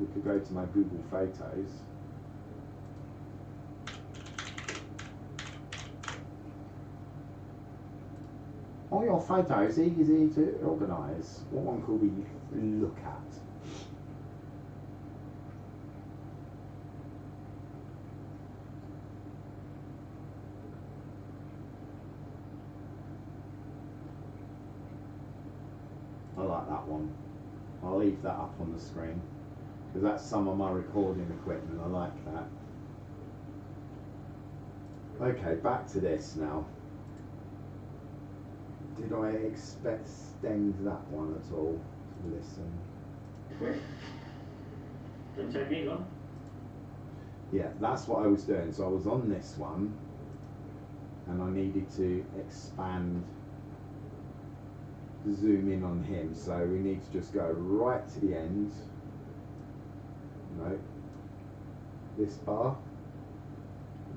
We could go to my Google Photos. All your photos easy to organise. What one could we look at? I like that one. I'll leave that up on the screen because that's some of my recording equipment. I like that. Okay, back to this now. Did I extend that one at all to listen? Don't take me long. Yeah, that's what I was doing. So I was on this one and I needed to expand, zoom in on him. So we need to just go right to the end. No. This bar.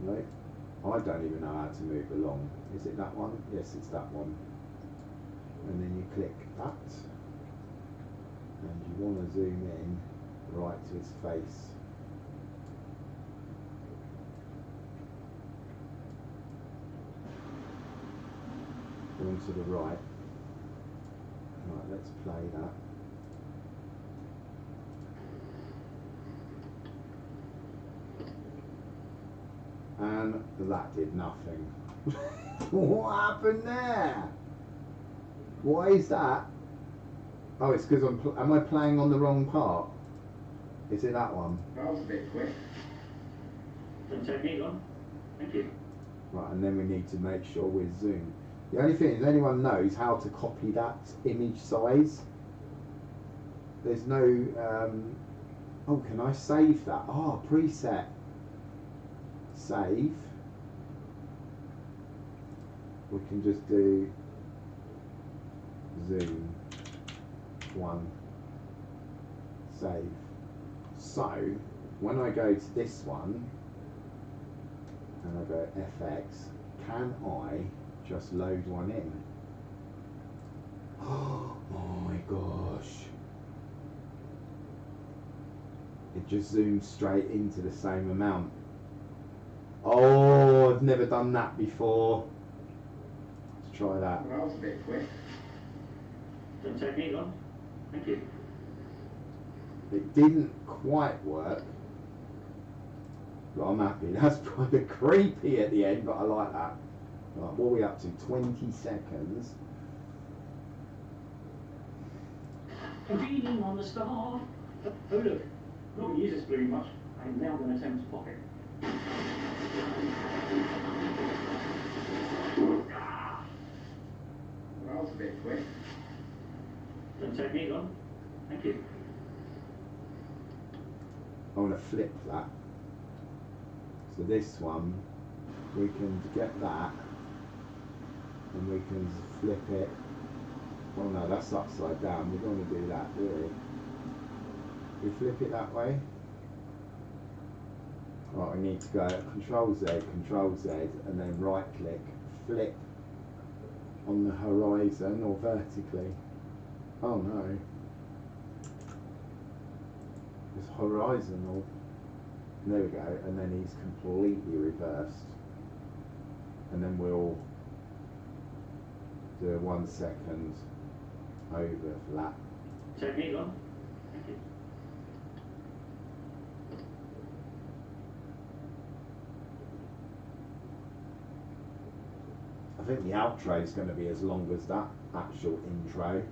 No. I don't even know how to move along. Is it that one? Yes, it's that one. And then you click that. And you want to zoom in right to his face. Going to the right. Right, let's play that. And that did nothing. What happened there? Why is that? Oh, it's because am I playing on the wrong part? Is it that one? That was a bit quick. Don't take me long. Thank you. Right, and then we need to make sure we're zoomed. The only thing is, anyone knows how to copy that image size? There's no... oh, can I save that? Oh, preset. Save. We can just do zoom 1, save. So when I go to this one and I go FX, can I just load one in? Oh my gosh, it just zooms straight into the same amount. Oh, I've never done that before. Let's try that. That was a bit quick. Don't take me long. Thank you. It didn't quite work, but I'm happy. That's kind of creepy at the end, but I like that. Right, what are we up to? 20 seconds. Convening on the star. Oh look, not going to use this very much. I'm now going to attempt to pop it. That was a bit quick. Don't take me long. Thank you. I want to flip that. So this one, we can get that, and we can flip it. Oh no, that's upside down. We don't want to do that, do we? We flip it that way. Right, we need to go Control Z, and then right click, flip on the horizon or vertically. Oh no. It's horizontal. There we go, and then he's completely reversed. And then we'll do a 1 second overlap. Technique on. Thank you. I think the outro is going to be as long as that actual intro.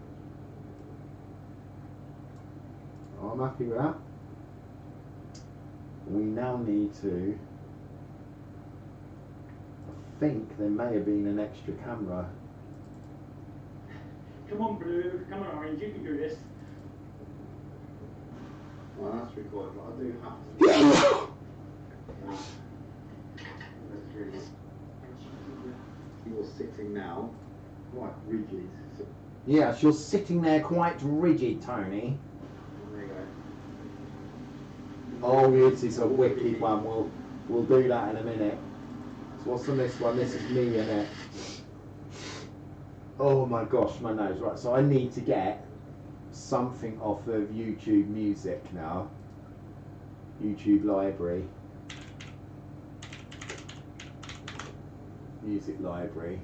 I'm happy with that. We now need to, I think there may have been an extra camera. Come on, Blue. Come on, Orange. You can do this. Well, that's recorded, but I do have to. You're sitting now quite rigid. Yes, you're sitting there quite rigid, Tony. There you go. Oh, this is a wicked one. We'll do that in a minute. So what's on this one? This is me in it. Oh my gosh, my nose. Right, so I need to get something off of YouTube Music now. YouTube Library. Music Library.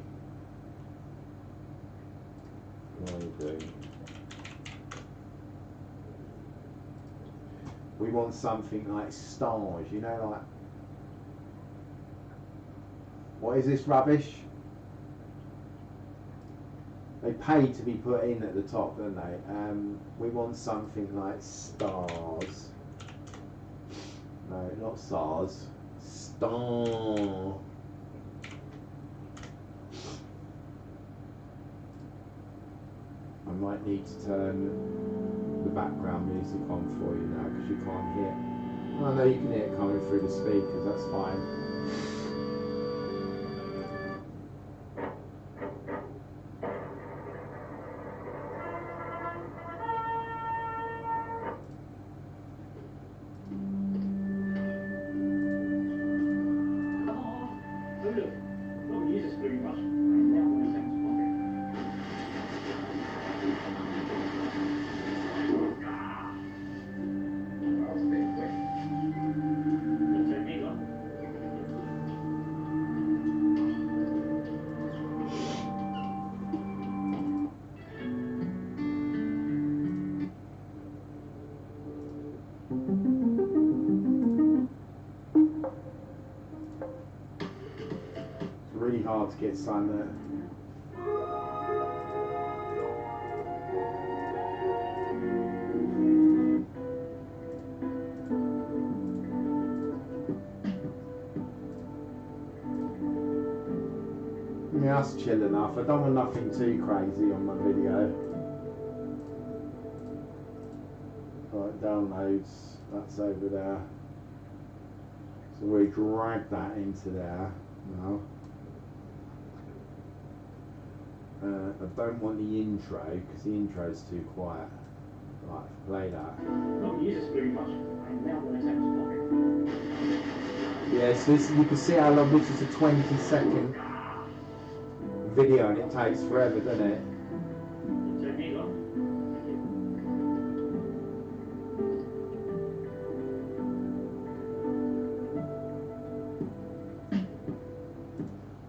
We want something like stars, you know, like, what is this rubbish? They pay to be put in at the top, don't they? We want something like stars. No, not stars. Star. I might need to turn the background music on for you now because you can't hear it. Oh no, you can hear it coming through the speakers, that's fine. Really hard to get sun there. Yeah, that's chill enough. I don't want nothing too crazy on my video. Right, downloads, that's over there. So we drag that into there now. I don't want the intro because the intro is too quiet. Right, play that. Don't use this very much. I'm now going to take this pocket. Yeah, so this, you can see how long this is, a 20-second video and it takes forever, doesn't it? Technique on.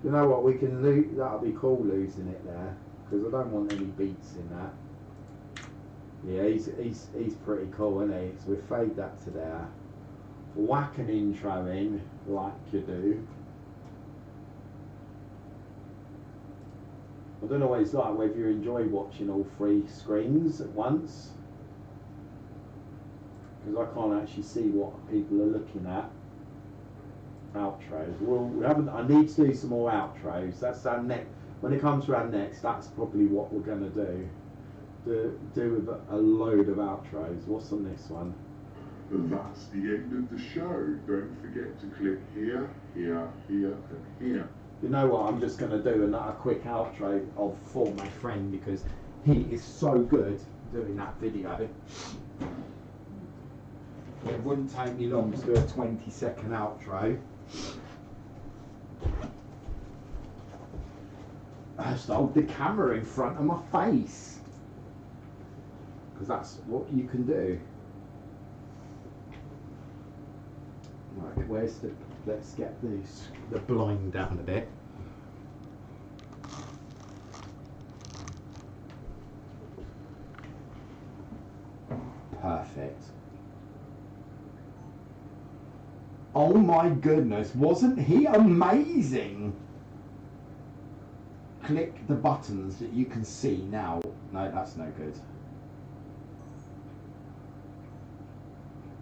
You know what, we can lose, that'll be cool losing it there, because I don't want any beats in that. Yeah, he's pretty cool, isn't he? So we fade that to there. Whack an intro in, like you do. I don't know what it's like, whether you enjoy watching all three screens at once. Because I can't actually see what people are looking at. Outros. Well, we haven't. I need to do some more outros. That's our next. When it comes to our next, that's probably what we're going to do. Do with a load of outros. What's on this one? That's the end of the show. Don't forget to click here, here, here, and here. You know what? I'm just going to do another quick outro for my friend because he is so good doing that video. It wouldn't take me long to do a 20-second outro. I just hold the camera in front of my face because that's what you can do. Right, where's the? Let's get the blind down a bit. Perfect. Oh my goodness, wasn't he amazing? Click the buttons that you can see now. No, that's no good.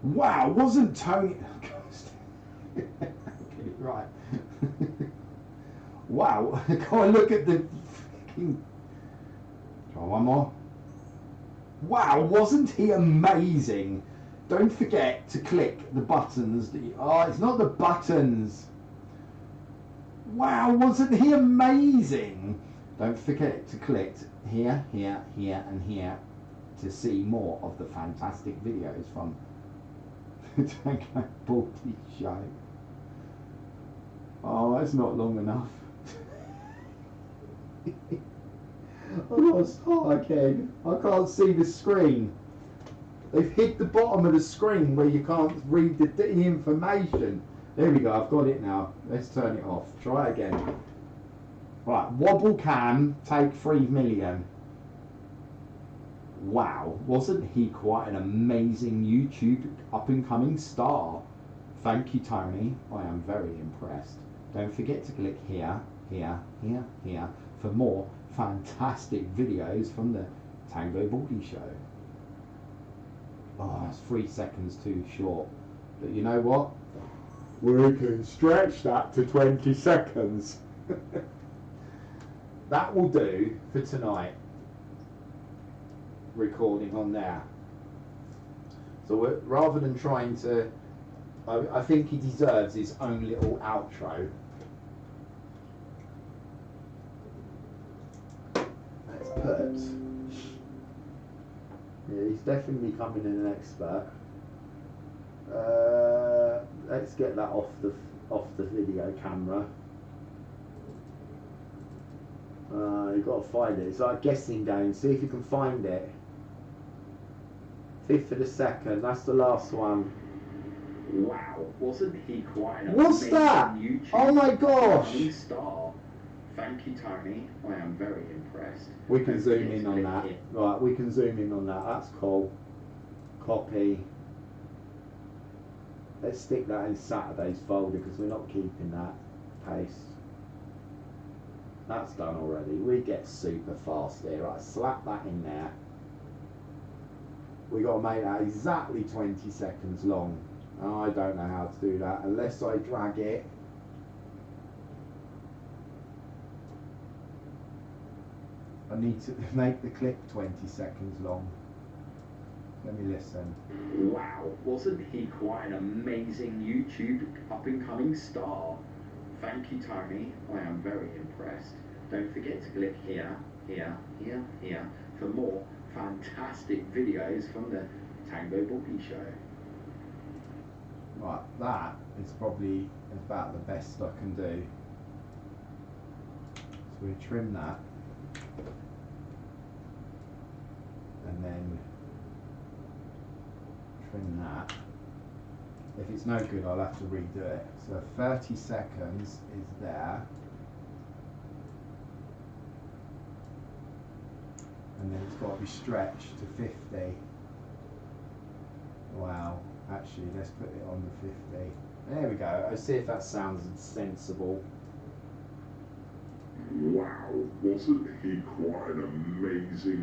Wow, wasn't Tony... Get it right. Wow, go and look at the... Try one more. Wow, wasn't he amazing? Don't forget to click the buttons that you... Oh, it's not the buttons. Wow, wasn't he amazing? Don't forget to click here, here, here and here to see more of the fantastic videos from the Tangobaldy show. Oh, that's not long enough. I've got to start again. I can't see the screen. They've hid the bottom of the screen where you can't read the information. There we go, I've got it now. Let's turn it off. Try again. Right, wobble cam, take 3 million. Wow, wasn't he quite an amazing YouTube up-and-coming star? Thank you, Tony. I am very impressed. Don't forget to click here, here, here, here for more fantastic videos from the Tangobaldy show. Oh, that's 3 seconds too short. But you know what? We can stretch that to 20 seconds. That will do for tonight. Recording on there. So rather than trying to... I think he deserves his own little outro. Let's put... Yeah, he's definitely becoming an expert. Let's get that off the video camera. You've got to find it. It's like guessing game. See if you can find it. 5th of the second. That's the last one. Wow, wasn't he quite an What's amazing that? YouTube Oh my gosh! star? Thank you, Tony. I am very impressed. We can Don't zoom forget in to on click that. here. Right, we can zoom in on that. That's cool. Copy. Let's stick that in Saturday's folder because we're not keeping that. Paste. That's done already. We get super fast here. Right, slap that in there. We got to make that exactly 20 seconds long. I don't know how to do that unless I drag it. I need to make the clip 20 seconds long. Let me listen. Wow, wasn't he quite an amazing YouTube up-and-coming star? Thank you, Tony. I am very impressed. Don't forget to click here, here, here, here for more fantastic videos from the Tangobaldy show. Right, that is probably about the best I can do. So we trim that. And then trim that. If it's no good, I'll have to redo it. So 30 seconds is there. And then it's got to be stretched to 50. Wow. Actually, let's put it on the 50. There we go. Let's see if that sounds sensible. Wow, wasn't he quite an amazing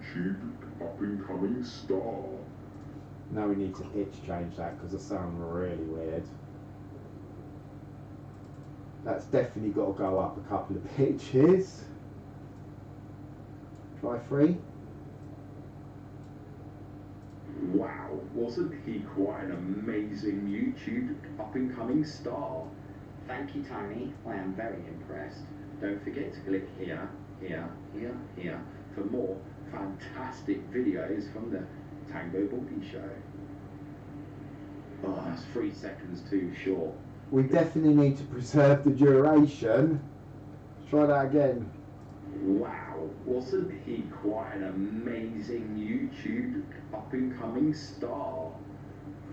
YouTube up-and-coming star? Now we need to pitch change that because it sounds really weird. That's definitely got to go up a couple of pitches. Try 3. Wow, wasn't he quite an amazing YouTube up-and-coming star? Thank you, Tony. I am very impressed. Don't forget to click here, here, here, here for more fantastic videos from the Tangobaldy show. Oh, that's 3 seconds too short. We definitely need to preserve the duration. Try that again. Wow, wasn't he quite an amazing YouTube up-and-coming star?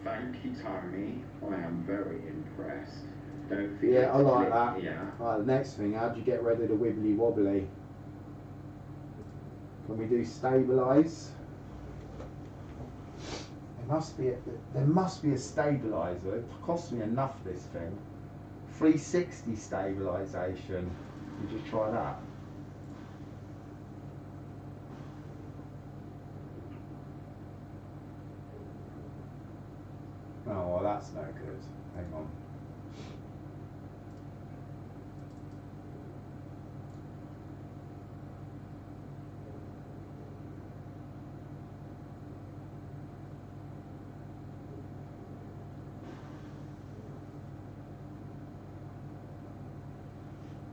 Thank you, Tony. I am very impressed. Don't forget Yeah, I to like click that. here. Right, the next thing, how do you get rid of the wibbly wobbly? Can we do stabilise? There must be a stabiliser. It cost me enough, this thing. 360 stabilisation. You just try that. Oh, well, that's no good. Hang on.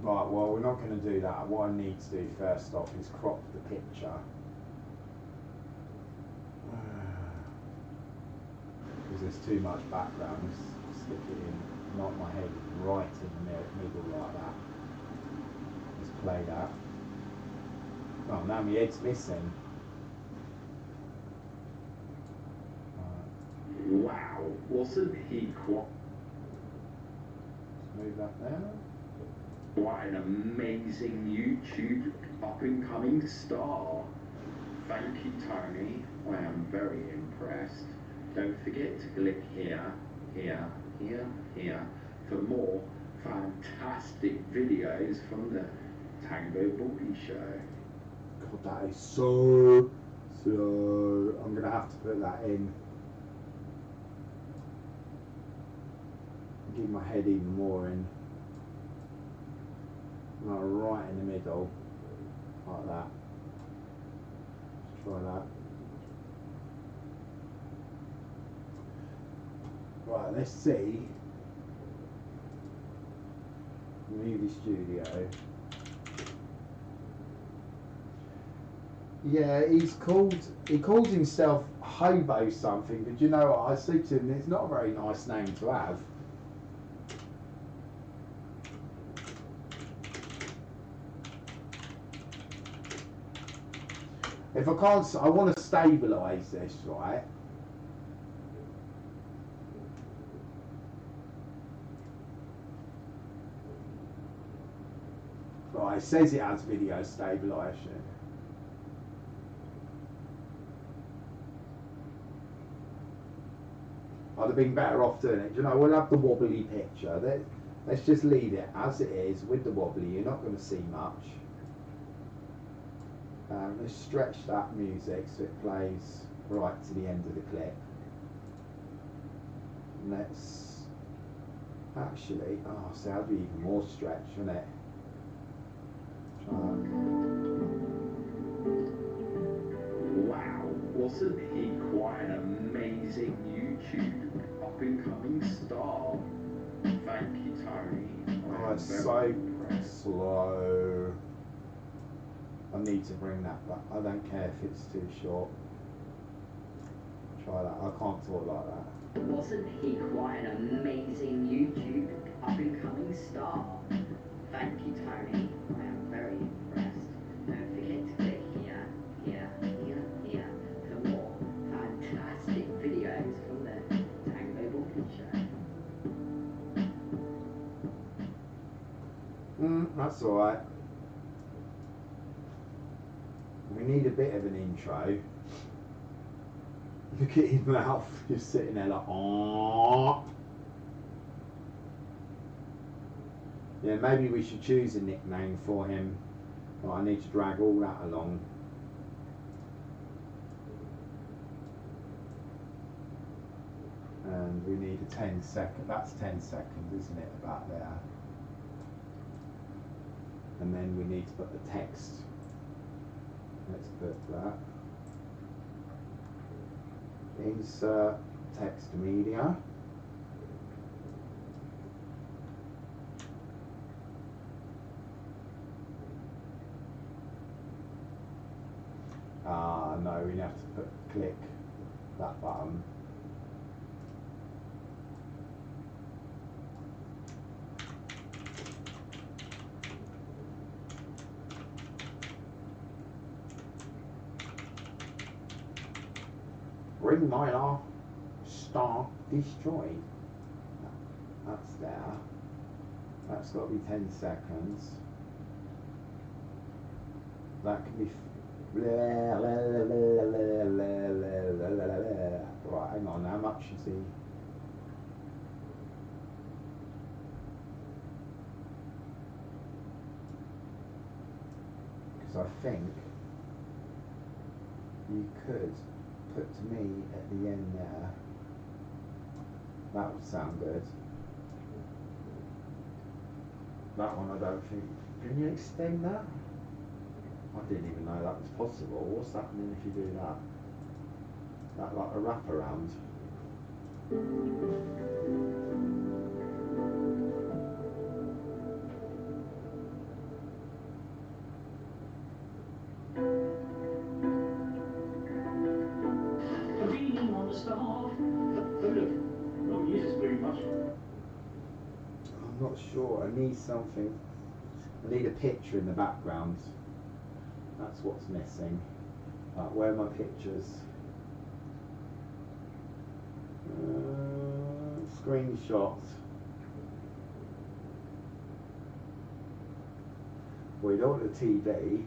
Right, well, we're not going to do that. What I need to do first off is crop the picture. Because there's too much background. Just stick it in, knock my head right in the middle like that. Just play that. Oh, now my head's missing. Wow, wasn't he quite Move that there. an amazing YouTube up-and-coming star? Thank you, Tony. I am very impressed. Don't forget to click here, here, here, here for more fantastic videos from the Tangobaldy show. God, that is so slow. I'm going to have to put that in. Give my head even more in. Right in the middle. Like that. Let's try that. Right, let's see. Movie studio. Yeah, he calls himself Hobo something, but you know what, I said to him, it's not a very nice name to have. If I can't, I want to stabilise this, right? Right, it says it has video stabilisation. I'd have been better off doing it. You know, we'll have the wobbly picture. Let's just leave it as it is with the wobbly. You're not going to see much. Let's stretch that music so it plays right to the end of the clip. Let's actually, oh, so that'll be even more stretch, wouldn't it? Wow, wasn't he quite an amazing YouTube up-and-coming star? Thank you, Tony. Oh, it's so slow. I need to bring that back. I don't care if it's too short. Try that. I can't talk like that. Wasn't he quite an amazing YouTube up-and-coming star? Thank you, Tony. I am very impressed. Don't forget to click here, here, here, here for more fantastic videos from the Tangobaldy show. That's alright. We need a bit of an intro. Look at his mouth, just sitting there like, oh. Yeah, maybe we should choose a nickname for him. But I need to drag all that along. And we need a 10-second, that's 10 seconds, isn't it, about there. And then we need to put the text. Let's put that. Insert text media. No, we have to click that button. Bring Mylar, start, destroy. That's there. That's got to be 10 seconds. That can be. Right, hang on. see. Because I think you could put to me at the end there. That would sound good. That one I don't think. Can you extend that? I didn't even know that was possible. What's happening if you do that? That like a wraparound. Leaning on the staff. Oh look, not use this very much. I'm not sure. I need something. I need a picture in the background. That's what's missing. Right, where are my pictures? Screenshots. We don't want the TV.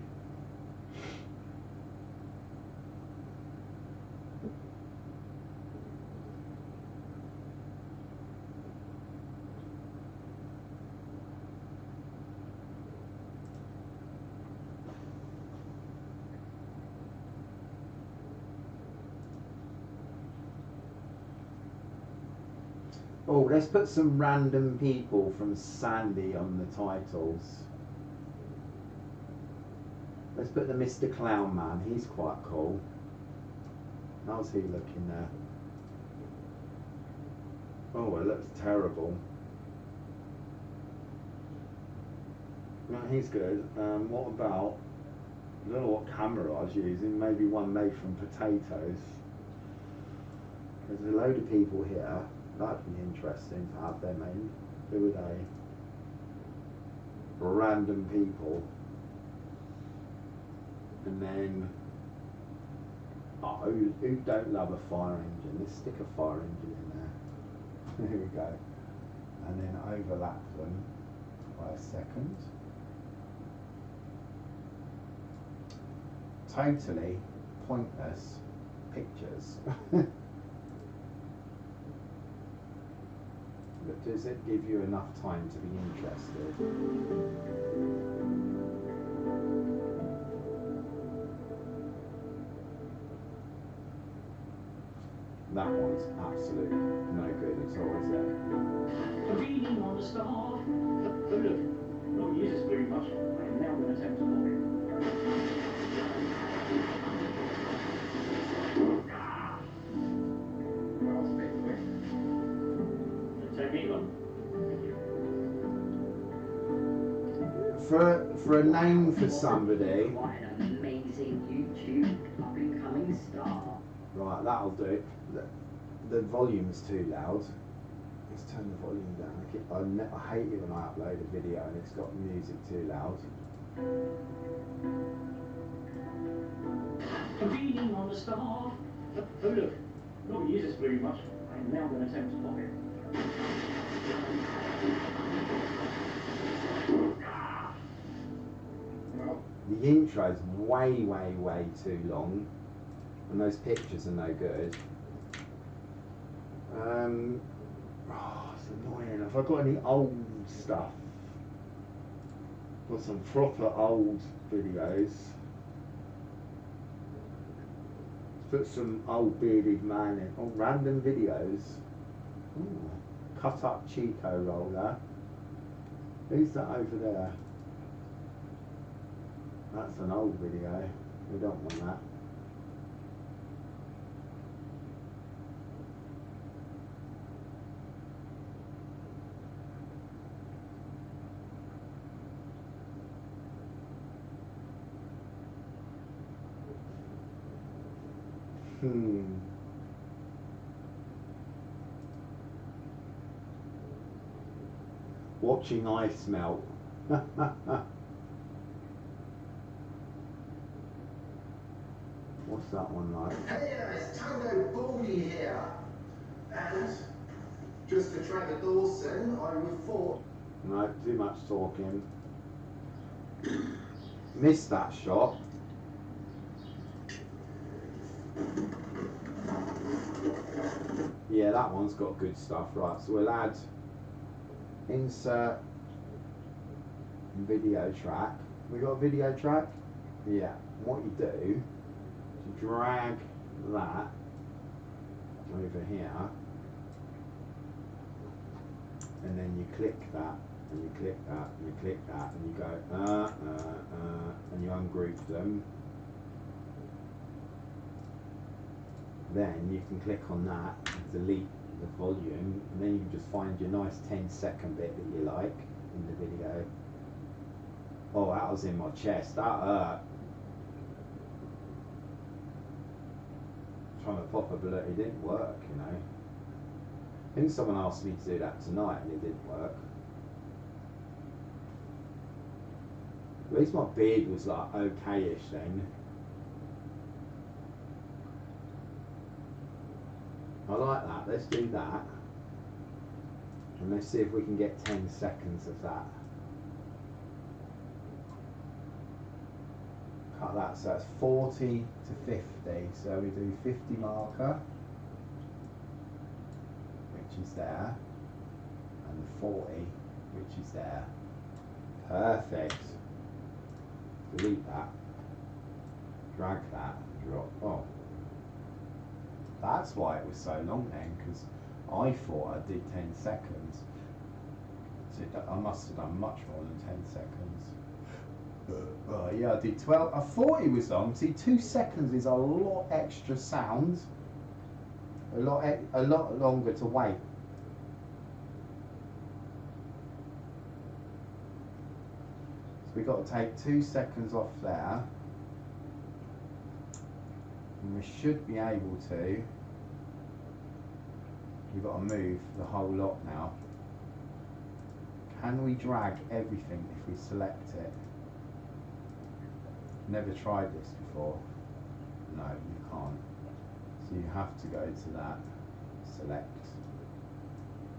Oh, let's put some random people from Sandy on the titles. Let's put the Mr. Clown Man, he's quite cool. How's he looking there? Oh, it looks terrible. No, he's good. What about, I don't know what camera I was using, maybe one made from potatoes. There's a load of people here. That'd be interesting to have them in. Who are they? Random people. And then, oh, who don't love a fire engine? Let's stick a fire engine in there. There we go. And then overlap them by a second. Totally pointless pictures. But does it give you enough time to be interested? That one's absolutely no good at all, is it? Leaning on the staff. Oh look, not use this very much. I am now going to attempt to lock it. Well, speak quick. Take me one. For a name for somebody. Quite an amazing YouTube up-and-coming star. Right, that'll do. The volume's too loud. Let's turn the volume down. I hate it when I upload a video and it's got music too loud. Leaning on the staff. Oh look, not use this very much. I am now going to attempt to lock it. Well, The intro's way too long, and those pictures are no good. Oh, it's annoying. Have I got any old stuff? Got some proper old videos. Let's put some old bearded man in. Oh, random videos. Ooh, cut up Chico roller. Who's that over there? That's an old video. We don't want that. Watching ice melt. What's that one like? Hey, it's Tangobaldy here. And just to Trevor Dawson, I would thought. No, too much talking. Missed that shot. Yeah, that one's got good stuff. Right, so we'll add insert video track. We got a video track? Yeah. What you do is you drag that over here, and then you click that, and you click that, and you click that, and you go and you ungroup them. Then you can click on that and delete the volume, and then you can just find your nice 10-second bit that you like in the video. Oh, that was in my chest, that hurt. Trying to pop a balloon, it didn't work, you know. I think someone asked me to do that tonight and it didn't work. At least my beard was like okay-ish then. I like that, let's do that. And let's see if we can get 10 seconds of that. Cut that, so it's 40 to 50. So we do 50 marker, which is there, and the 40, which is there. Perfect. Delete that. Drag that. Drop. Oh. That's why it was so long then, because I thought I did 10 seconds. So I must have done much more than 10 seconds. Yeah, I did 12. I thought it was long. See, 2 seconds is a lot extra sound. A lot longer to wait. So we got to take 2 seconds off there. And we should be able to. We've got to move the whole lot now. Can we drag everything if we select it? Never tried this before. No, you can't. So you have to go to that, select,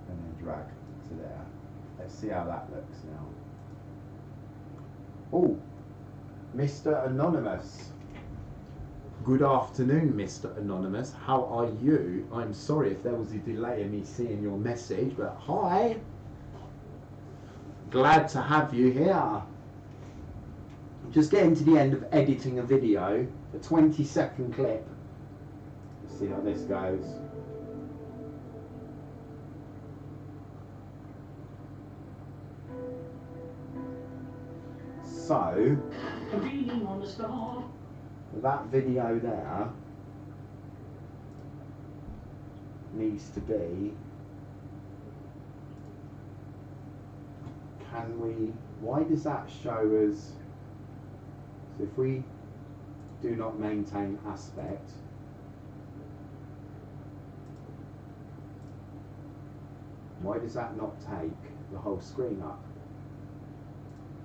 and then drag to there. Let's see how that looks now. Oh, Mr. Anonymous. Good afternoon, Mr. Anonymous. How are you? I'm sorry if there was a delay in me seeing your message, but hi. Glad to have you here. Just getting to the end of editing a video, a 20-second clip. Let's see how this goes. So, that video there needs to be, can we, why does that show us, so if we do not maintain aspect, why does that not take the whole screen up?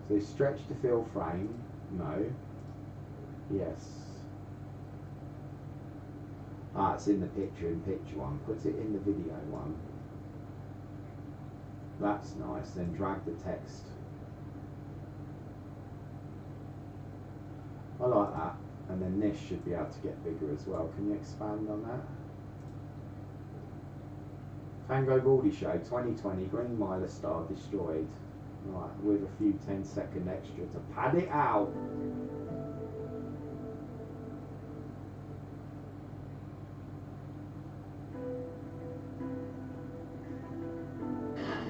So stretch to fill frame, no, yes. Ah, it's in the picture one, put it in the video one. That's nice, then drag the text. I like that, and then this should be able to get bigger as well. Can you expand on that? Tangobaldy Show 2020, Green Mylar Star destroyed. Right, with a few 10-second extra to pad it out.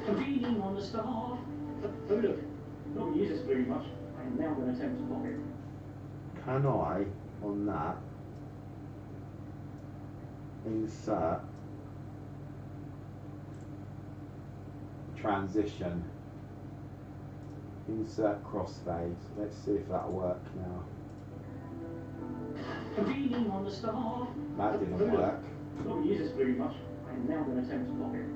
Convening on the star. Oh look, not use this very much. I am now going to attempt to pop it. Can I, on that, insert transition, insert crossfade? Let's see if that'll work now. Convening on the star. That didn't work. Not use this very much. I am now going to attempt to pop it.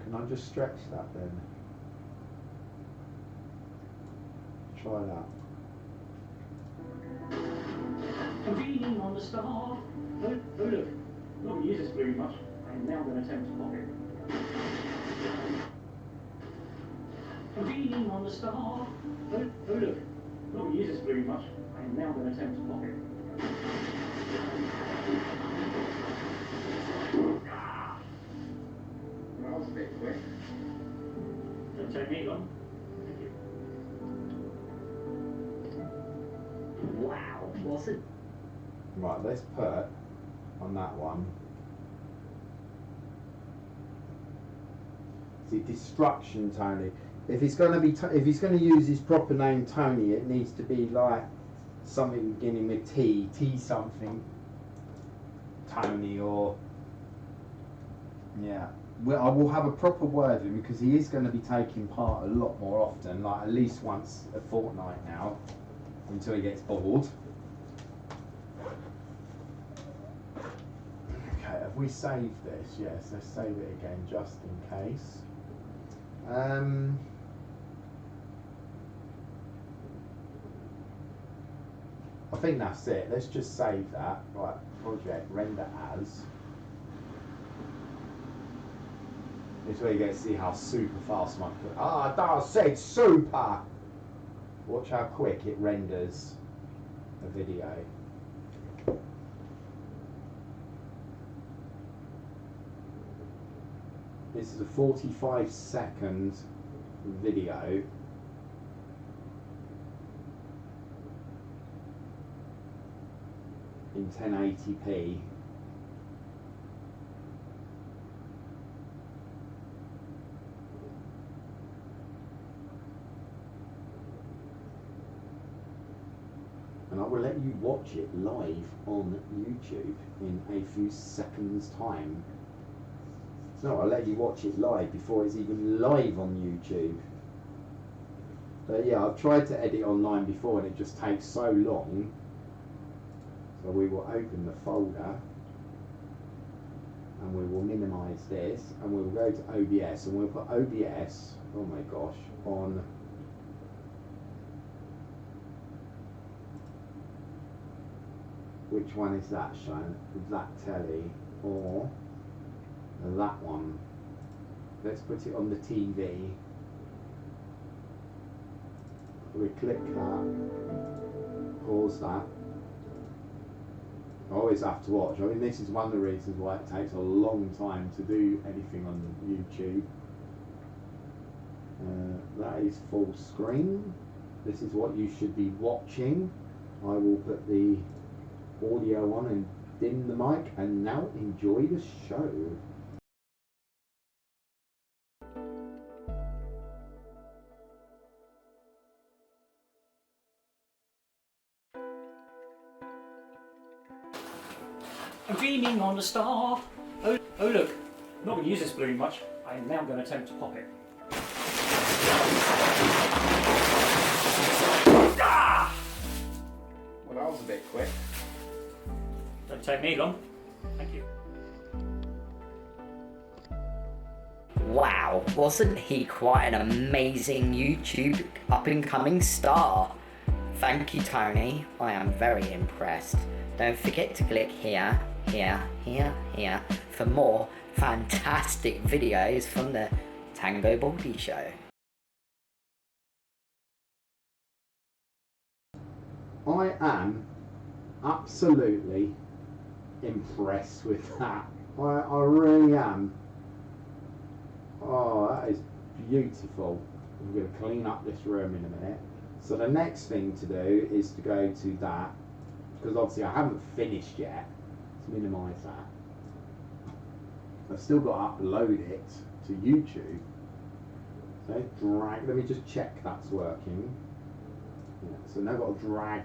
Can I just stretch that then? Try that. Convening on the star. Oh look, not use this very much. I am now going to attempt to pop it. Convening on the star. Oh look, not use this very much. I am now going to attempt to pop it. wasn't. Right, let's put on that one. See, destruction, Tony. If he's going to be, if he's going to use his proper name, Tony, it needs to be like something beginning with T something, Tony, or yeah. Well, I will have a proper word with him because he is going to be taking part a lot more often, like at least once a fortnight now, until he gets bored. Okay, have we saved this? Yes, let's save it again just in case. I think that's it. Let's just save that. Right, project render as. This way you get to see how super fast my. I said super. Watch how quick it renders a video. This is a 45-second video. In 1080p. And I will let you watch it live on YouTube in a few seconds time. No, I'll let you watch it live before it's even live on YouTube. But yeah, I've tried to edit online before and it just takes so long. So we will open the folder and we will minimize this and we will go to OBS and we'll put OBS, oh my gosh, on which one is that shown? That telly or that one? Let's put it on the TV. We click that, pause that. I always have to watch. I mean, this is one of the reasons why it takes a long time to do anything on YouTube. That is full screen. This is what you should be watching. I will put the audio on and dim the mic, and now enjoy the show. I'm dreaming on a star. Oh look, I'm not going to use this balloon much. I am now going to attempt to pop it. Ah! Well, that was a bit quick. Don't take me long. Thank you. Wow, wasn't he quite an amazing YouTube up-and-coming star? Thank you, Tony. I am very impressed. Don't forget to click here, here, here, here for more fantastic videos from the Tangobaldy Show. I am absolutely impressed with that. I really am. Oh, that is beautiful. I'm going to clean up this room in a minute. So the next thing to do is to go to that, because obviously I haven't finished yet. Let's minimise that. I've still got to upload it to YouTube. So drag, let me just check that's working. Yeah, so now I've got to drag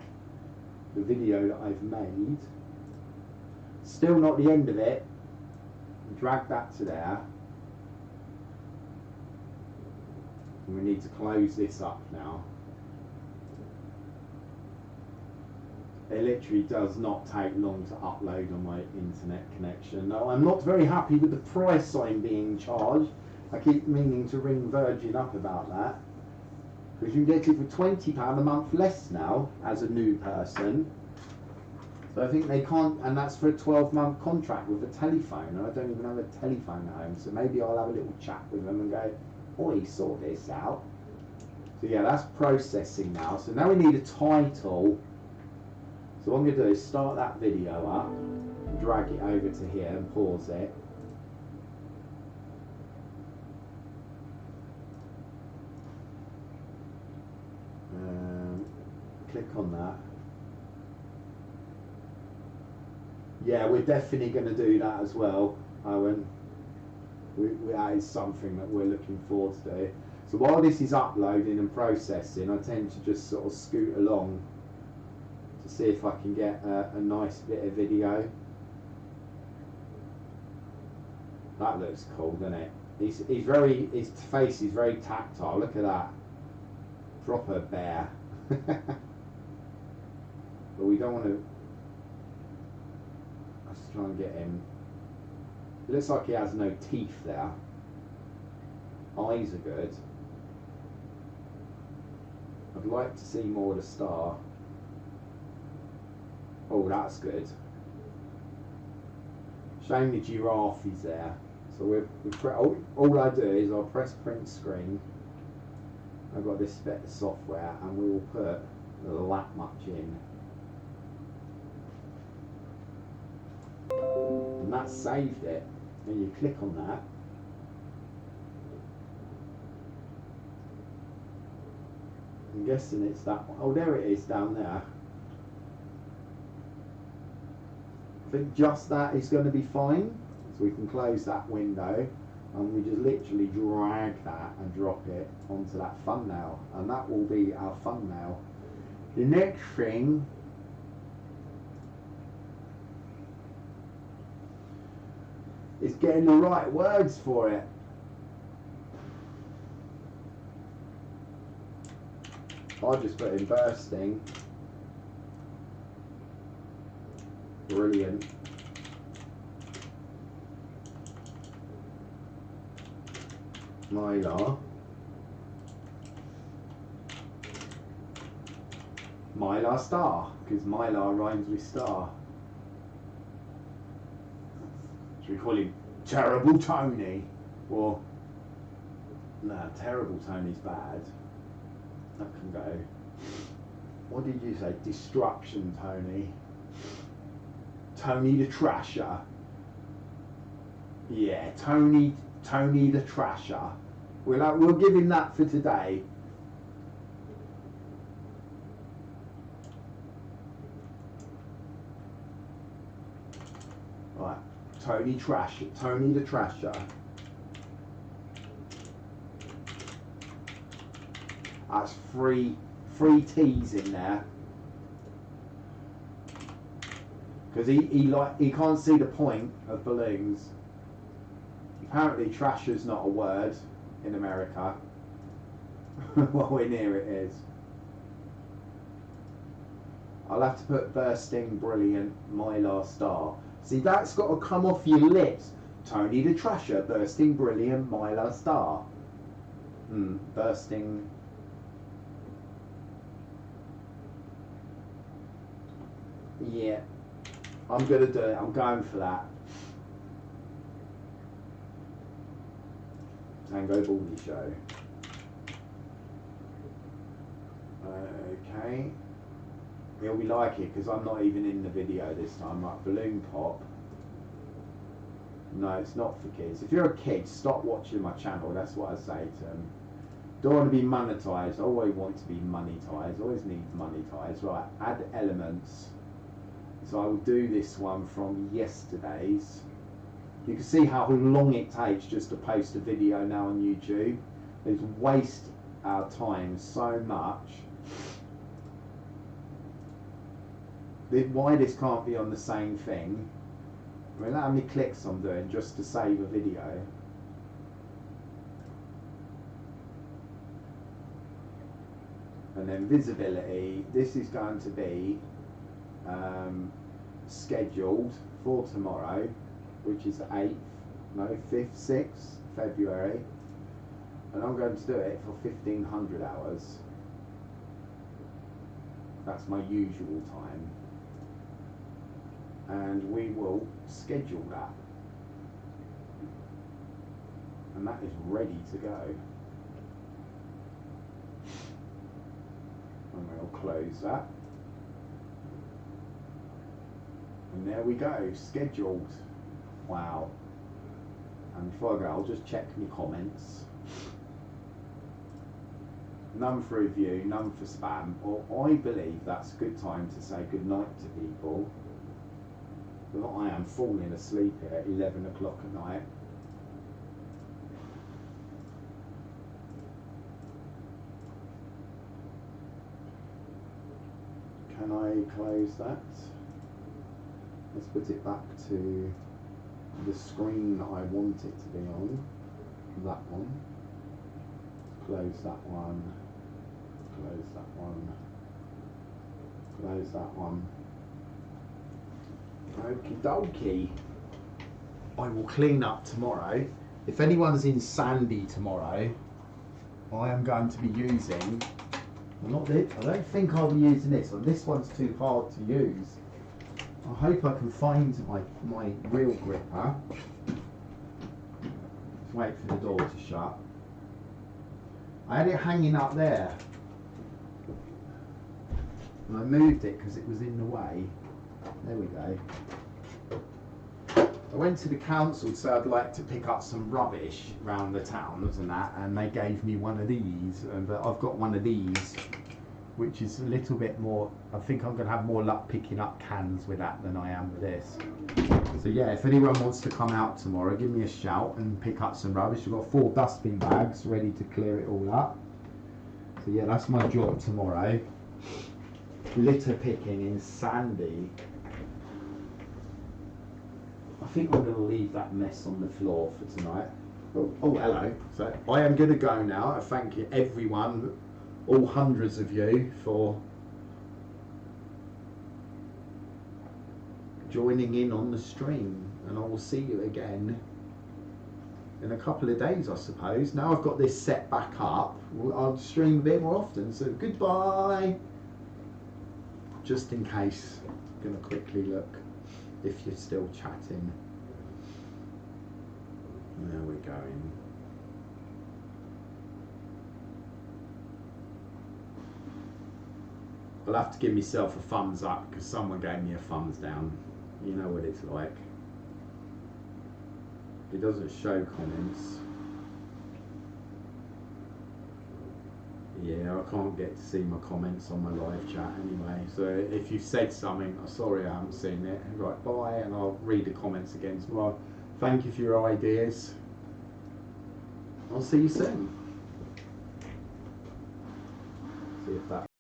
the video that I've made. Still not the end of it. Drag that to there. And we need to close this up now. It literally does not take long to upload on my internet connection. Now, I'm not very happy with the price I'm being charged. I keep meaning to ring Virgin up about that. Because you can get it for £20 a month less now as a new person. So I think they can't, and that's for a 12-month contract with a telephone. And I don't even have a telephone at home. So maybe I'll have a little chat with them and go, oi, sort this out. So yeah, that's processing now. So now we need a title. So what I'm going to do is start that video up, drag it over to here and pause it. Click on that. Yeah, we're definitely going to do that as well, Owen. That is something that we're looking forward to do. So while this is uploading and processing, I tend to just sort of scoot along to see if I can get a nice bit of video. That looks cool, doesn't it? His face is very tactile. Look at that. Proper bear. But we don't want to. Let's try and get him. It looks like he has no teeth there. Eyes are good. I'd like to see more of the star. Oh, that's good. Shame the giraffe is there. So all I do is I'll press print screen. I've got this bit of software and we will put that much in. And that saved it. And you click on that. I'm guessing it's that one. Oh, there it is down there. I think just that is going to be fine. So we can close that window and we just literally drag that and drop it onto that thumbnail. And that will be our thumbnail. The next thing is getting the right words for it. I just put in bursting. Brilliant. Mylar. Mylar star, because Mylar rhymes with star. Should we call him Terrible Tony? Or, nah, Terrible Tony's bad. That can go. What did you say? Destruction Tony. Tony the Trasher. Yeah, Tony the Trasher. We'll give him that for today. Right, Tony the Trasher. That's three T's in there. Because he can't see the point of balloons. Apparently trasher's not a word in America. Well, we're near it is. I'll have to put bursting brilliant Mylar star. See, that's got to come off your lips. Tony the Trasher, bursting brilliant Mylar star. Bursting. Yeah, I'm gonna do it. I'm going for that. Tangobaldy show. Okay. He'll be like it because I'm not even in the video this time. Right, balloon pop. No, it's not for kids. If you're a kid, stop watching my channel. That's what I say to them. Don't want to be monetized. I always want to be monetized. Always need monetized. Right, add elements. So I will do this one from yesterday's. You can see how long it takes just to post a video now on YouTube. It's waste our time so much. Why this can't be on the same thing? I mean, how many clicks I'm doing just to save a video. And then visibility, this is going to be scheduled for tomorrow, which is 5th, 6th February, and I'm going to do it for 1500 hours. That's my usual time, and we will schedule that, and that is ready to go. And we'll close that. And there we go, scheduled. Wow. And before I go, I'll just check my comments. None for review, none for spam. Or I believe that's a good time to say good night to people. But I am falling asleep here at 11 o'clock at night. Can I close that? Let's put it back to the screen that I want it to be on. That one. Close that one. Close that one. Close that one. Okie dokie. I will clean up tomorrow. If anyone's in Sandy tomorrow, I am going to be using, well, not this, I don't think I'll be using this one. This one's too hard to use. I hope I can find my real gripper. Let's wait for the door to shut. I had it hanging up there. And I moved it because it was in the way. There we go. I went to the council to say I'd like to pick up some rubbish around the towns and that, and they gave me one of these, but I've got one of these which is a little bit more, I think I'm going to have more luck picking up cans with that than I am with this. So yeah, if anyone wants to come out tomorrow, give me a shout and pick up some rubbish. We've got 4 dustbin bags ready to clear it all up. So yeah, that's my job tomorrow. Litter picking in Sandy. I think I'm going to leave that mess on the floor for tonight. Oh, hello. So I am going to go now. I thank you everyone, all hundreds of you, for joining in on the stream, and I will see you again in a couple of days, I suppose. Now I've got this set back up, I'll stream a bit more often, so goodbye. Just in case, I'm going to quickly look if you're still chatting. There we're going. I'll have to give myself a thumbs up because someone gave me a thumbs down. You know what it's like. It doesn't show comments. Yeah, I can't get to see my comments on my live chat anyway. So if you've said something, I'm sorry I haven't seen it. Right, bye, and I'll read the comments again tomorrow. Thank you for your ideas. I'll see you soon. See if that